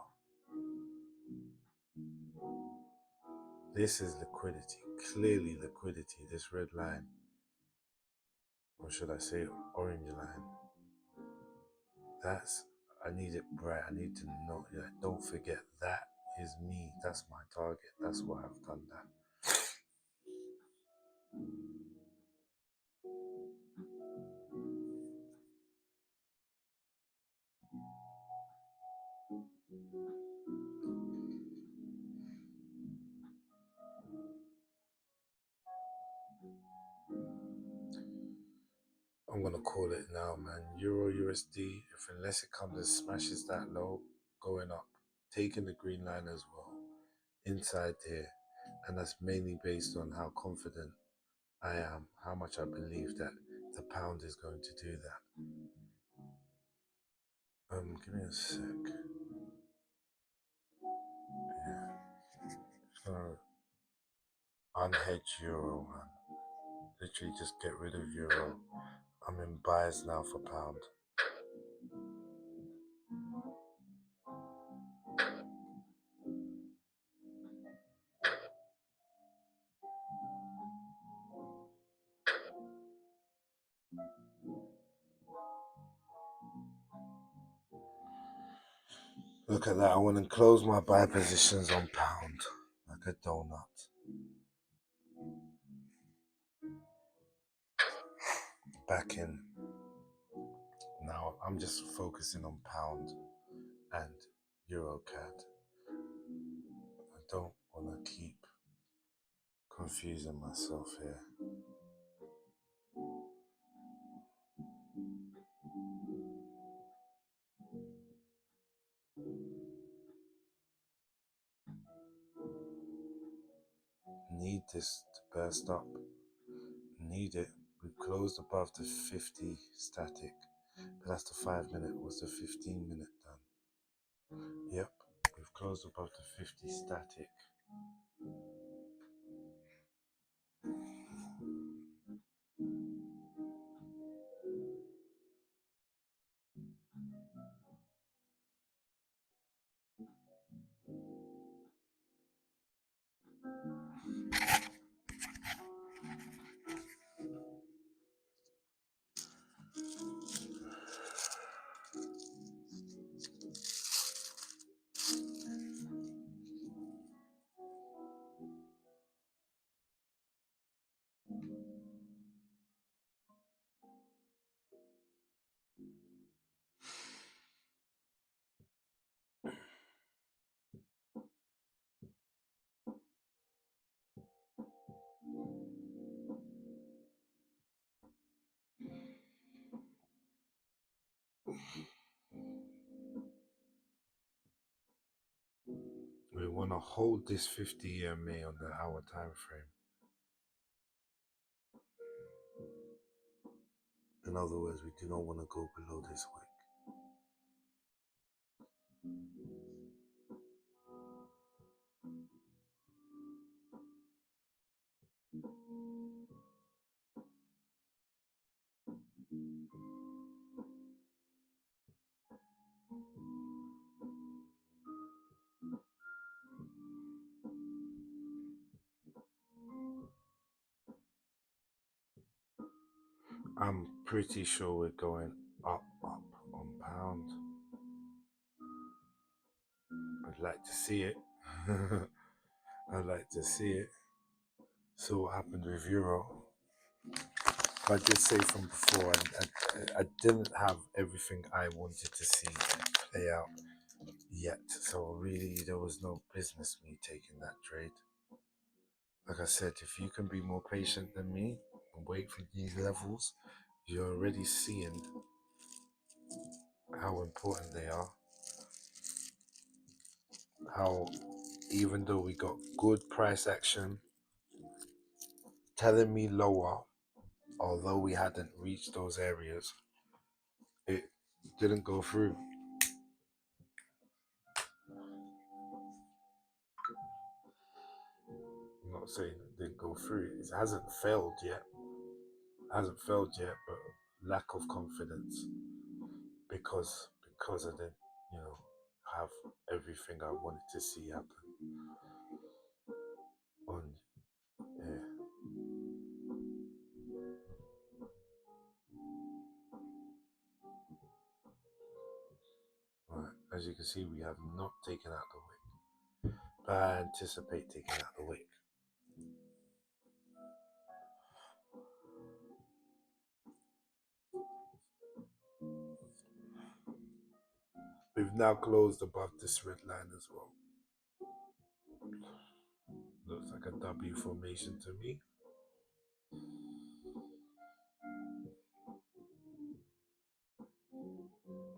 Speaker 1: This is liquidity, clearly liquidity, this red line. Or should I say orange line? I need it bright. I need to know, don't forget, that is me. That's my target. That's why I've done that. I'm gonna call it now, man. Euro USD, unless it comes and smashes that low, going up, taking the green line as well, inside here, and that's mainly based on how confident I am, how much I believe that the pound is going to do that. Give me a sec. Yeah, just gonna unhedge euro, man. Literally just get rid of euro. I'm in buys now for pound. Look at that. I want to close my buy positions on pound like a donut. Back in. Now I'm just focusing on pound and Eurocad. I don't want to keep confusing myself here. Need this to burst up. Need it. We've closed above the 50 static, but that's the 5 minute. Was the 15 minute done? Yep, we've closed above the 50 static. We want to hold this 50 EMA on the hour time frame. In other words, we do not want to go below this wick. I'm pretty sure we're going up on pound. I'd like to see it. I'd like to see it. So what happened with Euro? I did say from before, I didn't have everything I wanted to see play out yet. So really, there was no business me taking that trade. Like I said, if you can be more patient than me and wait for these levels, you're already seeing how important they are. How even though we got good price action telling me lower, although we hadn't reached those areas, it didn't go through. I'm not saying it didn't go through. It hasn't failed yet. But lack of confidence because I didn't, have everything I wanted to see happen on. Yeah. Right. As you can see, we have not taken out the wick, but I anticipate taking out the wick. We've now closed above this red line as well. Looks like a W formation to me.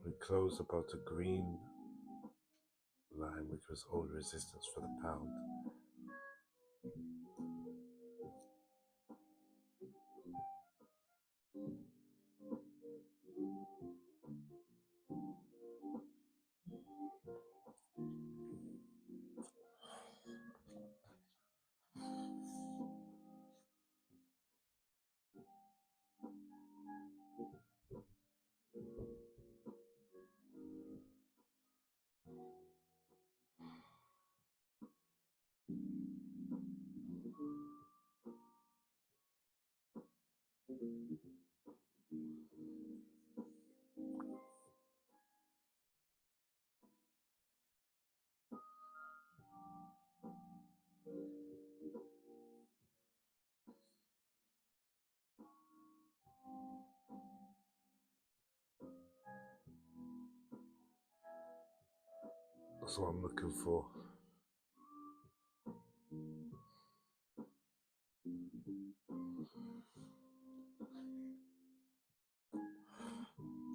Speaker 1: We closed above the green line, which was old resistance for the pound. That's what I'm looking for.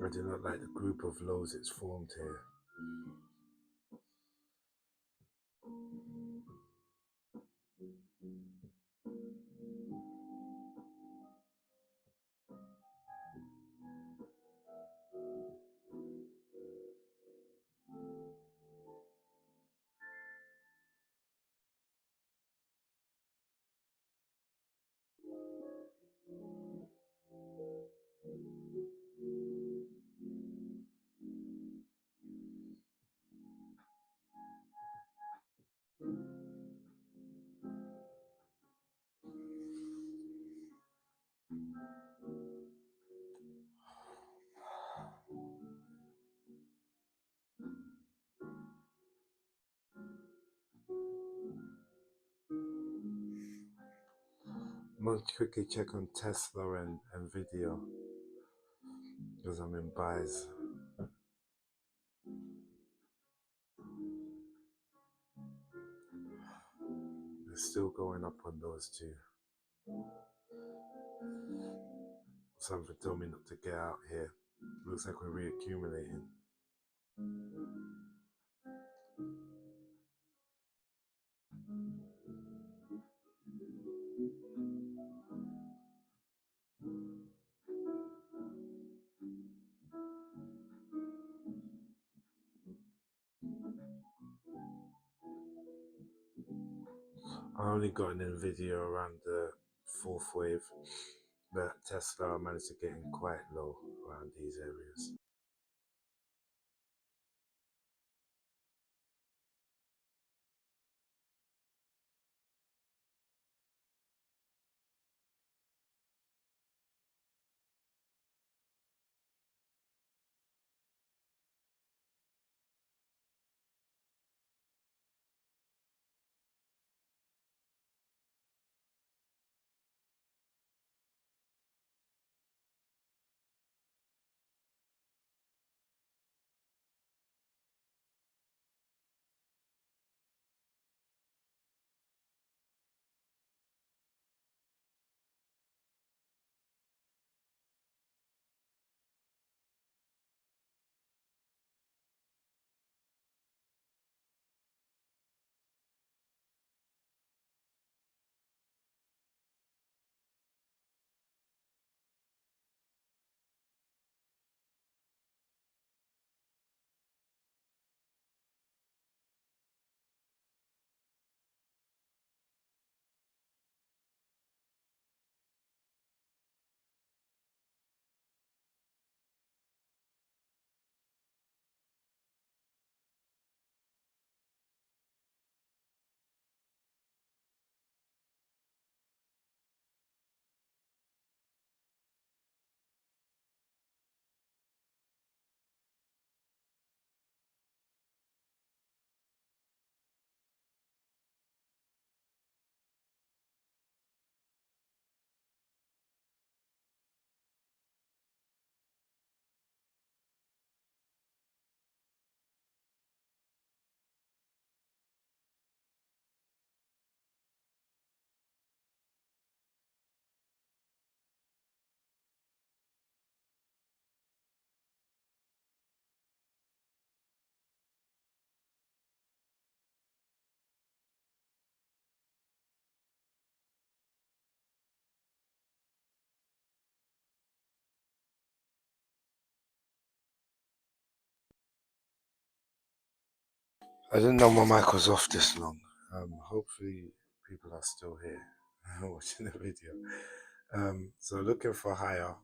Speaker 1: I do not like the group of lows it's formed here. I'm going to quickly check on Tesla and Nvidia because I'm in buys. They're still going up on those two. Something told me not to get out here. Looks like we're reaccumulating. I only got an Nvidia around the fourth wave, but Tesla I managed to get in quite low around these areas. I didn't know my mic was off this long. Hopefully people are still here watching the video. So looking for hire.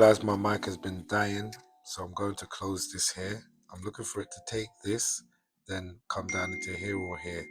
Speaker 1: realized my mic has been dying, so I'm going to close this here. I'm looking for it to take this, then come down into here or here.